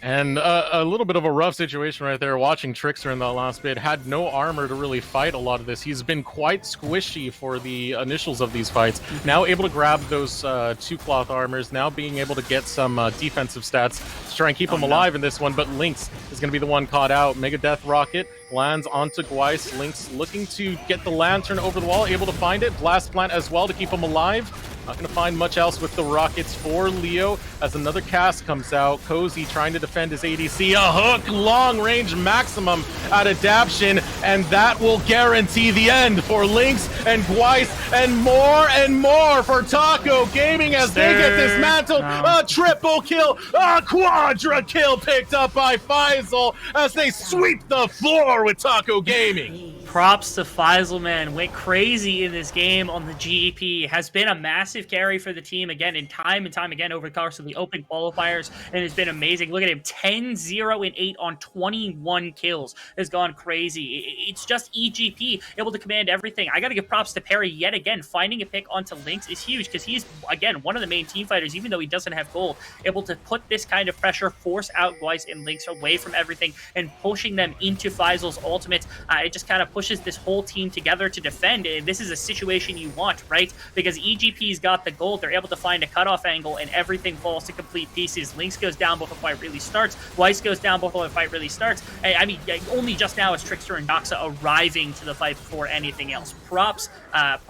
Speaker 2: And a little bit of a rough situation right there. Watching Trickster in the last bit, had no armor to really fight a lot of this. He's been quite squishy for the initials of these fights. Now able to grab those 2 cloth armors, now being able to get some defensive stats to try and keep him alive in this one, but Lynx is going to be the one caught out. Mega Death Rocket lands onto Gweiss. Lynx looking to get the lantern over the wall, able to find it. Blast Plant as well to keep him alive. Not going to find much else with the rockets for Leo as another cast comes out. Cozy trying to defend his ADC. A hook, long range maximum out of Daption, and that will guarantee the end for Lynx and Gweiss and more for Taco Gaming as they get dismantled. A triple kill, a quadra kill picked up by Faisal as they sweep the floor with Taco Gaming.
Speaker 3: props to Faisal, man. Went crazy in this game on the GEP. Has been a massive carry for the team again and time again over the course of the open qualifiers, and has been amazing. Look at him, 10-0-8 on 21 kills. Has gone crazy. It's just EGP able to command everything. I got to give props to Perry yet again. Finding a pick onto Lynx is huge because he's, again, one of the main team fighters, even though he doesn't have gold, able to put this kind of pressure, force out Weiss and Lynx away from everything and pushing them into Faisal's ultimate. It just kind of pushes this whole team together to defend. This is a situation you want, right? Because EGP's got the gold. They're able to find a cutoff angle and everything falls to complete pieces. Lynx goes down before the fight really starts. Weiss goes down before the fight really starts. I mean, only just now is Trickster and Doxa arriving to the fight before anything else. Props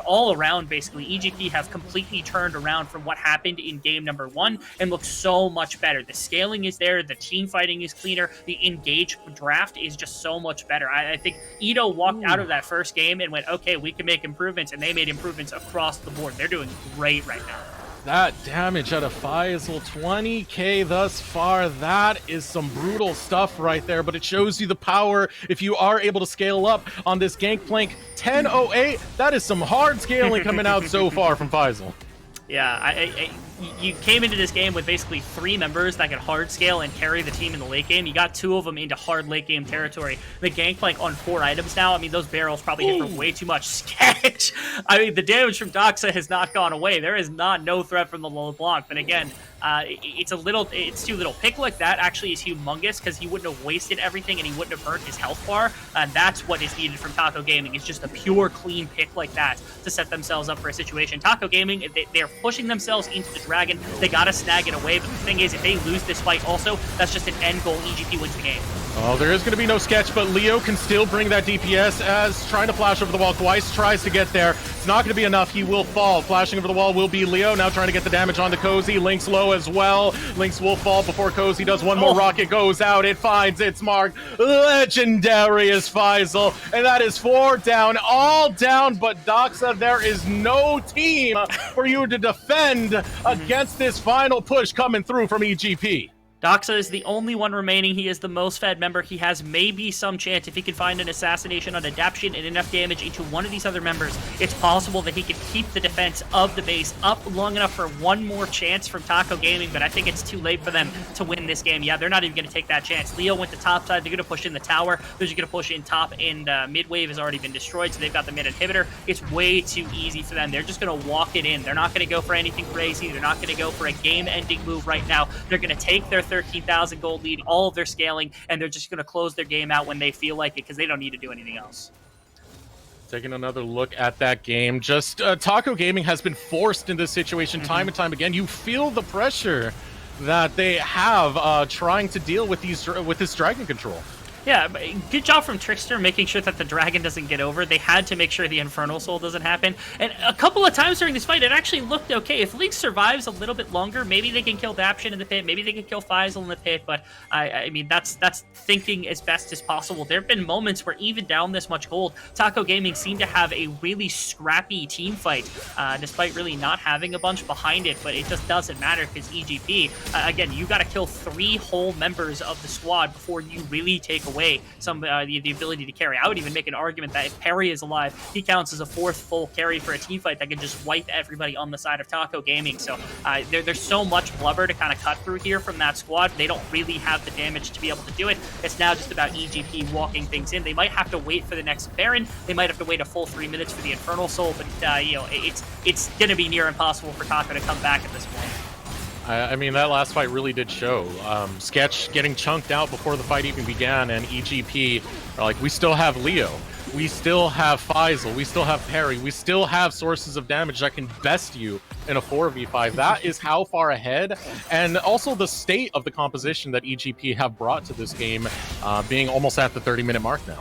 Speaker 3: all around, basically. EGP have completely turned around from what happened in game number 1 and look so much better. The scaling is there. The team fighting is cleaner. The engage draft is just so much better. I think Ito walked out of that first game and went, okay, we can make improvements, and they made improvements across the board. They're doing great right now.
Speaker 2: That damage out of Faisal, 20k thus far. That is some brutal stuff right there, but it shows you the power if you are able to scale up on this Gangplank. 1008, that is some hard scaling coming out so far from Faisal.
Speaker 3: Yeah, you came into this game with basically 3 members that can hard scale and carry the team in the late game. You got 2 of them into hard late game territory. The Gangplank on 4 items now. I mean, those barrels probably hit for way too much. Sketch! I mean, the damage from Doxa has not gone away. There is no threat from the LeBlanc. But again, it's too little. Pick like that actually is humongous because he wouldn't have wasted everything and he wouldn't have burnt his health bar. And that's what is needed from Taco Gaming. It's just a pure, clean pick like that to set themselves up for a situation. Taco Gaming, they're pushing themselves into the Dragon. They gotta snag it away, but the thing is, if they lose this fight also, that's just an end goal. EGP wins the game.
Speaker 2: Oh, there is going to be no sketch, but Leo can still bring that DPS as trying to flash over the wall. Weiss tries to get there. It's not going to be enough. He will fall. Flashing over the wall will be Leo. Now trying to get the damage on the Cozy. Lynx low as well. Lynx will fall before Cozy does one more rocket. Goes out. It finds its mark. Legendary is Faisal. And that is 4 down. All down, but Doxa, there is no team for you to defend against this final push coming through from EGP.
Speaker 3: Doxa is the only one remaining. He is the most fed member. He has maybe some chance if he can find an assassination on adaption and enough damage into one of these other members. It's possible that he could keep the defense of the base up long enough for one more chance from Taco Gaming, but I think it's too late for them to win this game. Yeah, they're not even going to take that chance. Leo went to top side. They're going to push in the tower. They're just going to push in top, and mid wave has already been destroyed, so they've got the mid inhibitor. It's way too easy for them. They're just going to walk it in. They're not going to go for anything crazy. They're not going to go for a game-ending move right now. They're going to take their 13,000 gold lead, all of their scaling, and they're just going to close their game out when they feel like it because they don't need to do anything else.
Speaker 2: Taking another look at that game, just Taco Gaming has been forced in this situation time and time again. You feel the pressure that they have trying to deal with this dragon control.
Speaker 3: Yeah, good job from Trickster making sure that the dragon doesn't get over. They had to make sure the Infernal Soul doesn't happen. And a couple of times during this fight, it actually looked okay. If Lynx survives a little bit longer, maybe they can kill Daption in the pit. Maybe they can kill Faisal in the pit. But, I mean, that's thinking as best as possible. There have been moments where even down this much gold, Taco Gaming seemed to have a really scrappy team fight, despite really not having a bunch behind it. But it just doesn't matter because EGP, again, you got to kill 3 whole members of the squad before you really take away some the ability to carry. I would even make an argument that if Perry is alive, he counts as a 4th full carry for a team fight that can just wipe everybody on the side of Taco Gaming. So there's so much blubber to kind of cut through here from that squad. They don't really have the damage to be able to do it. It's now just about EGP walking things in. They might have to wait for the next Baron. They might have to wait a full 3 minutes for the Infernal Soul, but you know, it's going to be near impossible for Taco to come back at this point.
Speaker 2: I mean, that last fight really did show. Sketch getting chunked out before the fight even began, and EGP are like, we still have Leo. We still have Faisal. We still have Perry. We still have sources of damage that can best you in a 4v5. That is how far ahead, and also the state of the composition that EGP have brought to this game, being almost at the 30-minute mark now.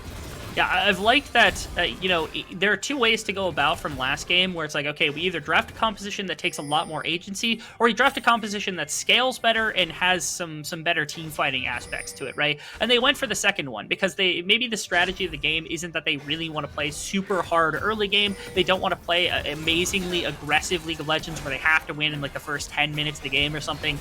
Speaker 3: Yeah, I've liked that, you know, there are 2 ways to go about from last game where it's like, okay, we either draft a composition that takes a lot more agency, or you draft a composition that scales better and has some better team fighting aspects to it, right? And they went for the second one because maybe the strategy of the game isn't that they really want to play super hard early game. They don't want to play amazingly aggressive League of Legends where they have to win in like the first 10 minutes of the game or something.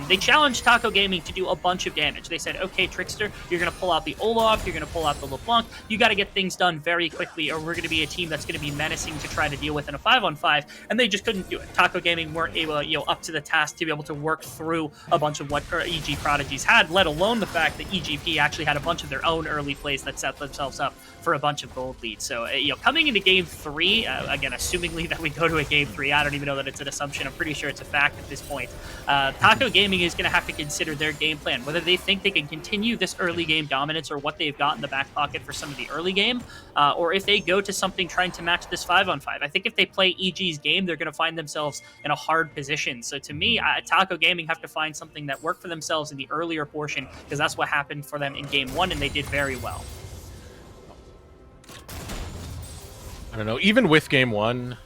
Speaker 3: They challenged Taco Gaming to do a bunch of damage. They said, okay, Trickster, you're going to pull out the Olaf, you're going to pull out the LeBlanc, you you got to get things done very quickly, or we're going to be a team that's going to be menacing to try to deal with in a 5-on-5, and they just couldn't do it. Taco Gaming weren't able, up to the task to be able to work through a bunch of what EG Prodigies had, let alone the fact that EGP actually had a bunch of their own early plays that set themselves up for a bunch of gold leads. So, coming into game 3, again, assumingly that we go to a game 3, I don't even know that it's an assumption. I'm pretty sure it's a fact at this point. Taco Gaming is going to have to consider their game plan, whether they think they can continue this early game dominance or what they've got in the back pocket for some of the early game, or if they go to something trying to match this 5-on-5. I think if they play EG's game, they're going to find themselves in a hard position. So to me, Taco Gaming have to find something that worked for themselves in the earlier portion, because that's what happened for them in game 1, and they did very well.
Speaker 2: I don't know. Even with game 1,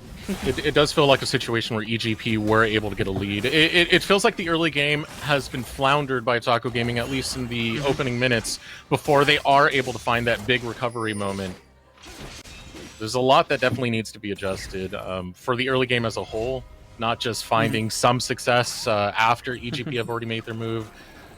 Speaker 2: it does feel like a situation where EGP were able to get a lead. It feels like the early game has been floundered by Taco Gaming, at least in the opening minutes, before they are able to find that big recovery moment. There's a lot that definitely needs to be adjusted for the early game as a whole, not just finding some success after EGP have already made their move.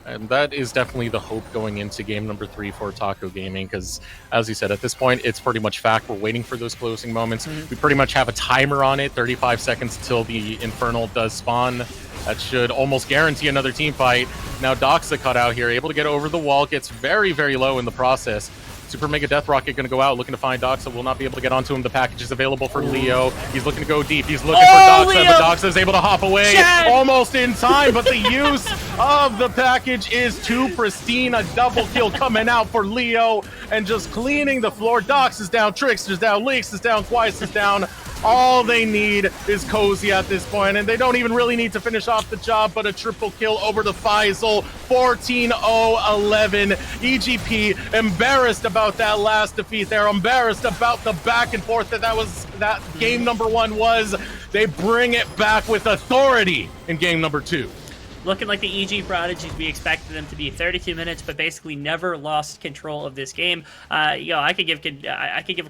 Speaker 2: And that is definitely the hope going into game number 3 for Taco Gaming, because, as you said, at this point, it's pretty much fact. We're waiting for those closing moments. We pretty much have a timer on it, 35 seconds till the Infernal does spawn. That should almost guarantee another team fight. Now Doxa cut out here, able to get over the wall, gets very, very low in the process. Super Mega Death Rocket going to go out, looking to find Doxa. Will not be able to get onto him. The package is available for Leo. He's looking to go deep. He's looking for Doxa,
Speaker 3: Leo!
Speaker 2: but Doxa is able to hop away almost in time, but the use of the package is too pristine. A double kill coming out for Leo, and just cleaning the floor. Dox is down, Trickster's down, Leaks is down, Twice is down. All they need is Cozy at this point, and they don't even really need to finish off the job, but a triple kill over to Faisal. 14-0-11. EGP embarrassed about that last defeat. They're embarrassed about the back and forth that game number 1 was. They bring it back with authority in game number 2.
Speaker 3: Looking like the EG Prodigies we expected them to be. 32 minutes, but basically never lost control of this game. I could give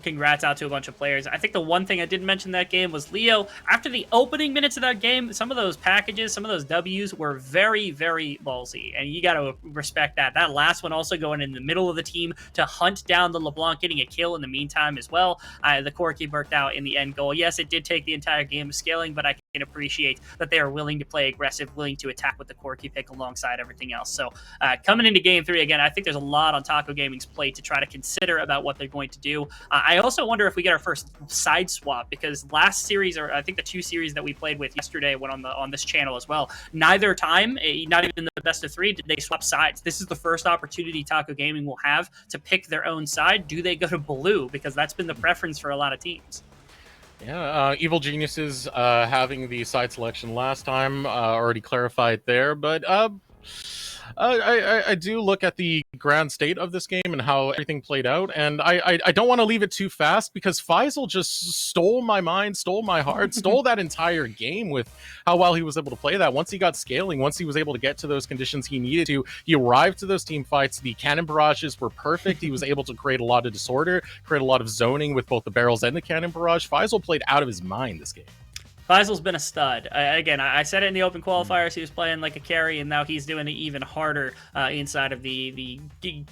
Speaker 3: congrats out to a bunch of players. I think the one thing I didn't mention that game was Leo. After the opening minutes of that game, some of those packages, some of those W's were very, very ballsy, and you got to respect that. That last one also going in the middle of the team to hunt down the LeBlanc, getting a kill in the meantime as well. The Corki worked out in the end goal. Yes, it did take the entire game of scaling, but I can appreciate that they are willing to play aggressive, willing to attack with the Corki pick alongside everything else. So coming into game 3, again, I think there's a lot on Taco Gaming's plate to try to consider about what they're going to do. I also wonder if we get our first side swap, because last series, or I think the 2 series that we played with yesterday went on this channel as well. Neither time, not even the best of 3, did they swap sides. This is the first opportunity Taco Gaming will have to pick their own side. Do they go to blue? Because that's been the preference for a lot of teams.
Speaker 2: Yeah, Evil Geniuses having the side selection last time, already clarified there, but I do look at the grand state of this game and how everything played out, and I don't want to leave it too fast, because Faisal just stole my mind, stole my heart, stole that entire game with how well he was able to play that. Once he got scaling, once he was able to get to those conditions he needed to, he arrived to those team fights. The cannon barrages were perfect. He was able to create a lot of disorder, create a lot of zoning with both the barrels and the cannon barrage. Faisal played out of his mind this game.
Speaker 3: Faisal's been a stud. I said it in the open qualifiers. He was playing like a carry, and now he's doing it even harder inside of the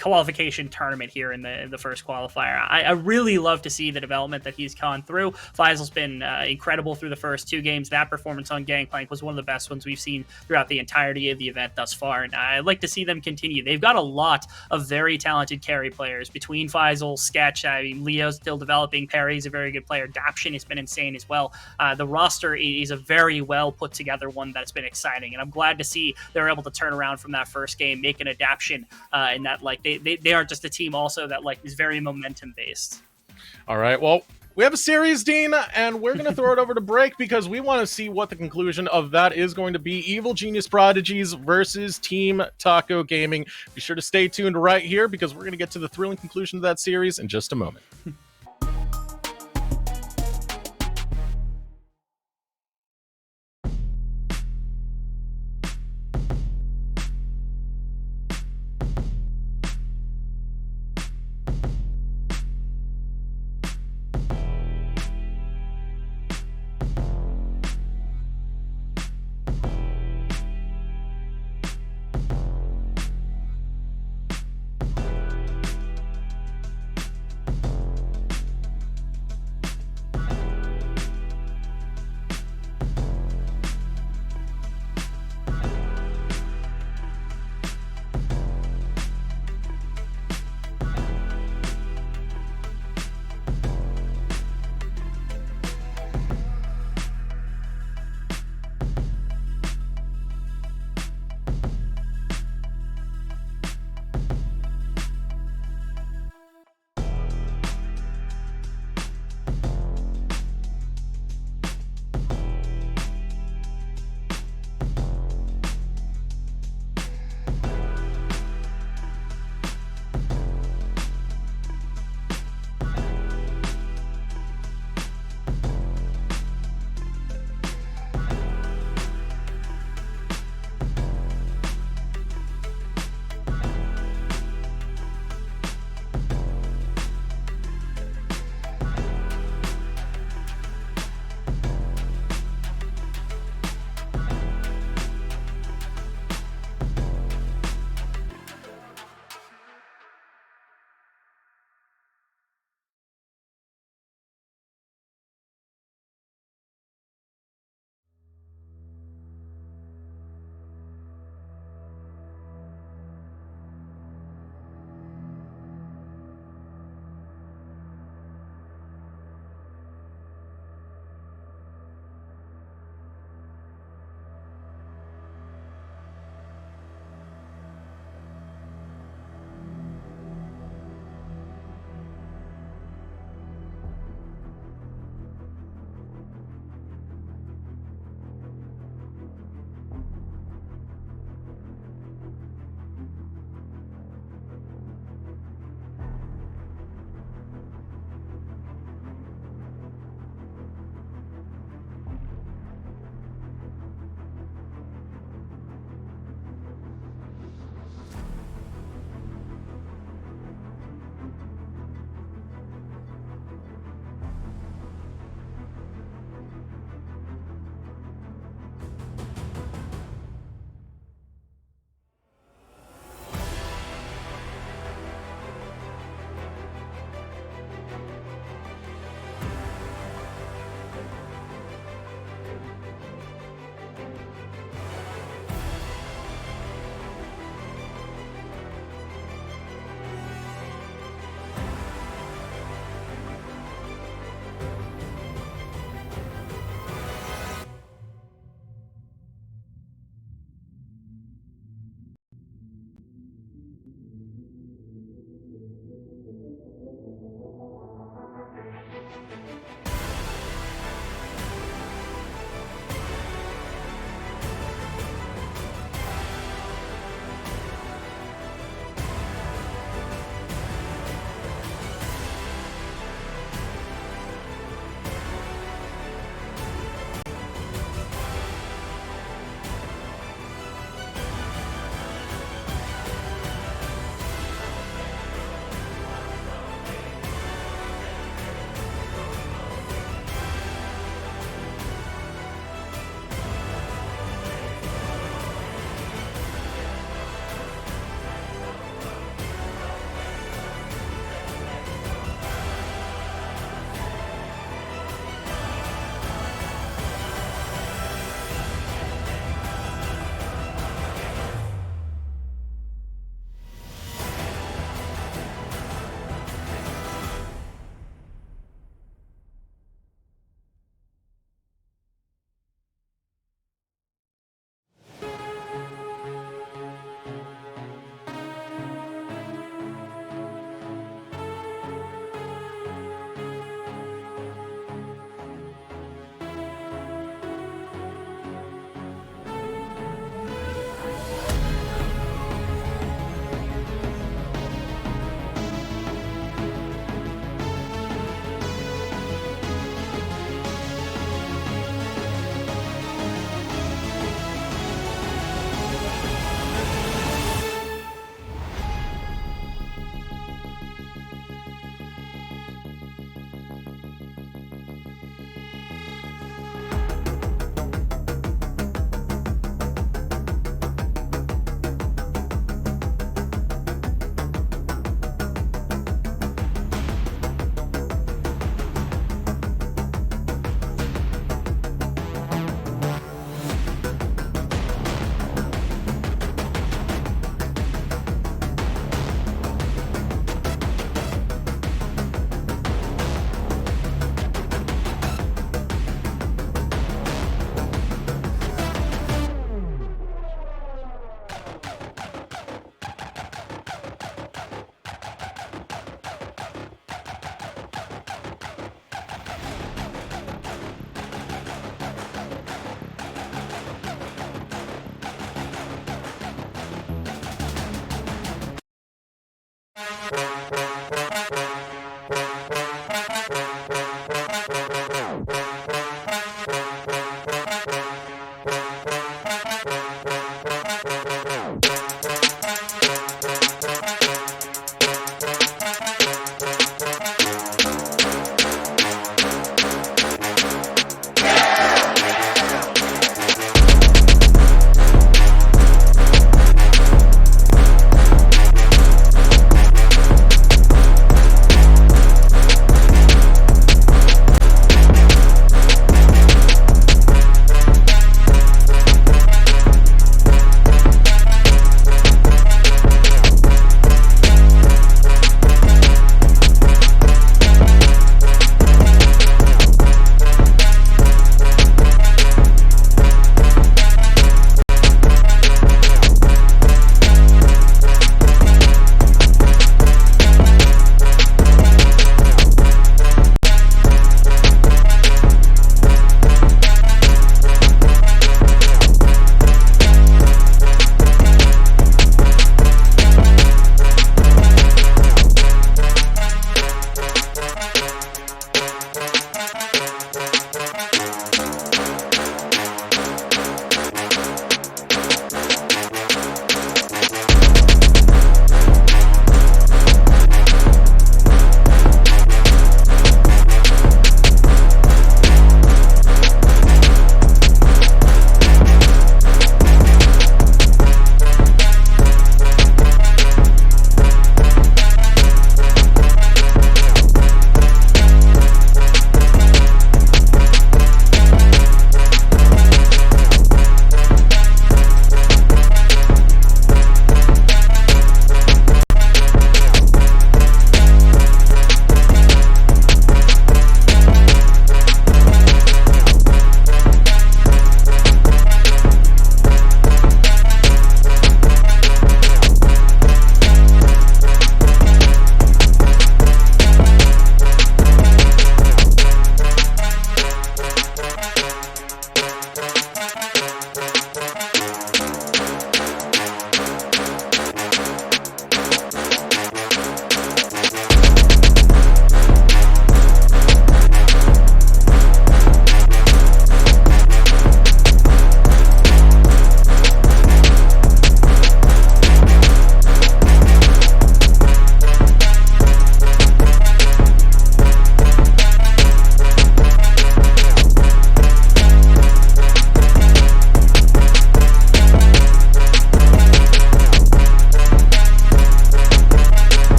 Speaker 3: qualification tournament here in the first qualifier. I really love to see the development that he's gone through. Faisal's been incredible through the first 2 games. That performance on Gangplank was one of the best ones we've seen throughout the entirety of the event thus far, and I'd like to see them continue. They've got a lot of very talented carry players between Faisal, Sketch. Leo's still developing. Perry's a very good player. Daption has been insane as well. The roster is a very well put together one that's been exciting, and I'm glad to see they're able to turn around from that first game, make an adaptation, and that they aren't just a team also that is very momentum based.
Speaker 2: All right, well, we have a series, Dean, and we're going to throw it over to break because we want to see what the conclusion of that is going to be. Evil Genius Prodigies versus Team Taco Gaming. Be sure to stay tuned right here, because we're going to get to the thrilling conclusion of that series in just a moment.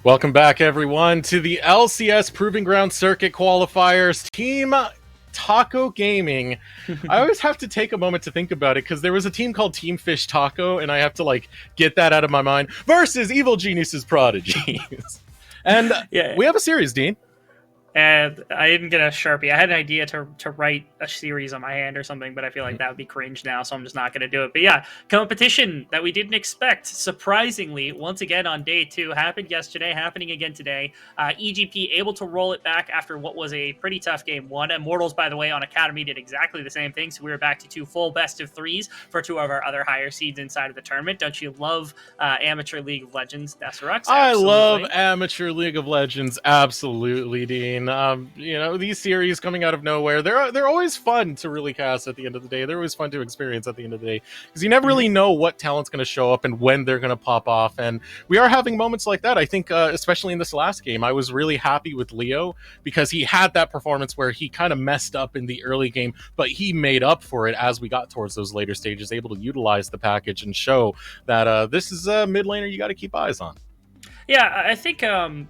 Speaker 2: Welcome back, everyone, to the LCS Proving Ground Circuit qualifiers. Team Taco Gaming. I always have to take a moment to think about it because there was a team called Team Fish Taco, and I have to like get that out of my mind. Versus Evil Geniuses Prodigies, and we have a series, Dean.
Speaker 3: And I didn't get a Sharpie. I had an idea to write a series on my hand or something, but I feel like that would be cringe now, so I'm just not going to do it. But yeah, competition that we didn't expect, surprisingly, once again on day 2, happened yesterday, happening again today. EGP able to roll it back after what was a pretty tough game 1. Immortals, by the way, on Academy did exactly the same thing, so we were back to 2 full best of 3s for 2 of our other higher seeds inside of the tournament. Don't you love Amateur League of Legends, Desirux?
Speaker 2: I love Amateur League of Legends, absolutely, Dean. These series coming out of nowhere, they're always fun to really cast at the end of the day. They're always fun to experience at the end of the day because you never really know what talent's going to show up and when they're going to pop off. And we are having moments like that. I think, especially in this last game, I was really happy with Leo because he had that performance where he kind of messed up in the early game, but he made up for it as we got towards those later stages, able to utilize the package and show that this is a mid laner you got to keep eyes on.
Speaker 3: Yeah, I think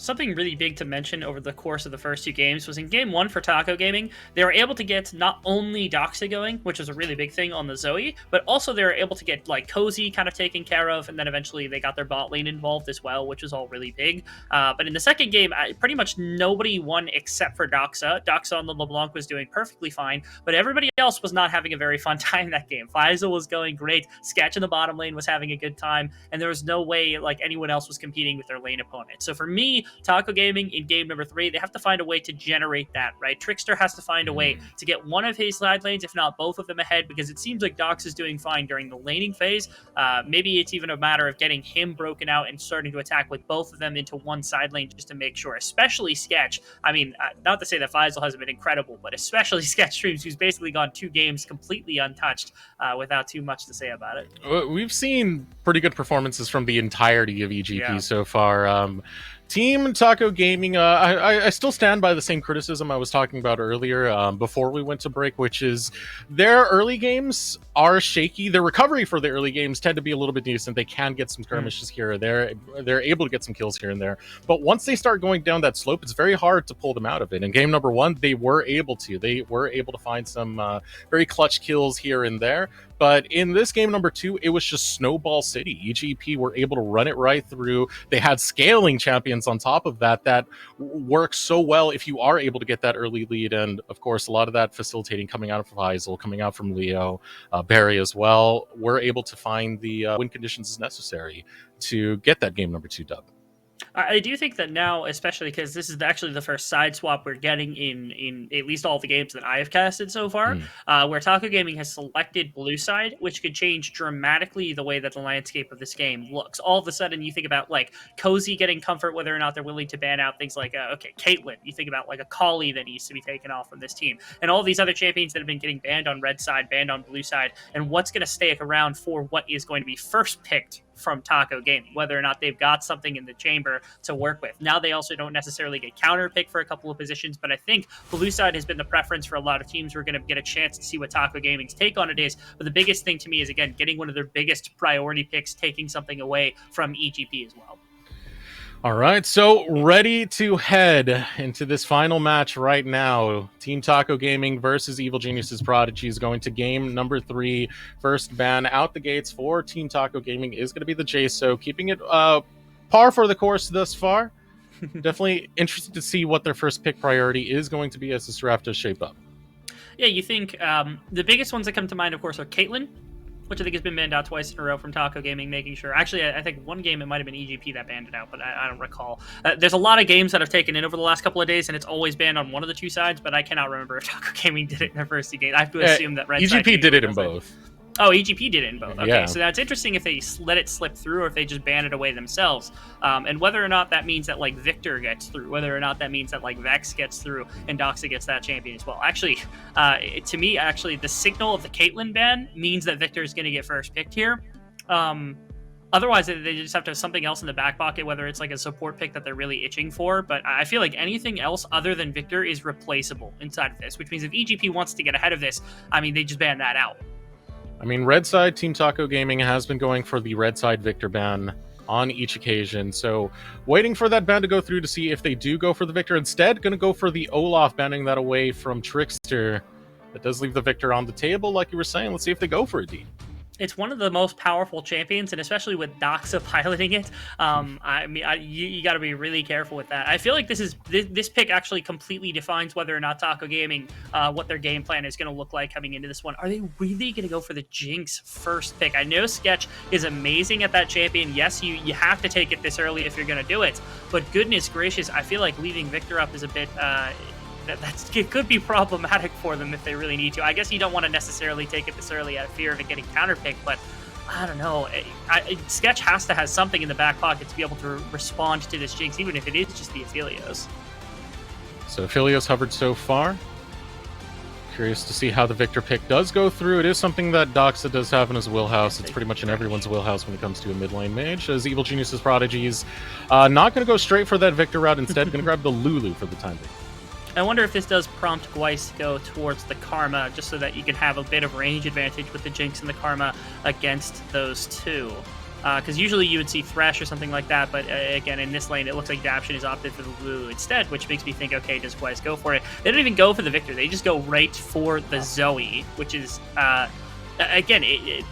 Speaker 3: something really big to mention over the course of the first 2 games was in game 1 for Taco Gaming, they were able to get not only Doxa going, which was a really big thing on the Zoe, but also they were able to get like Cozy kind of taken care of, and then eventually they got their bot lane involved as well, which was all really big. But in the second game, pretty much nobody won except for Doxa. Doxa on the LeBlanc was doing perfectly fine, but everybody else was not having a very fun time that game. Faisal was going great, Sketch in the bottom lane was having a good time, and there was no way like anyone else was competing with their lane opponent. So for me, Taco Gaming in game number 3, they have to find a way to generate that, right? Trickster has to find a way to get one of his side lanes, if not both of them, ahead, because it seems like Dox is doing fine during the laning phase. Maybe it's even a matter of getting him broken out and starting to attack with both of them into one side lane just to make sure, especially Sketch. I mean, not to say that Faisal hasn't been incredible, but especially Sketch Streams, who's basically gone 2 games completely untouched without too much to say about it.
Speaker 2: We've seen pretty good performances from the entirety of EGP so far. Team Taco Gaming, I still stand by the same criticism I was talking about earlier before we went to break, which is their early games are shaky. Their recovery for the early games tend to be a little bit decent. They can get some skirmishes here or there. They're able to get some kills here and there. But once they start going down that slope, it's very hard to pull them out of it. In game number 1, they were able to. They were able to find some very clutch kills here and there. But in this game number 2, it was just Snowball City. EGP were able to run it right through. They had scaling champions on top of that works so well if you are able to get that early lead. And of course, a lot of that facilitating coming out of Faisal, coming out from Leo, Barry as well, were able to find the win conditions as necessary to get that game number 2 dub.
Speaker 3: I do think that now, especially because this is actually the first side swap we're getting in at least all the games that I have casted so far, where Taco Gaming has selected blue side, which could change dramatically the way that the landscape of this game looks. All of a sudden, you think about like Cozy getting comfort, whether or not they're willing to ban out things like, Caitlyn. You think about like a Kali that needs to be taken off from this team, and all these other champions that have been getting banned on red side, banned on blue side, and what's going to stay around for what is going to be first picked from Taco Gaming, whether or not they've got something in the chamber to work with. Now they also don't necessarily get counter pick for a couple of positions, but I think blue side has been the preference for a lot of teams who are going to get a chance to see what Taco Gaming's take on it is. But the biggest thing to me is, again, getting one of their biggest priority picks, taking something away from EGP as well.
Speaker 2: All right, so ready to head into this final match right now. Team Taco Gaming versus Evil Geniuses Prodigies going to game number 3. First ban out the gates for Team Taco Gaming is going to be the JSO, keeping it par for the course thus far. Definitely interested to see what their first pick priority is going to be as this draft does shape up.
Speaker 3: Yeah, you think the biggest ones that come to mind, of course, are Caitlyn, which I think has been banned out twice in a row from Taco Gaming, making sure. Actually, I think one game it might have been EGP that banned it out, but I don't recall. There's a lot of games that have taken in over the last couple of days, and it's always banned on one of the 2 sides, but I cannot remember if Taco Gaming did it in their first 2 games. I have to assume that Red Side
Speaker 2: EGP did it in both.
Speaker 3: Oh, EGP did it in both. Okay,
Speaker 2: yeah.
Speaker 3: So that's interesting if they let it slip through or if they just ban it away themselves. And whether or not that means that, like, Victor gets through, whether or not that means that, like, Vex gets through and Doxa gets that champion as well. Actually, to me, the signal of the Caitlyn ban means that Victor is going to get first picked here. Otherwise, they just have to have something else in the back pocket, whether it's like a support pick that they're really itching for. But I feel like anything else other than Victor is replaceable inside of this, which means if EGP wants to get ahead of this, I mean, they just ban that out.
Speaker 2: I mean, red side Team Taco Gaming has been going for the red side Victor ban on each occasion. So waiting for that ban to go through to see if they do go for the Victor. Instead, going to go for the Olaf, banning that away from Trickster. That does leave the Victor on the table, like you were saying. Let's see if they go for it, D.
Speaker 3: It's one of the most powerful champions, and especially with Doxa piloting it, you got to be really careful with that. I feel like this pick actually completely defines whether or not Taco Gaming, what their game plan is going to look like coming into this one. Are they really going to go for the Jinx first pick? I know Sketch is amazing at that champion. Yes, you have to take it this early if you're going to do it, but goodness gracious, I feel like leaving Victor up is a bit... it could be problematic for them if they really need to. I guess you don't want to necessarily take it this early out of fear of it getting counterpicked, but I don't know. Sketch has to have something in the back pocket to be able to respond to this Jinx, even if it is just the Aphelios.
Speaker 2: So Aphelios hovered so far. Curious to see how the Victor pick does go through. It is something that Doxa does have in his wheelhouse. It's pretty much in everyone's wheelhouse when it comes to a mid lane mage. As Evil Genius's Prodigies not going to go straight for that Victor route. Instead, going to grab the Lulu for the time being.
Speaker 3: I wonder if this does prompt Gweiss to go towards the Karma, just so that you can have a bit of range advantage with the Jinx and the Karma against those two. Because usually you would see Thresh or something like that, but again, in this lane, it looks like Daption is opted for the Lulu instead, which makes me think, okay, does Gweiss go for it? They don't even go for the Victor. They just go right for the Zoe, which is... again,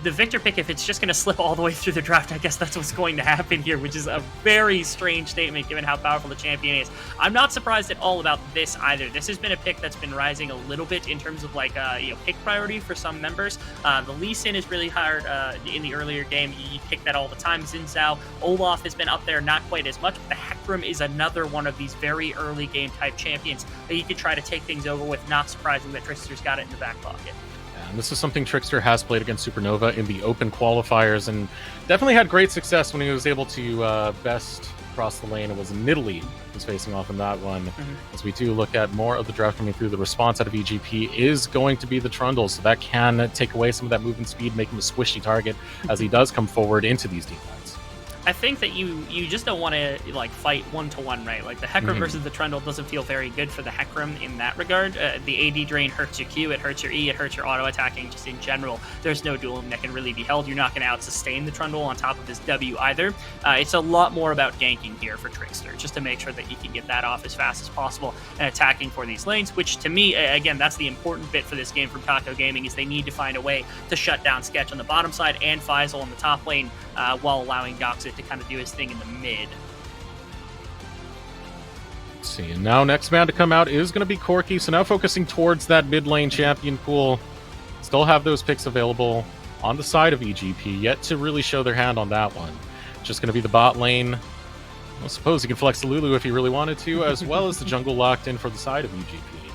Speaker 3: the Victor pick, if it's just going to slip all the way through the draft, I guess that's what's going to happen here, which is a very strange statement given how powerful the champion is. I'm not surprised at all about this either. This has been a pick that's been rising a little bit in terms of pick priority for some members. The Lee Sin is really hard in the earlier game. You pick that all the time. Xin Zhao, Olaf has been up there, not quite as much, but the Hecarim is another one of these very early game type champions that you could try to take things over with. Not surprising that Trickster's got it in the back pocket.
Speaker 2: And this is something Trickster has played against Supernova in the open qualifiers, and definitely had great success when he was able to best across the lane. It was Nidalee was facing off in that one. As we do look at more of the draft coming through, the response out of EGP is going to be the Trundle, so that can take away some of that movement speed, make him a squishy target as he does come forward into these team fights.
Speaker 3: I think that you just don't want to fight 1-to-1, right? Like the Hecarim versus the Trundle doesn't feel very good for the Hecarim in that regard. The AD drain hurts your Q, it hurts your E, it hurts your auto attacking. Just in general, there's no dueling that can really be held. You're not going to out sustain the Trundle on top of his W either. It's a lot more about ganking here for Trickster, just to make sure that you can get that off as fast as possible and attacking for these lanes. Which to me, again, that's the important bit for this game from Taco Gaming, is they need to find a way to shut down Sketch on the bottom side and Faisal on the top lane, while allowing Doxa to kind of do his thing in the mid.
Speaker 2: Let's see, and now next man to come out is going to be Corki, so now focusing towards that mid lane champion pool. Still have those picks available on the side of EGP, yet to really show their hand on that one. Just going to be the bot lane. I suppose he can flex the Lulu if he really wanted to, as well as the jungle locked in for the side of EGP.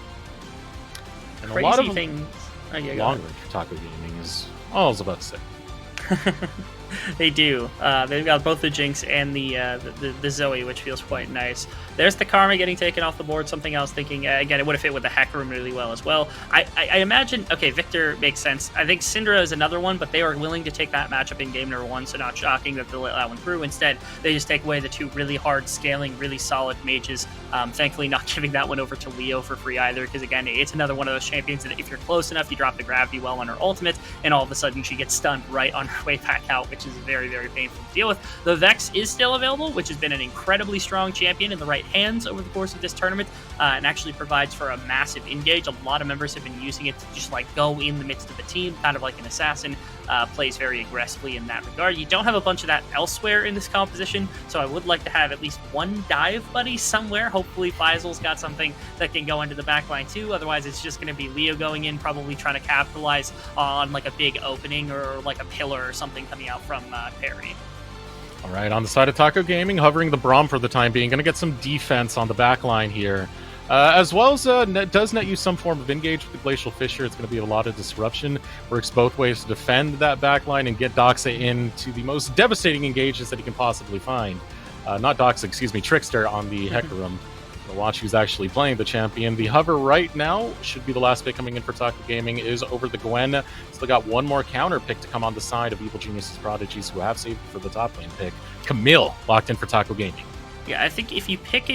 Speaker 2: And
Speaker 3: Crazy
Speaker 2: a lot of
Speaker 3: thing.
Speaker 2: long range for Taco Gaming is all I was about to say.
Speaker 3: They do. They've got both the Jinx and the Zoe, which feels quite nice. There's the Karma getting taken off the board. Something else thinking, again, it would have fit with the Hecarim really well as well. I imagine, okay, Victor makes sense. I think Syndra is another one, but they are willing to take that matchup in game number 1, so not shocking that they'll let that one through. Instead, they just take away the two really hard scaling, really solid mages. Thankfully, not giving that one over to Leo for free either, because again, it's another one of those champions that if you're close enough, you drop the gravity well on her ultimate, and all of a sudden she gets stunned right on her way back out, which is very, very painful to deal with. The Vex is still available, which has been an incredibly strong champion in the right hands over the course of this tournament, and actually provides for a massive engage. A lot of members have been using it to just go in the midst of the team, kind of like an assassin. Plays very aggressively in that regard. You don't have a bunch of that elsewhere in this composition, so I would like to have at least one dive buddy somewhere. Hopefully Faisal's got something that can go into the backline too, otherwise it's just going to be Leo going in, probably trying to capitalize on a big opening or a pillar or something coming out from Perry.
Speaker 2: All right, on the side of Taco Gaming, hovering the Braum for the time being. Going to get some defense on the back line here. As well as does net use some form of engage with the Glacial Fissure. It's going to be a lot of disruption. Works both ways to defend that backline and get Doxa into the most devastating engages that he can possibly find. Not Doxa, excuse me, Trickster on the Hecarim. We'll watch who's actually playing the champion. The hover right now should be the last pick coming in for Taco Gaming is over the Gwen. Still got one more counter pick to come on the side of Evil Genius's Prodigies, who have saved for the top lane pick. Camille locked in for Taco Gaming.
Speaker 3: Yeah, I think if you pick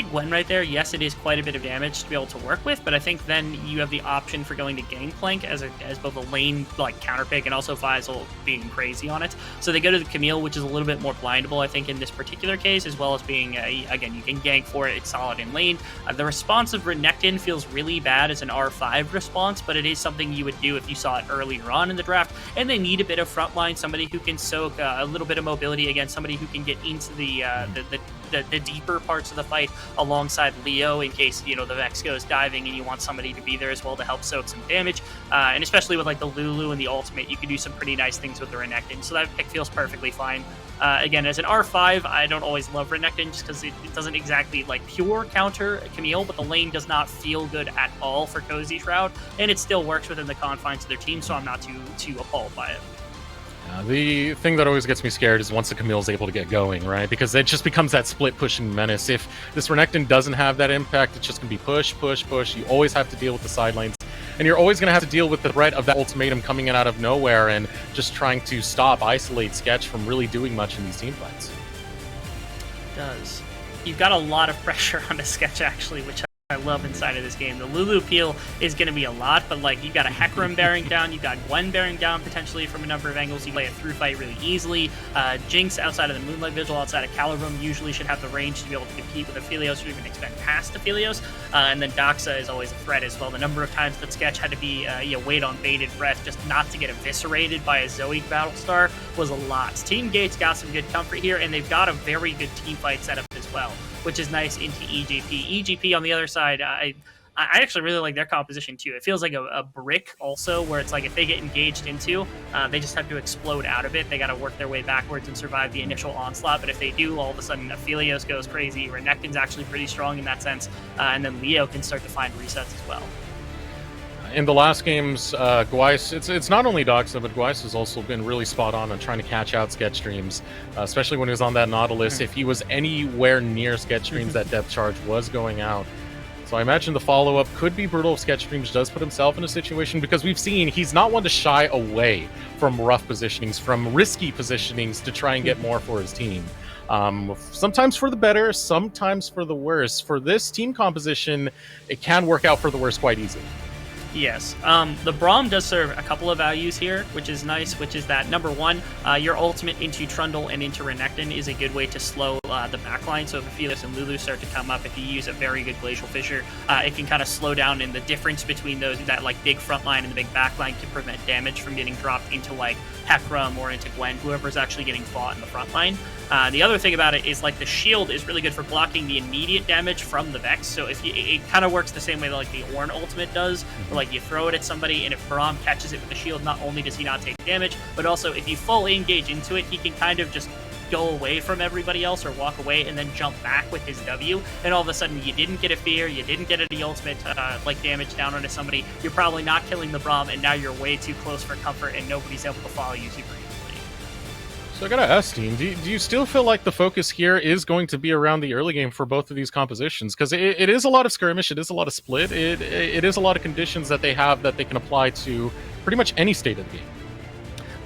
Speaker 3: Gwen right there, yes, it is quite a bit of damage to be able to work with, but I think then you have the option for going to Gangplank as both a lane like counter pick and also Faisal being crazy on it. So they go to the Camille, which is a little bit more blindable, I think, in this particular case, as well as being again, you can gank for it. It's solid in lane. The response of Renekton feels really bad as an R5 response, but it is something you would do if you saw it earlier on in the draft. And they need a bit of frontline, somebody who can soak a little bit of mobility against somebody who can get into the deeper parts of the fight alongside Leo in case, the Vex goes diving and you want somebody to be there as well to help soak some damage. And especially with like the Lulu and the ultimate, you can do some pretty nice things with the Renekton. So that pick feels perfectly fine. Again, as an R5, I don't always love Renekton just because it doesn't exactly like pure counter Camille, but the lane does not feel good at all for Cozy Shroud, and it still works within the confines of their team, so I'm not too appalled by it.
Speaker 2: The thing that always gets me scared is once the Camille is able to get going, right? Because it just becomes that split pushing menace. If this Renekton doesn't have that impact, it's just going to be push, push, push. You always have to deal with the side lanes. And you're always going to have to deal with the threat of that ultimatum coming in out of nowhere and just trying to isolate Sketch from really doing much in these team fights.
Speaker 3: It does. You've got a lot of pressure on the Sketch, actually, which I love inside of this game. The Lulu peel is going to be a lot, but like you got a Hecarim bearing down, you got Gwen bearing down potentially from a number of angles. You play a through fight really easily. Jinx outside of the Moonlight Vigil, outside of Calirum, usually should have the range to be able to compete with Aphelios or even expand past Aphelios. And then Doxa is always a threat as well. The number of times that Sketch had to be wait on bated breath just not to get eviscerated by a Zoe Battlestar was a lot. Team Gate's got some good comfort here, and they've got a very good team fight setup as well, which is nice into EGP. EGP on the other side, I actually really like their composition too. It feels like a brick also, where it's like if they get engaged into, they just have to explode out of it. They got to work their way backwards and survive the initial onslaught. But if they do, all of a sudden Aphelios goes crazy. Renekton's actually pretty strong in that sense. And then Leo can start to find resets as well.
Speaker 2: In the last games, Gweiss, it's not only Doxa, but Gweiss has also been really spot on trying to catch out Sketch streams, especially when he was on that Nautilus. If he was anywhere near Sketch streams, that depth charge was going out. So I imagine the follow-up could be brutal if Sketch streams does put himself in a situation, because we've seen he's not one to shy away from rough positionings, from risky positionings to try and get more for his team. Sometimes for the better, sometimes for the worse. For this team composition, it can work out for the worse quite easily.
Speaker 3: Yes. The Braum does serve a couple of values here, which is nice, which is that, number one, your ultimate into Trundle and into Renekton is a good way to slow the backline. So if Aphelios and Lulu start to come up, if you use a very good Glacial Fissure, it can kind of slow down, and the difference between those, that like big front line and the big back line, can prevent damage from getting dropped into like Hecarim or into Gwen, whoever's actually getting fought in the front line. The other thing about it is like the shield is really good for blocking the immediate damage from the Vex. So if it kind of works the same way that like the Ornn ultimate does, where like you throw it at somebody, and if Braum catches it with the shield, not only does he not take damage, but also if you fully engage into it, he can kind of just go away from everybody else or walk away and then jump back with his W, and all of a sudden you didn't get a fear, you didn't get any ultimate like damage down onto somebody, you're probably not killing the Braum, and now you're way too close for comfort and nobody's able to follow you super easily.
Speaker 2: So I gotta ask, team, do you still feel like the focus here is going to be around the early game for both of these compositions? Because it is a lot of skirmish, it is a lot of split, it is a lot of conditions that they have that they can apply to pretty much any state of the game.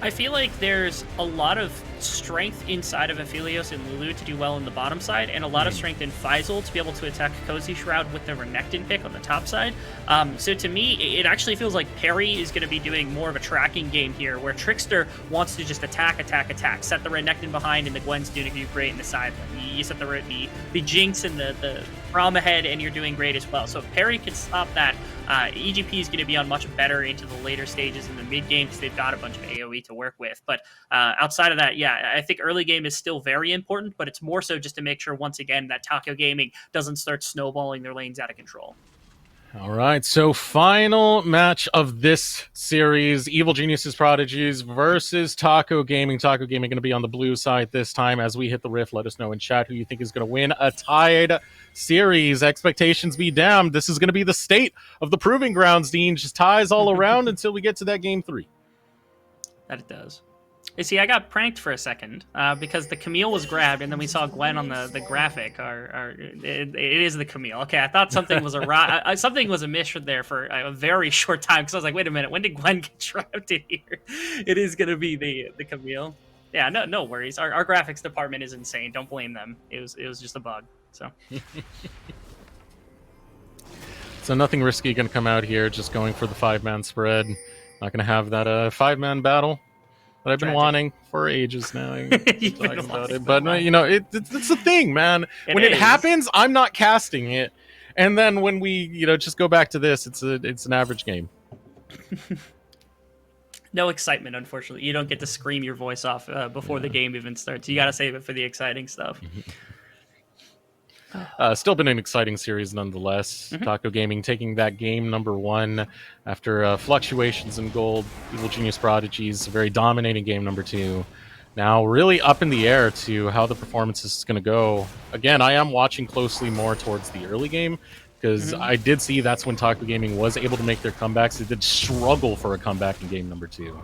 Speaker 3: I feel like there's a lot of strength inside of Aphelios and Lulu to do well in the bottom side, and a lot of strength in Faisal to be able to attack Cozy Shroud with the Renekton pick on the top side. So to me, it actually feels like Perry is going to be doing more of a tracking game here, where Trickster wants to just attack, set the Renekton behind, and the Gwen's doing great in the side lane. You set the Jinx and the Braum ahead, and you're doing great as well. So if Perry can stop that, EGP is going to be on much better into the later stages in the mid game because they've got a bunch of AoE to work with. But outside of that, yeah, I think early game is still very important, but it's more so just to make sure, once again, that Taco Gaming doesn't start snowballing their lanes out of control.
Speaker 2: All right, so final match of this series, Evil Geniuses Prodigies versus Taco Gaming. Taco Gaming going to be on the blue side this time. As we hit the rift, let us know in chat who you think is going to win a tied series. Expectations be damned. This is going to be the state of the Proving Grounds, Dean. Just ties all around until we get to that game 3.
Speaker 3: That it does. You see, I got pranked for a second because the Camille was grabbed, and then we saw Gwen on the graphic. It is the Camille. Okay, I thought something was something was amiss there for a very short time, because I was like, wait a minute, when did Gwen get trapped in here? It is going to be the Camille. Yeah, no worries. Our graphics department is insane. Don't blame them. It was just a bug. So.
Speaker 2: So nothing risky going to come out here. Just going for the 5-man spread. Not going to have that 5-man battle that I've been wanting for ages now. Talking about it, but it's a thing, man. When it happens, I'm not casting it, and then when we just go back to this, it's an average game.
Speaker 3: No excitement, unfortunately. You don't get to scream your voice off before the game even starts. You got to save it for the exciting stuff.
Speaker 2: Still been an exciting series nonetheless. Taco Gaming taking that game number 1 after fluctuations in gold. Evil Genius Prodigies, a very dominating game number 2. Now really up in the air to how the performance is going to go. Again, I am watching closely more towards the early game because I did see that's when Taco Gaming was able to make their comebacks. They did struggle for a comeback in game number 2.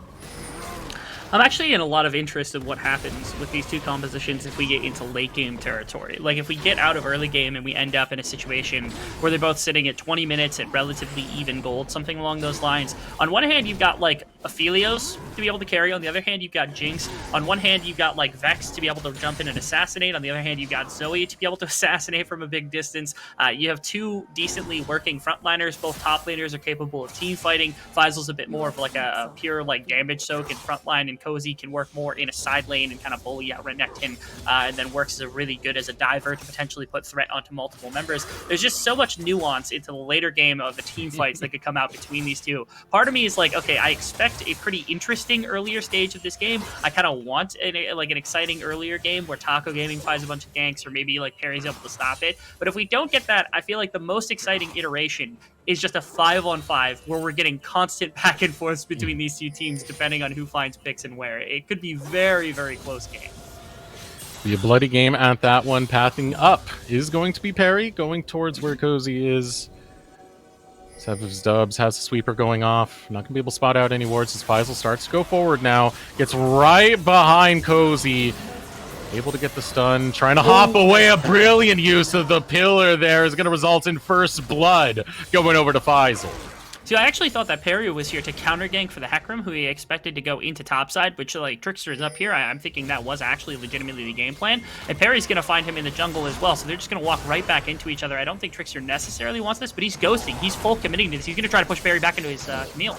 Speaker 3: I'm actually in a lot of interest in what happens with these two compositions if we get into late game territory. Like if we get out of early game and we end up in a situation where they're both sitting at 20 minutes at relatively even gold, something along those lines. On one hand, you've got like Aphelios to be able to carry. On the other hand, you've got Jinx. On one hand, you've got like Vex to be able to jump in and assassinate. On the other hand, you've got Zoe to be able to assassinate from a big distance. You have two decently working frontliners. Both top laners are capable of team fighting. Faisal's a bit more of like a pure like damage soak in frontline, and Cozy can work more in a side lane and kind of bully out Renekton, and then works as a really good as a diver to potentially put threat onto multiple members. There's just so much nuance into the later game of the team fights that could come out between these two. Part of me is like, okay, I expect a pretty interesting earlier stage of this game. I kind of want an exciting earlier game where Taco Gaming finds a bunch of ganks, or maybe like Perry's able to stop it. But if we don't get that, I feel like the most exciting iteration is just a 5-on-5 where we're getting constant back and forth between these two teams depending on who finds picks and where. It could be very, very close game.
Speaker 2: Be a bloody game at that one. Pathing up is going to be Perry, going towards where Cozy is. Sev's Dubs has a sweeper going off. Not going to be able to spot out any wards as Faisal starts to go forward now. Gets right behind Cozy. Able to get the stun, trying to hop away. A brilliant use of the pillar there is going to result in first blood going over to Faisal.
Speaker 3: See, I actually thought that Perry was here to counter gank for the Hecarim, who he expected to go into topside, which like Trickster is up here. I'm thinking that was actually legitimately the game plan. And Perry's going to find him in the jungle as well, so they're just going to walk right back into each other. I don't think Trickster necessarily wants this, but he's ghosting. He's full committing to this. He's going to try to push Perry back into his Camille.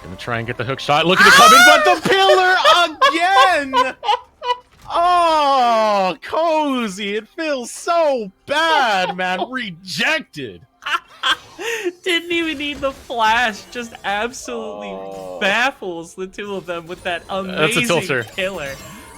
Speaker 2: Going to try and get the hook shot. Looking to come in, but the pillar again! Oh, Cozy, it feels so bad, man. Rejected.
Speaker 3: Didn't even need the flash. Just absolutely baffles the two of them with that amazing pillar.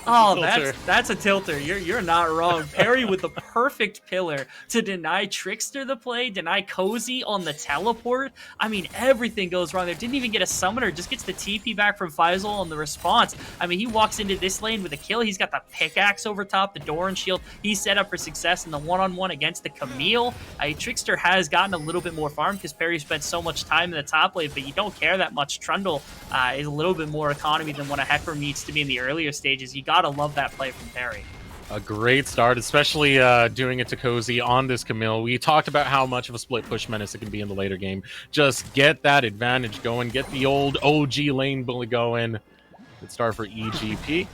Speaker 3: Oh, that's a tilter. You're not wrong. Perry with the perfect pillar to deny Trickster the play, deny Cozy on the teleport. I mean, everything goes wrong there. Didn't even get a summoner, just gets the TP back from Faisal on the response. I mean, he walks into this lane with a kill. He's got the pickaxe over top, the Doran shield. He's set up for success in the one-on-one against the Camille. Trickster has gotten a little bit more farm because Perry spent so much time in the top lane, but you don't care that much. Trundle is a little bit more economy than what a Hecarim needs to be in the earlier stages. You gotta love that play from Perry.
Speaker 2: A great start, especially doing it to Cozy on this Camille. We talked about how much of a split push menace it can be in the later game. Just get that advantage going, get the old OG lane bully going. Good start for EGP.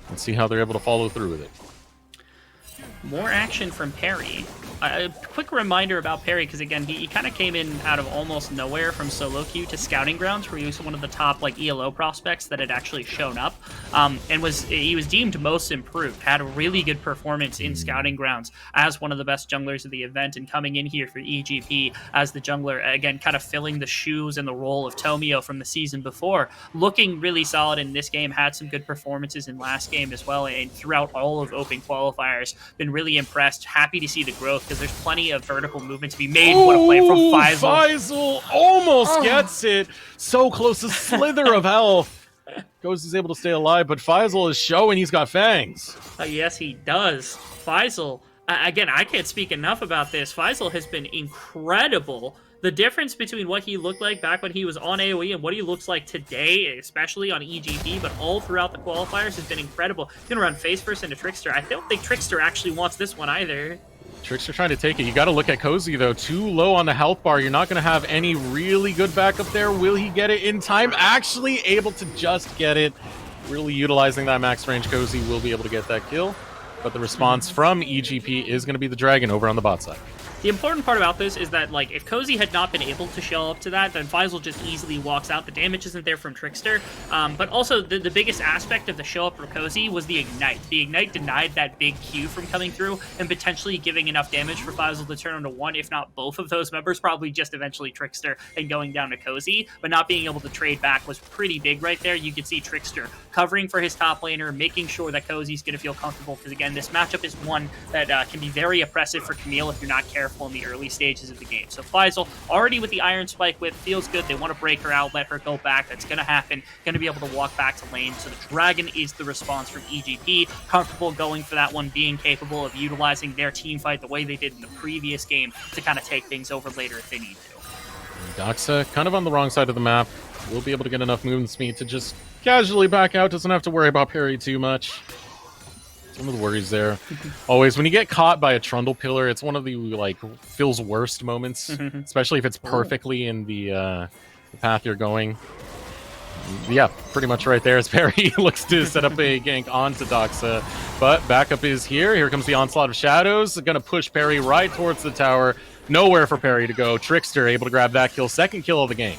Speaker 2: Let's see how they're able to follow through with it.
Speaker 3: More action from Perry. A quick reminder about Perry, because again, he kind of came in out of almost nowhere from solo queue to Scouting Grounds, where he was one of the top like ELO prospects that had actually shown up, and he was deemed most improved. Had a really good performance in Scouting Grounds as one of the best junglers of the event, and coming in here for EGP as the jungler, again, kind of filling the shoes and the role of Tomio from the season before. Looking really solid in this game, had some good performances in last game as well, and throughout all of Open Qualifiers, been really impressed. Happy to see the growth, because there's plenty of vertical movement to be made. What a play from Faisal.
Speaker 2: Faisal almost gets it. So close, a slither of health. Cozy's able to stay alive, but Faisal is showing he's got fangs.
Speaker 3: Yes, he does. Faisal, again, I can't speak enough about this. Faisal has been incredible. The difference between what he looked like back when he was on AoE and what he looks like today, especially on EGP, but all throughout the qualifiers, has been incredible. He's going to run face first into Trickster. I don't think Trickster actually wants this one either.
Speaker 2: Trickster trying to take it. You got to look at Cozy, though. Too low on the health bar. You're not going to have any really good backup there. Will he get it in time? Actually able to just get it. really utilizing that max range. Cozy will be able to get that kill, but the response from EGP is going to be the Dragon over on the bot side.
Speaker 3: The important part about this is that, like, if Cozy had not been able to show up to that, then Faisal just easily walks out. The damage isn't there from Trickster. But also, the biggest aspect of the show up for Cozy was the Ignite. The Ignite denied that big Q from coming through and potentially giving enough damage for Faisal to turn into one, if not both of those members, probably just eventually Trickster and going down to Cozy. But not being able to trade back was pretty big right there. You could see Trickster covering for his top laner, making sure that Cozy's going to feel comfortable, because, again, this matchup is one that can be very oppressive for Camille if you're not careful in the early stages of the game. So Faisal, already with the Iron Spike whip, feels good. They want to break her out, let her go back. That's going to happen. Going to be able to walk back to lane. So the Dragon is the response from EGP. Comfortable going for that one, being capable of utilizing their team fight the way they did in the previous game to kind of take things over later if they need to.
Speaker 2: Doxa, kind of on the wrong side of the map, will be able to get enough movement speed to just casually back out. Doesn't have to worry about parry too much. Some of the worries there. Always, when you get caught by a Trundle Pillar, it's one of the, like, feels worst moments, especially if it's perfectly in the path you're going. Yeah, pretty much right there as Perry looks to set up a gank onto Doxa. But backup is here. Here comes the Onslaught of Shadows. Going to push Perry right towards the tower. Nowhere for Perry to go. Trickster able to grab that kill. Second kill of the game.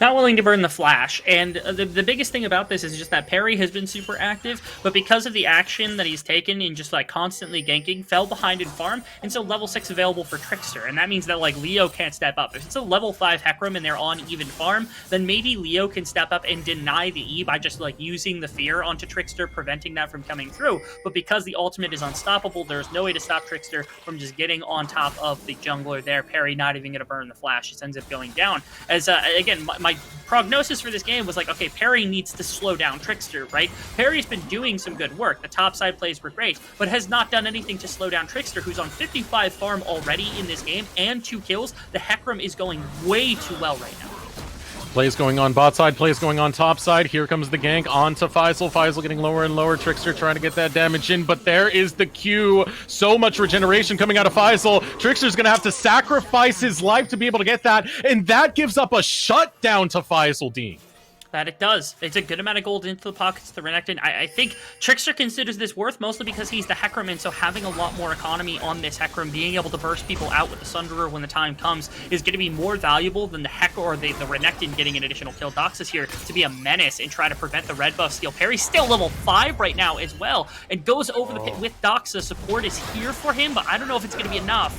Speaker 3: Not willing to burn the flash, and the biggest thing about this is just that Perry has been super active, but because of the action that he's taken in just, like, constantly ganking, fell behind in farm, and so level 6 available for Trickster, and that means that, like, Leo can't step up. If it's a level 5 Hecarim and they're on even farm, then maybe Leo can step up and deny the E by just, like, using the fear onto Trickster, preventing that from coming through, but because the ultimate is unstoppable, there's no way to stop Trickster from just getting on top of the jungler there. Perry not even going to burn the flash, just ends up going down. As, again, my prognosis for this game was like, okay, Perry needs to slow down Trickster, right? Perry's been doing some good work. The top side plays were great, but has not done anything to slow down Trickster, who's on 55 farm already in this game and 2 kills. The Hecarim is going way too well right now.
Speaker 2: Plays going on bot side, plays going on top side. Here comes the gank onto Faisal. Faisal getting lower and lower. Trickster trying to get that damage in, but there is the Q. So much regeneration coming out of Faisal. Trickster's going to have to sacrifice his life to be able to get that, and that gives up a shutdown to Faisal, Dean.
Speaker 3: That it does. It's a good amount of gold into the pockets to Renekton. I think Trickster considers this worth mostly because he's the Hecarim, and so having a lot more economy on this Hecarim, being able to burst people out with the Sunderer when the time comes, is going to be more valuable than the Hecarim or the Renekton getting an additional kill. Dox is here to be a menace and try to prevent the red buff steal. Perry's still level 5 right now as well, and goes over the pit with Doxa. Support is here for him, but I don't know if it's going to be enough.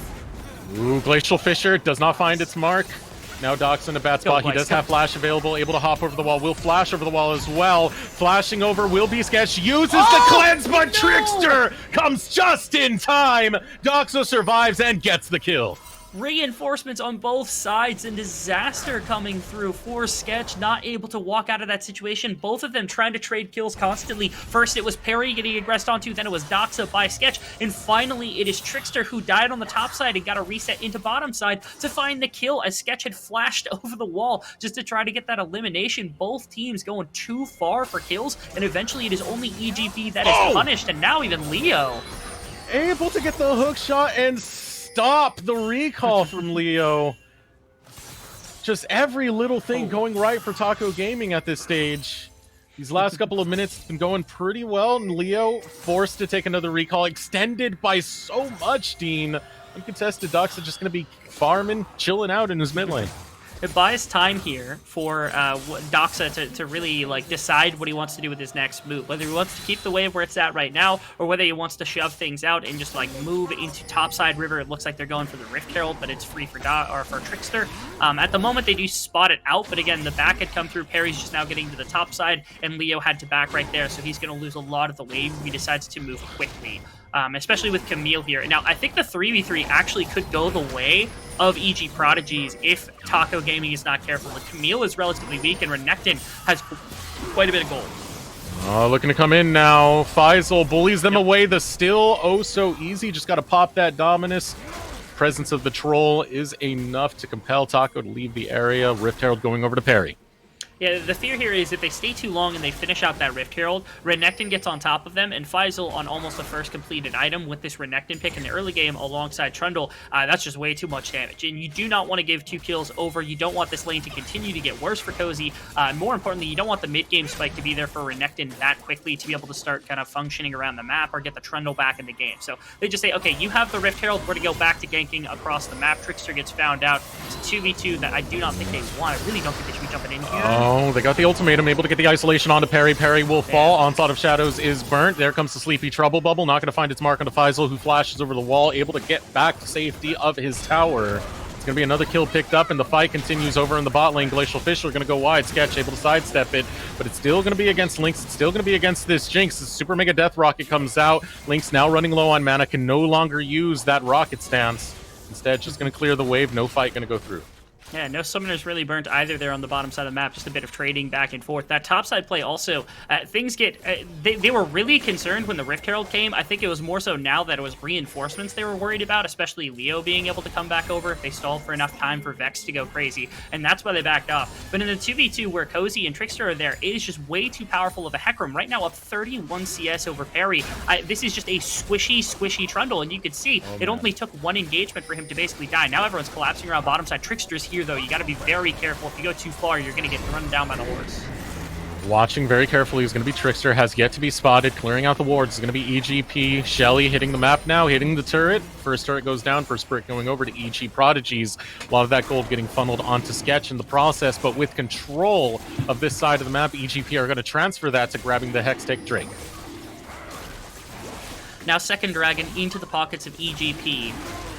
Speaker 2: Ooh, Glacial Fissure does not find its mark. Now Doc's in a bad spot. He does have flash available, able to hop over the wall. Will flash over the wall as well. Flashing over will be sketch. Uses the cleanse, but Trickster comes just in time. Doxa survives and gets the kill.
Speaker 3: Reinforcements on both sides and disaster coming through for Sketch, not able to walk out of that situation. Both of them trying to trade kills constantly. First it was Perry getting aggressed onto, then it was Doxa by Sketch, and finally it is Trickster who died on the top side and got a reset into bottom side to find the kill as Sketch had flashed over the wall just to try to get that elimination. Both teams going too far for kills, and eventually it is only EGP that is punished, and now even Leo.
Speaker 2: Able to get the hook shot and stop the recall from Leo. Just every little thing going right for Taco Gaming at this stage. These last couple of minutes have been going pretty well, and Leo forced to take another recall, extended by so much, Dean. Uncontested Doxa just going to be farming, chilling out in his mid lane.
Speaker 3: It buys time here for Doxa to really, like, decide what he wants to do with his next move. Whether he wants to keep the wave where it's at right now, or whether he wants to shove things out and just, like, move into topside river. It looks like they're going for the Rift Herald, but it's free for Trickster. At the moment, they do spot it out, but again, the back had come through. Perry's just now getting to the top side, and Leo had to back right there, so he's going to lose a lot of the wave if he decides to move quickly. Especially with Camille here. Now, I think the 3v3 actually could go the way of EG Prodigies if Taco Gaming is not careful. But Camille is relatively weak, and Renekton has quite a bit of gold.
Speaker 2: Looking to come in now. Faisal bullies them away. The still so easy. Just got to pop that Dominus. Presence of the troll is enough to compel Taco to leave the area. Rift Herald going over to Perry.
Speaker 3: Yeah, the fear here is if they stay too long and they finish out that Rift Herald, Renekton gets on top of them, and Faisal on almost the first completed item with this Renekton pick in the early game alongside Trundle, that's just way too much damage. And you do not want to give 2 kills over. You don't want this lane to continue to get worse for Cozy. More importantly, you don't want the mid-game spike to be there for Renekton that quickly to be able to start kind of functioning around the map or get the Trundle back in the game. So they just say, okay, you have the Rift Herald, we're to go back to ganking across the map. Trickster gets found out. It's a 2v2 that I do not think they want. I really don't think they should be jumping in here.
Speaker 2: Oh, they got the ultimatum, able to get the isolation onto Perry. Perry will fall. Onslaught of Shadows is burnt. There comes the Sleepy Trouble Bubble. Not going to find its mark onto Faisal, who flashes over the wall, able to get back to safety of his tower. It's going to be another kill picked up, and the fight continues over in the bot lane. Glacial Fish are going to go wide. Sketch able to sidestep it, but it's still going to be against Lynx. It's still going to be against this Jinx. The Super Mega Death Rocket comes out. Lynx now running low on mana, can no longer use that rocket stance. Instead, just going to clear the wave. No fight going to go through.
Speaker 3: Yeah, no summoners really burnt either there on the bottom side of the map, just a bit of trading back and forth. That top side play also, things get... they were really concerned when the Rift Herald came. I think it was more so now that it was reinforcements they were worried about, especially Leo being able to come back over if they stalled for enough time for Vex to go crazy, and that's why they backed off. But in the 2v2 where Cozy and Trickster are there, it is just way too powerful of a Hecarim. Right now up 31 CS over Perry. This is just a squishy Trundle, and you could see it only took 1 engagement for him to basically die. Now everyone's collapsing around bottom side. Trickster's here though. You got to be very careful. If you go too far, you're going to get run down by the horse.
Speaker 2: Watching very carefully is going to be Trickster. Has yet to be spotted. Clearing out the wards is going to be EGP. Shelly hitting the map now, hitting the turret. First turret goes down. First brick going over to EG Prodigies. A lot of that gold getting funneled onto Sketch in the process, but with control of this side of the map, EGP are going to transfer that to grabbing the Hextech Drake.
Speaker 3: Now second dragon into the pockets of EGP.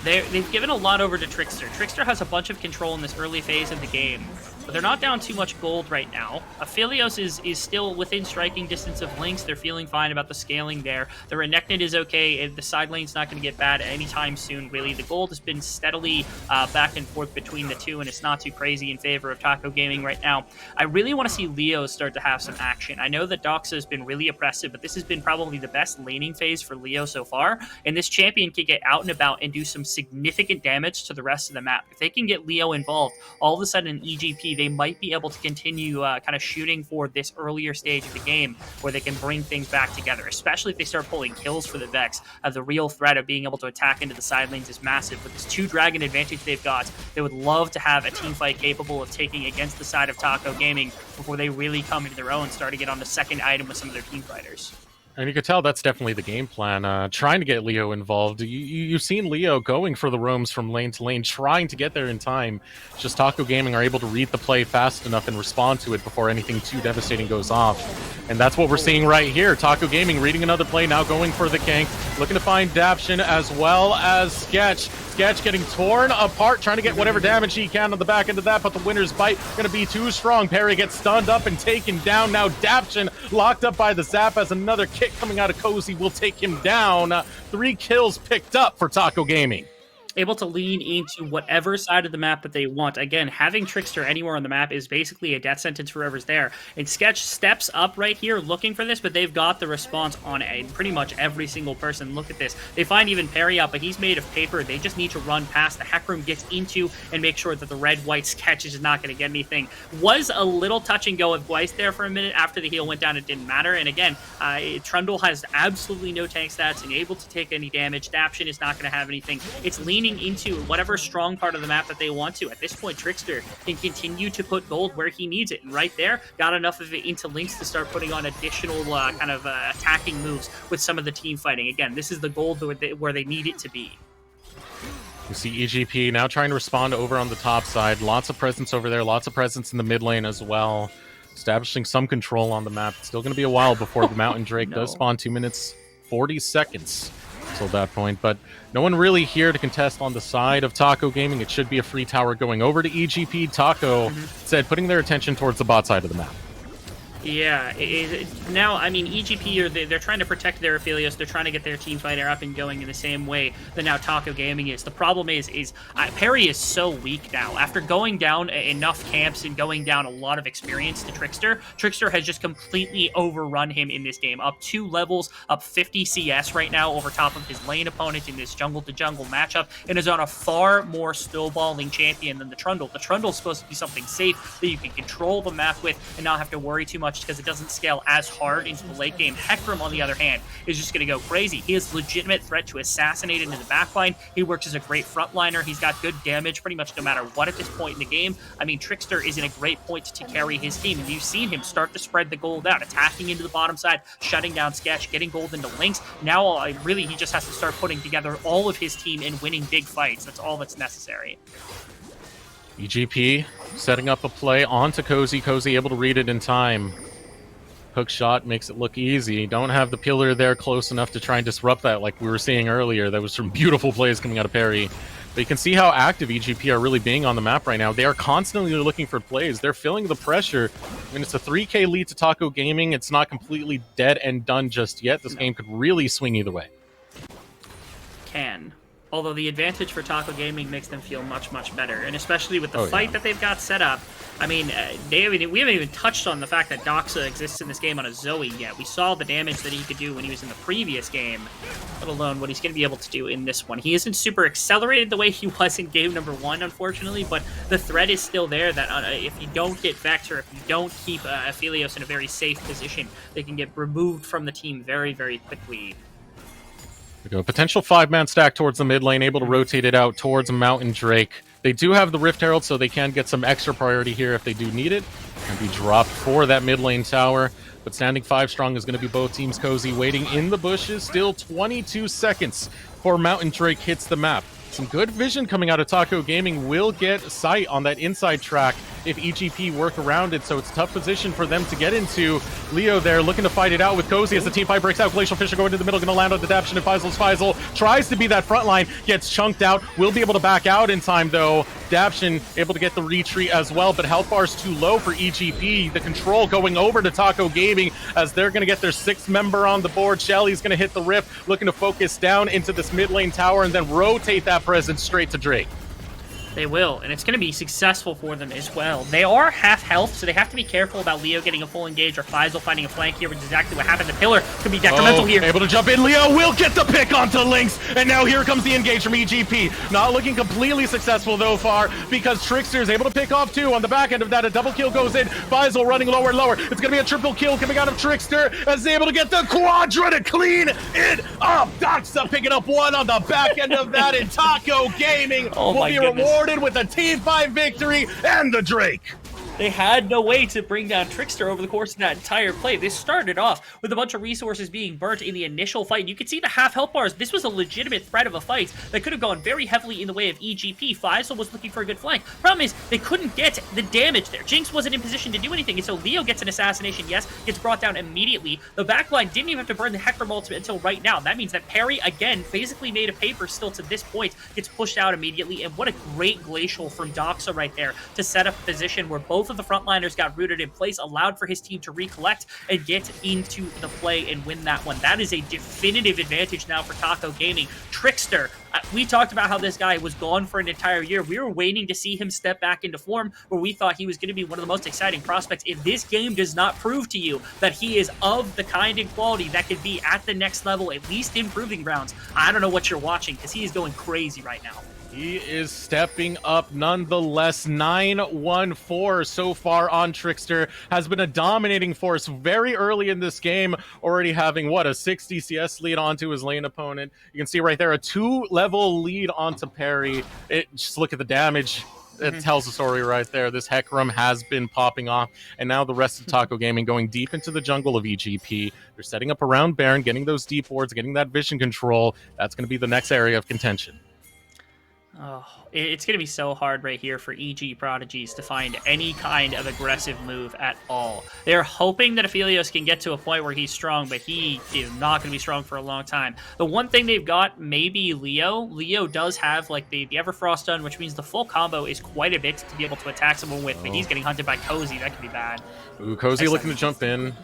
Speaker 3: They've given a lot over to Trickster. Trickster has a bunch of control in this early phase of the game, but they're not down too much gold right now. Aphelios is still within striking distance of Lynx. They're feeling fine about the scaling there. The Renekton is okay, and the side lane's not going to get bad anytime soon, really. The gold has been steadily back and forth between the two, and it's not too crazy in favor of Taco Gaming right now. I really want to see Leo start to have some action. I know that Doxa has been really oppressive, but this has been probably the best laning phase for Leo so far, and this champion can get out and about and do some significant damage to the rest of the map. If they can get Leo involved, all of a sudden in EGP, they might be able to continue kind of shooting for this earlier stage of the game where they can bring things back together, especially if they start pulling kills for the Vex. The real threat of being able to attack into the side lanes is massive. With this 2 dragon advantage they've got, they would love to have a team fight capable of taking against the side of Taco Gaming before they really come into their own, starting it on the second item with some of their team fighters.
Speaker 2: And you could tell that's definitely the game plan, trying to get Leo involved. You've seen Leo going for the roams from lane to lane, trying to get there in time. Just Taco Gaming are able to read the play fast enough and respond to it before anything too devastating goes off. And that's what we're seeing right here. Taco Gaming reading another play, now going for the gank, looking to find Daption as well as Sketch. Sketch getting torn apart, trying to get whatever damage he can on the back end of that, but the winner's bite going to be too strong. Perry gets stunned up and taken down. Now Daption locked up by the zap as another kick coming out of Cozy will take him down. 3 kills picked up for Taco Gaming.
Speaker 3: Able to lean into whatever side of the map that they want. Again, having Trickster anywhere on the map is basically a death sentence for whoever's there. And Sketch steps up right here looking for this, but they've got the response on pretty much every single person. Look at this. They find even Perry out, but he's made of paper. They just need to run past. The Hecarim gets into and make sure that the red-white Sketch is not going to get anything. Was a little touch and go with Weiss there for a minute. After the heal went down, it didn't matter. And again, Trundle has absolutely no tank stats and able to take any damage. Daption is not going to have anything. It's leaning into whatever strong part of the map that they want to. At this point, Trickster can continue to put gold where he needs it, and right there, got enough of it into Lynx to start putting on additional attacking moves with some of the team fighting. Again, this is the gold where they need it to be.
Speaker 2: You see EGP now trying to respond over on the top side. Lots of presence over there, lots of presence in the mid lane as well. Establishing some control on the map. It's still going to be a while before the Mountain Drake does spawn. 2 minutes, 40 seconds. Until that point, but no one really here to contest on the side of Taco Gaming. It should be a free tower going over to EGP. Taco said putting their attention towards the bot side of the map.
Speaker 3: Yeah, now, I mean, EGP, they're trying to protect their Aphelios. They're trying to get their team fighter up and going in the same way that now Taco Gaming is. The problem is Perry is so weak now. After going down enough camps and going down a lot of experience to Trickster, Trickster has just completely overrun him in this game. Up 2 levels, up 50 CS right now over top of his lane opponent in this jungle-to-jungle matchup, and is on a far more snowballing champion than the Trundle. The Trundle's supposed to be something safe that you can control the map with and not have to worry too much because it doesn't scale as hard into the late game. Hecarim, on the other hand, is just going to go crazy. He is a legitimate threat to assassinate into the backline. He works as a great frontliner. He's got good damage pretty much no matter what at this point in the game. I mean, Trickster is in a great point to carry his team, and you've seen him start to spread the gold out, attacking into the bottom side, shutting down Sketch, getting gold into Lynx. Now, really, he just has to start putting together all of his team and winning big fights. That's all that's necessary.
Speaker 2: EGP setting up a play onto Cozy. Cozy able to read it in time. Hook shot makes it look easy. Don't have the pillar there close enough to try and disrupt that like we were seeing earlier. That was some beautiful plays coming out of Perry. But you can see how active EGP are really being on the map right now. They are constantly looking for plays. They're feeling the pressure. I mean, it's a 3K lead to Taco Gaming. It's not completely dead and done just yet. This game could really swing either way.
Speaker 3: Although the advantage for Taco Gaming makes them feel much, much better. And especially with the fight that they've got set up. I mean, we haven't even touched on the fact that Doxa exists in this game on a Zoe yet. We saw the damage that he could do when he was in the previous game, let alone what he's going to be able to do in this one. He isn't super accelerated the way he was in game number 1, unfortunately, but the threat is still there that if you don't get Vector, if you don't keep Aphelios in a very safe position, they can get removed from the team very, very quickly.
Speaker 2: We go potential 5-man stack towards the mid lane, able to rotate it out towards Mountain Drake. They do have the Rift Herald, so they can get some extra priority here if they do need it. And be dropped for that mid lane tower. But standing 5 strong is going to be both teams. Cozy waiting in the bushes. Still 22 seconds before Mountain Drake hits the map. Some good vision coming out of Taco Gaming. Will get sight on that inside track if EGP work around it, so it's a tough position for them to get into. Leo there looking to fight it out with Cozy as the team fight breaks out. Glacial Fisher going to the middle, going to land on the Daption and Faisal's Faisal. Tries to be that front line, gets chunked out. Will be able to back out in time though. Daption able to get the retreat as well, but health bar's too low for EGP. The control going over to Taco Gaming as they're going to get their 6th member on the board. Shelly's going to hit the Rift, looking to focus down into this mid lane tower and then rotate that presence straight to Drake.
Speaker 3: They will, and it's going to be successful for them as well. They are half health, so they have to be careful about Leo getting a full engage or Faisal finding a flank here, which is exactly what happened. The pillar could be detrimental here.
Speaker 2: Able to jump in. Leo will get the pick onto Lynx, and now here comes the engage from EGP. Not looking completely successful though far, because Trickster is able to pick off 2 on the back end of that. A double kill goes in. Faisal running lower and lower. It's going to be a triple kill coming out of Trickster as they're able to get the quadra to clean it up. Doxa picking up 1 on the back end of that, and Taco Gaming will be rewarded with a Team 5 victory and the Drake.
Speaker 3: They had no way to bring down Trickster over the course of that entire play. This started off with a bunch of resources being burnt in the initial fight. You could see the half health bars. This was a legitimate threat of a fight that could have gone very heavily in the way of EGP. Faisal was looking for a good flank. Problem is, they couldn't get the damage there. Jinx wasn't in position to do anything, and so Leo gets an assassination, yes, gets brought down immediately. The backline didn't even have to burn the Hecarim ultimate until right now. That means that Perry, again, basically made a paper still to this point, gets pushed out immediately, and what a great Glacial from Doxa right there to set up a position where both of the frontliners got rooted in place, allowed for his team to recollect and get into the play and win that one. That is a definitive advantage now for Taco Gaming. Trickster, we talked about how this guy was gone for an entire year. We were waiting to see him step back into form where we thought he was going to be one of the most exciting prospects. If this game does not prove to you that he is of the kind and quality that could be at the next level, at least in Proving Grounds, I don't know what you're watching because he is going crazy right now.
Speaker 2: He is stepping up nonetheless. 9-1-4 so far on Trickster. Has been a dominating force very early in this game, already having, what, a 60 CS lead onto his lane opponent. You can see right there a 2-level lead onto Perry. Just look at the damage. It tells the story right there. This Hecarim has been popping off, and now the rest of Taco Gaming going deep into the jungle of EGP. They're setting up around Baron, getting those deep wards, getting that vision control. That's going to be the next area of contention.
Speaker 3: Oh, it's going to be so hard right here for EG Prodigies to find any kind of aggressive move at all. They're hoping that Aphelios can get to a point where he's strong, but he is not going to be strong for a long time. The one thing they've got, maybe Leo. Leo does have like the Everfrost stun, which means the full combo is quite a bit to be able to attack someone with, but he's getting hunted by Cozy. That could be bad.
Speaker 2: Ooh, Cozy looking to jump in.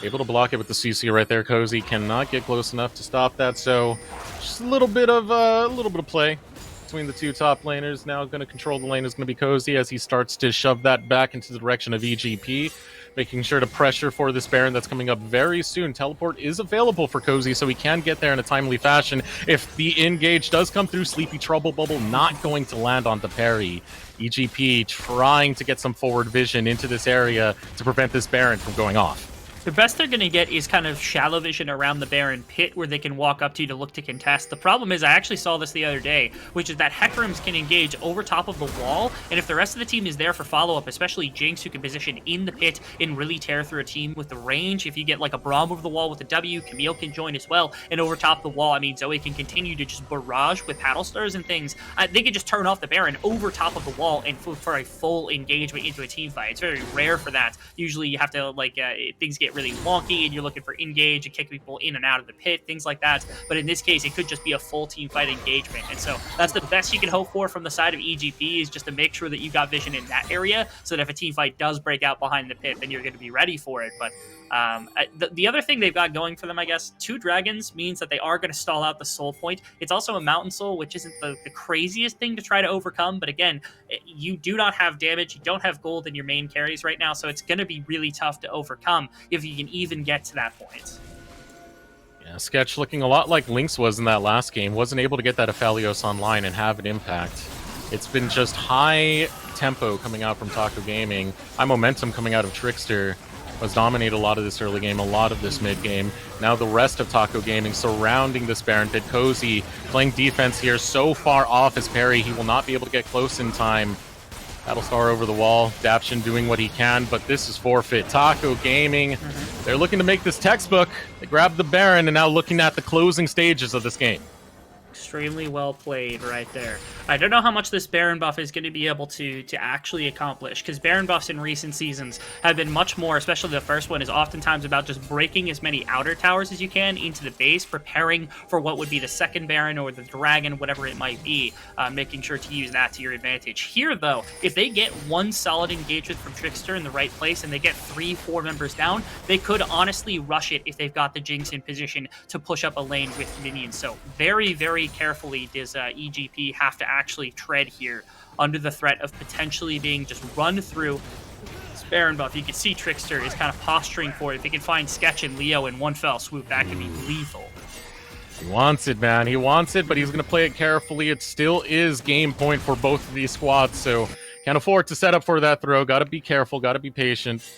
Speaker 2: Able to block it with the CC right there. Cozy cannot get close enough to stop that, so just a little bit of play between the two top laners. Now going to control the lane is going to be Cozy as he starts to shove that back into the direction of EGP, making sure to pressure for this Baron that's coming up very soon. Teleport is available for Cozy, so he can get there in a timely fashion. If the engage does come through, Sleepy Trouble Bubble not going to land on the parry. EGP trying to get some forward vision into this area to prevent this Baron from going off.
Speaker 3: The best they're going to get is kind of shallow vision around the Baron pit where they can walk up to look to contest. The problem is, I actually saw this the other day, which is that Hecarims can engage over top of the wall, and if the rest of the team is there for follow-up, especially Jinx, who can position in the pit and really tear through a team with the range. If you get like a Braum over the wall with a W, Camille can join as well, and over top of the wall, I mean, Zoe can continue to just barrage with paddle stars and things. They can just turn off the Baron over top of the wall and for a full engagement into a team fight. It's very rare for that. Usually you have to, like, things get really wonky and you're looking for engage and kick people in and out of the pit, things like that. But in this case, it could just be a full team fight engagement. And so that's the best you can hope for from the side of EGP, is just to make sure that you got vision in that area so that if a team fight does break out behind the pit, then you're going to be ready for it. But the other thing they've got going for them, I guess, 2 dragons means that they are going to stall out the soul point. It's also a mountain soul, which isn't the craziest thing to try to overcome. But again, you do not have damage. You don't have gold in your main carries right now. So it's going to be really tough to overcome if you can even get to that point.
Speaker 2: Yeah, Sketch looking a lot like Lynx was in that last game. Wasn't able to get that Aphelios online and have an impact. It's been just high tempo coming out from Taco Gaming. High momentum coming out of Trickster. Was dominate a lot of this early game, a lot of this mid game. Now the rest of Taco Gaming surrounding this Baron pit. Cozy playing defense here, so far off his parry, he will not be able to get close in time. Battlestar over the wall, Daption doing what he can, but this is forfeit. Taco Gaming, they're looking to make this textbook. They grabbed the Baron and now looking at the closing stages of this game.
Speaker 3: Extremely well played right there. I don't know how much this Baron buff is going to be able to actually accomplish, because Baron buffs in recent seasons have been much more, especially the first one, is oftentimes about just breaking as many outer towers as you can into the base, preparing for what would be the second Baron or the Dragon, whatever it might be, making sure to use that to your advantage. Here, though, if they get one solid engagement from Trickster in the right place and they get 3-4 members down, they could honestly rush it if they've got the Jinx in position to push up a lane with minions. So very, very carefully does EGP have to actually tread here under the threat of potentially being just run through this Baron buff. You can see Trickster is kind of posturing for it. If they can find Sketch and Leo in one fell swoop, that could be lethal.
Speaker 2: He wants it, man. He wants it, but he's going to play it carefully. It still is game point for both of these squads, so can't afford to set up for that throw. Got to be careful, got to be patient.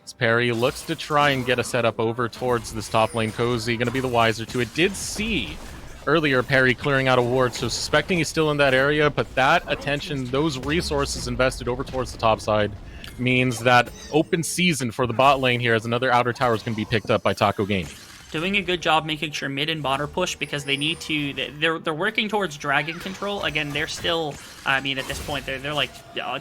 Speaker 2: As Perry looks to try and get a setup over towards this top lane. Cozy going to be the wiser to it. Did see earlier Perry clearing out a ward, so suspecting he's still in that area, but that attention, those resources invested over towards the top side means that open season for the bot lane here as another outer tower is going to be picked up by Taco Gaming.
Speaker 3: Doing a good job making sure mid and bot are pushed, because they need to, they're working towards dragon control. Again, they're still, I mean, at this point, they're like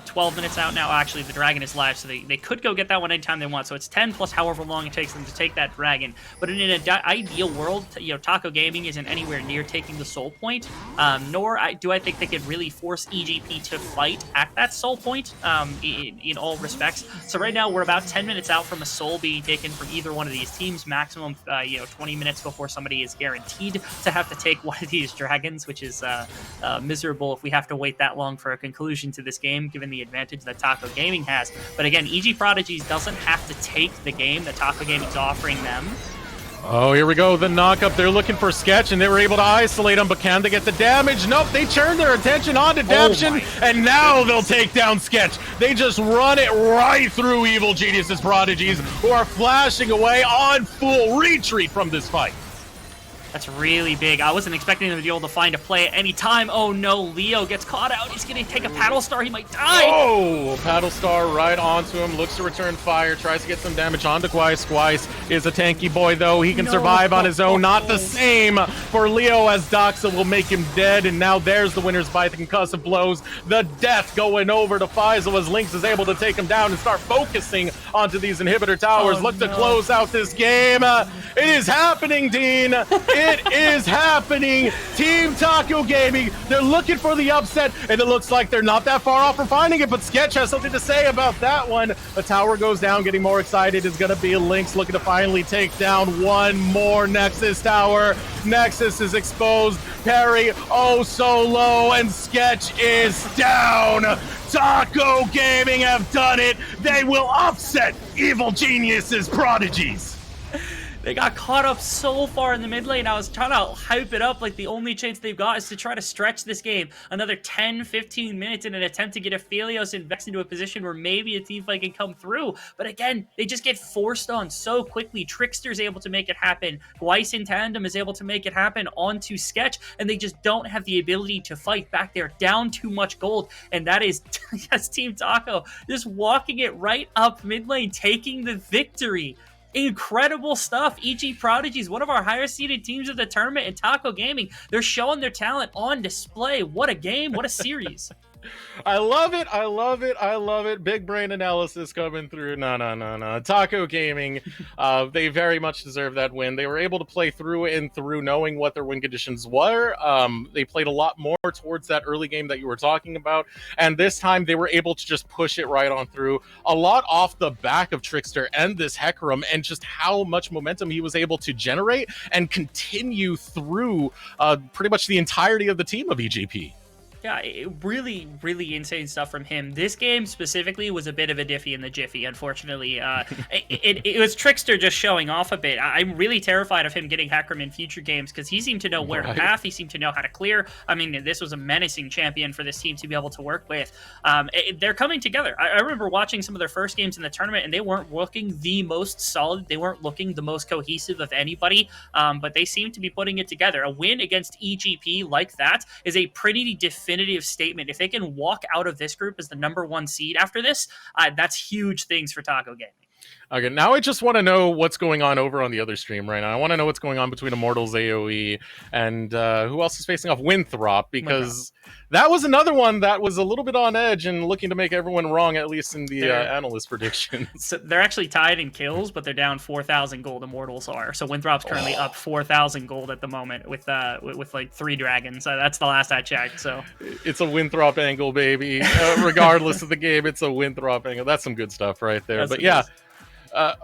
Speaker 3: 12 minutes out now. Actually, the dragon is live, so they could go get that one anytime they want. So it's 10 plus however long it takes them to take that dragon. But in an ideal world, Taco Gaming isn't anywhere near taking the soul point, nor do I think they could really force EGP to fight at that soul point in all respects. So right now, we're about 10 minutes out from a soul being taken from either one of these teams, maximum 20 minutes before somebody is guaranteed to have to take one of these dragons, which is miserable if we have to wait that long for a conclusion to this game, given the advantage that Taco Gaming has. But again, EG Prodigies doesn't have to take the game that Taco Gaming's offering them.
Speaker 2: Oh, here we go, the knock-up. They're looking for Sketch, and they were able to isolate him, but can they get the damage? Nope, they turned their attention onto Daption, and now they'll take down Sketch. They just run it right through Evil Genius's Prodigies, who are flashing away on full retreat from this fight.
Speaker 3: That's really big. I wasn't expecting them to be able to find a play at any time. Oh no, Leo gets caught out. He's going to take a paddle star. He might die.
Speaker 2: Oh, paddle star right onto him. Looks to return fire. Tries to get some damage onto Gwice. Gwice is a tanky boy, though. He can survive on his own. Not the same for Leo, as Doxa will make him dead. And now there's the winners by the concussive blows. The death going over to Faisal as Lynx is able to take him down and start focusing onto these inhibitor towers. Look to close out this game. It is happening, Dean. It is happening. Team Taco Gaming, they're looking for the upset, and it looks like they're not that far off from finding it, but Sketch has something to say about that one. The tower goes down, getting more excited. Is going to be Lynx looking to finally take down one more Nexus tower. Nexus is exposed. Parry, oh so low, and Sketch is down. Taco Gaming have done it. They will upset Evil Genius's Prodigies.
Speaker 3: They got caught up so far in the mid lane. I was trying to hype it up like the only chance they've got is to try to stretch this game another 10-15 minutes in an attempt to get Aphelios and Vex into a position where maybe a teamfight can come through. But again, they just get forced on so quickly. Trickster's able to make it happen. Gwice in tandem is able to make it happen onto Sketch, and they just don't have the ability to fight back. They're down too much gold, and that is yes, Team Taco just walking it right up mid lane, taking the victory. Incredible stuff. EG Prodigies, one of our higher seeded teams of the tournament, and Taco Gaming, they're showing their talent on display. What a game. What a series.
Speaker 2: I love it. I love it. I love it. Big brain analysis coming through. No. Taco Gaming, they very much deserve that win. They were able to play through and through knowing what their win conditions were. They played a lot more towards that early game that you were talking about. And this time they were able to just push it right on through. A lot off the back of Trickster and this Hecarim, and just how much momentum he was able to generate and continue through pretty much the entirety of the team of EGP.
Speaker 3: Yeah, really, really insane stuff from him. This game specifically was a bit of a diffie in the jiffy, unfortunately. It was Trickster just showing off a bit. I'm really terrified of him getting Hecarim in future games because he seemed to know where to path. He seemed to know how to clear. I mean, this was a menacing champion for this team to be able to work with. They're coming together. I remember watching some of their first games in the tournament, and they weren't looking the most solid. They weren't looking the most cohesive of anybody, but they seem to be putting it together. A win against EGP like that is a pretty definitive statement. If they can walk out of this group as the #1 seed after this, that's huge things for Taco Gaming.
Speaker 2: Okay, now I just want to know what's going on over on the other stream right now. I want to know what's going on between Immortals AoE and who else is facing off? Winthrop, because that was another one that was a little bit on edge and looking to make everyone wrong, at least in the analyst predictions.
Speaker 3: So they're actually tied in kills, but they're down 4,000 gold. Immortals are. So Winthrop's currently up 4,000 gold at the moment with like 3 dragons. That's the last I checked. So
Speaker 2: it's a Winthrop angle, baby. Regardless of the game, it's a Winthrop angle. That's some good stuff right there. But yeah.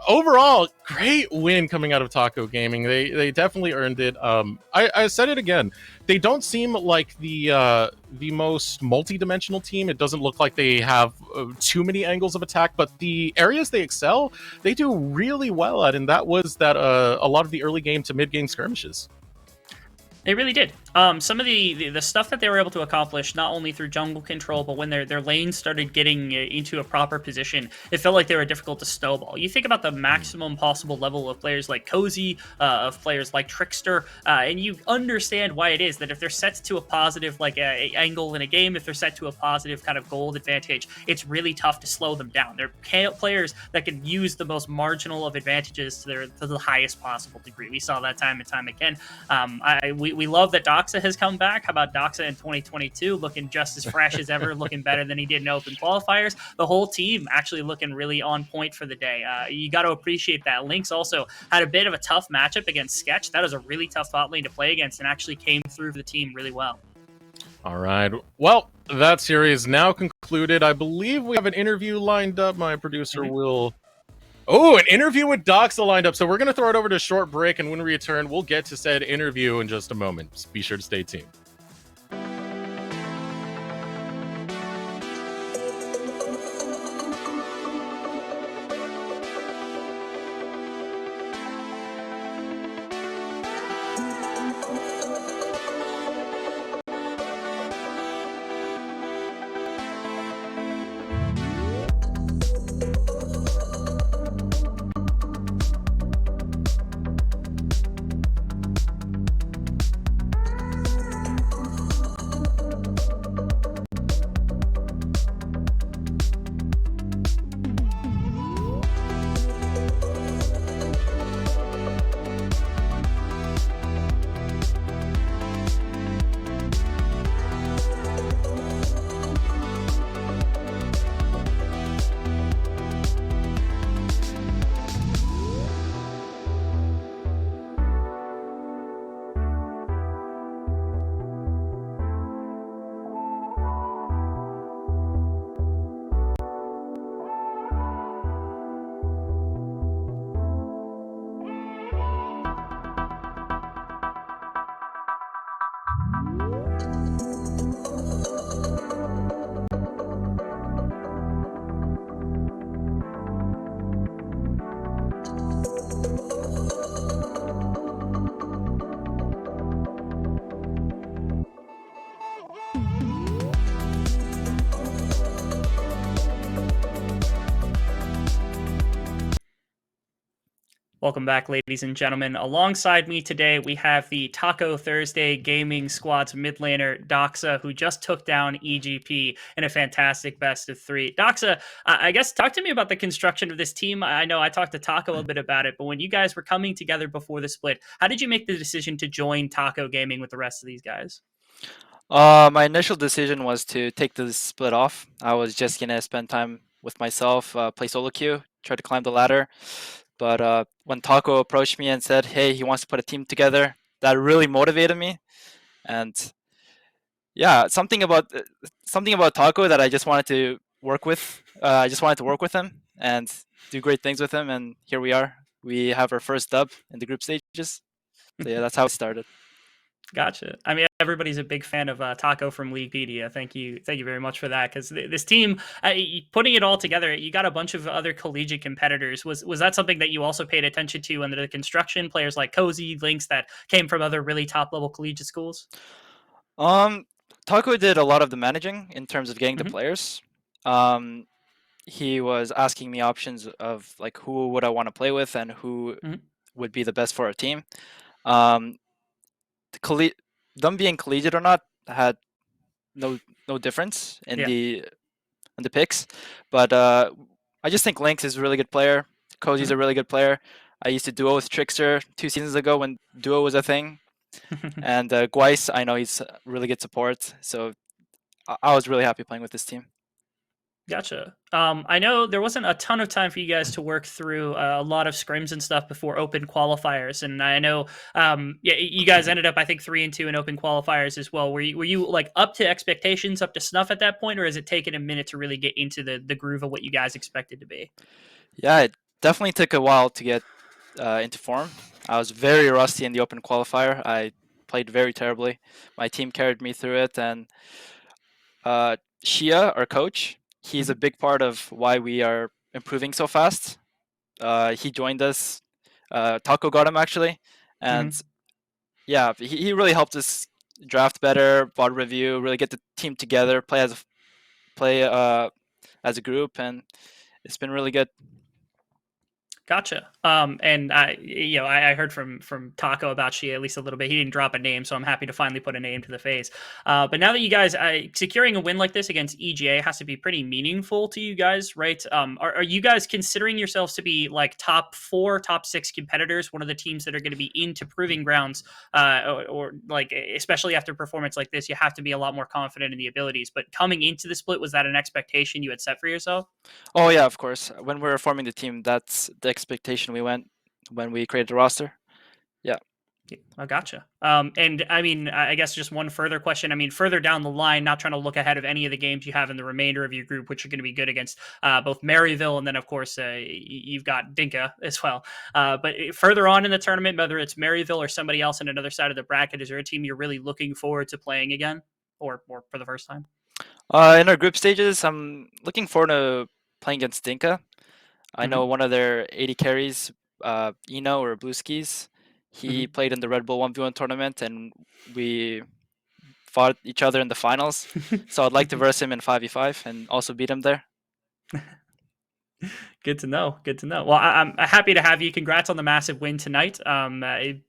Speaker 2: Overall, great win coming out of Taco Gaming. They definitely earned it. I said it again. They don't seem like the most multi-dimensional team. It doesn't look like they have too many angles of attack, but the areas they excel, they do really well at, and that was that a lot of the early game to mid-game skirmishes.
Speaker 3: They really did. Some of the stuff that they were able to accomplish, not only through jungle control, but when their lanes started getting into a proper position, it felt like they were difficult to snowball. You think about the maximum possible level of players like Cozy, of players like Trickster, and you understand why it is that if they're set to a positive angle in a game, if they're set to a positive kind of gold advantage, it's really tough to slow them down. They're players that can use the most marginal of advantages to the highest possible degree. We saw that time and time again. We love that Doxa has come back. How about Doxa in 2022 looking just as fresh as ever, looking better than he did in open qualifiers. The whole team actually looking really on point for the day. You got to appreciate that. Lynx also had a bit of a tough matchup against Sketch. That was a really tough bot lane to play against and actually came through for the team really well.
Speaker 2: All right. Well, that series now concluded. I believe we have an interview lined up. My producer will... Oh, an interview with Doxa lined up. So we're going to throw it over to a short break, and when we return, we'll get to said interview in just a moment. Just be sure to stay tuned.
Speaker 3: Welcome back, ladies and gentlemen. Alongside me today, we have the Taco Thursday Gaming Squad's mid laner, Doxa, who just took down EGP in a fantastic best of three. Doxa, I guess talk to me about the construction of this team. I know I talked to Taco a bit about it, but when you guys were coming together before the split, how did you make the decision to join Taco Gaming with the rest of these guys?
Speaker 4: My initial decision was to take the split off. I was just gonna spend time with myself, play solo queue, try to climb the ladder. But when Taco approached me and said, "Hey, he wants to put a team together," that really motivated me. And yeah, something about Taco that I just wanted to work with. I just wanted to work with him and do great things with him. And here we are. We have our first dub in the group stages. So yeah, that's how it started.
Speaker 3: Gotcha. I mean, everybody's a big fan of Taco from Leaguepedia. Thank you very much for that. Because this team, putting it all together, you got a bunch of other collegiate competitors. Was that something that you also paid attention to under the construction? Players like Cozy, Lynx that came from other really top level collegiate schools.
Speaker 4: Taco did a lot of the managing in terms of getting the players. He was asking me options of like who would I want to play with and who would be the best for our team. Them being collegiate or not had no difference in the picks, but I just think Lynx is a really good player. Cozy's a really good player. I used to duo with Trickster 2 seasons ago when duo was a thing, and Gweiss, I know he's really good support, so I was really happy playing with this team.
Speaker 3: Gotcha. I know there wasn't a ton of time for you guys to work through a lot of scrims and stuff before open qualifiers, and I know, you guys ended up, I think, 3-2 in open qualifiers as well. Were you like up to expectations, up to snuff at that point, or has it taken a minute to really get into the groove of what you guys expected to be?
Speaker 4: Yeah, it definitely took a while to get into form. I was very rusty in the open qualifier. I played very terribly. My team carried me through it, and Shia, our coach, he's a big part of why we are improving so fast. He joined us. Taco got him actually, and yeah, he really helped us draft better, bot review, really get the team together, play as a group, and it's been really good.
Speaker 3: Gotcha. And I heard from Taco about Shia at least a little bit. He didn't drop a name, so I'm happy to finally put a name to the face. But now that you guys securing a win like this against EGA has to be pretty meaningful to you guys, right? Are you guys considering yourselves to be like top 4, top 6 competitors, one of the teams that are going to be into proving grounds, or like especially after a performance like this, you have to be a lot more confident in the abilities. But coming into the split, was that an expectation you had set for yourself?
Speaker 4: Oh yeah, of course. When we were forming the team, that's the expectation we went when we created the roster. Yeah.
Speaker 3: I gotcha. And I mean, I guess just one further question. I mean, further down the line, not trying to look ahead of any of the games you have in the remainder of your group, which are going to be good against both Maryville and then, of course, you've got Dinka as well. But further on in the tournament, whether it's Maryville or somebody else on another side of the bracket, is there a team you're really looking forward to playing again, or for the first time?
Speaker 4: In our group stages, I'm looking forward to playing against Dinka. I know one of their 80 carries, Eno or Blue Skis. He played in the Red Bull 1v1 tournament, and we fought each other in the finals. So I'd like to verse him in 5v5 and also beat him there.
Speaker 3: Good to know. Good to know. Well, I'm happy to have you. Congrats on the massive win tonight.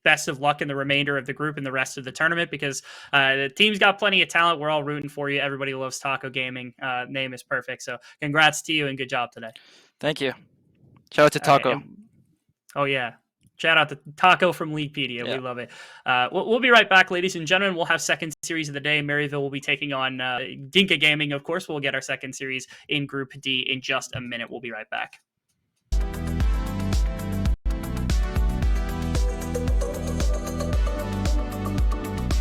Speaker 3: Best of luck in the remainder of the group and the rest of the tournament, because the team's got plenty of talent. We're all rooting for you. Everybody loves Taco Gaming. Name is perfect. So congrats to you and good job today.
Speaker 4: Thank you. Shout out to Taco.
Speaker 3: Oh, yeah. Shout out to Taco from Leaguepedia.
Speaker 4: Yeah.
Speaker 3: We love it. We'll be right back, ladies and gentlemen. We'll have second series of the day. Maryville will be taking on Dinka Gaming, of course. We'll get our second series in Group D in just a minute. We'll be right back.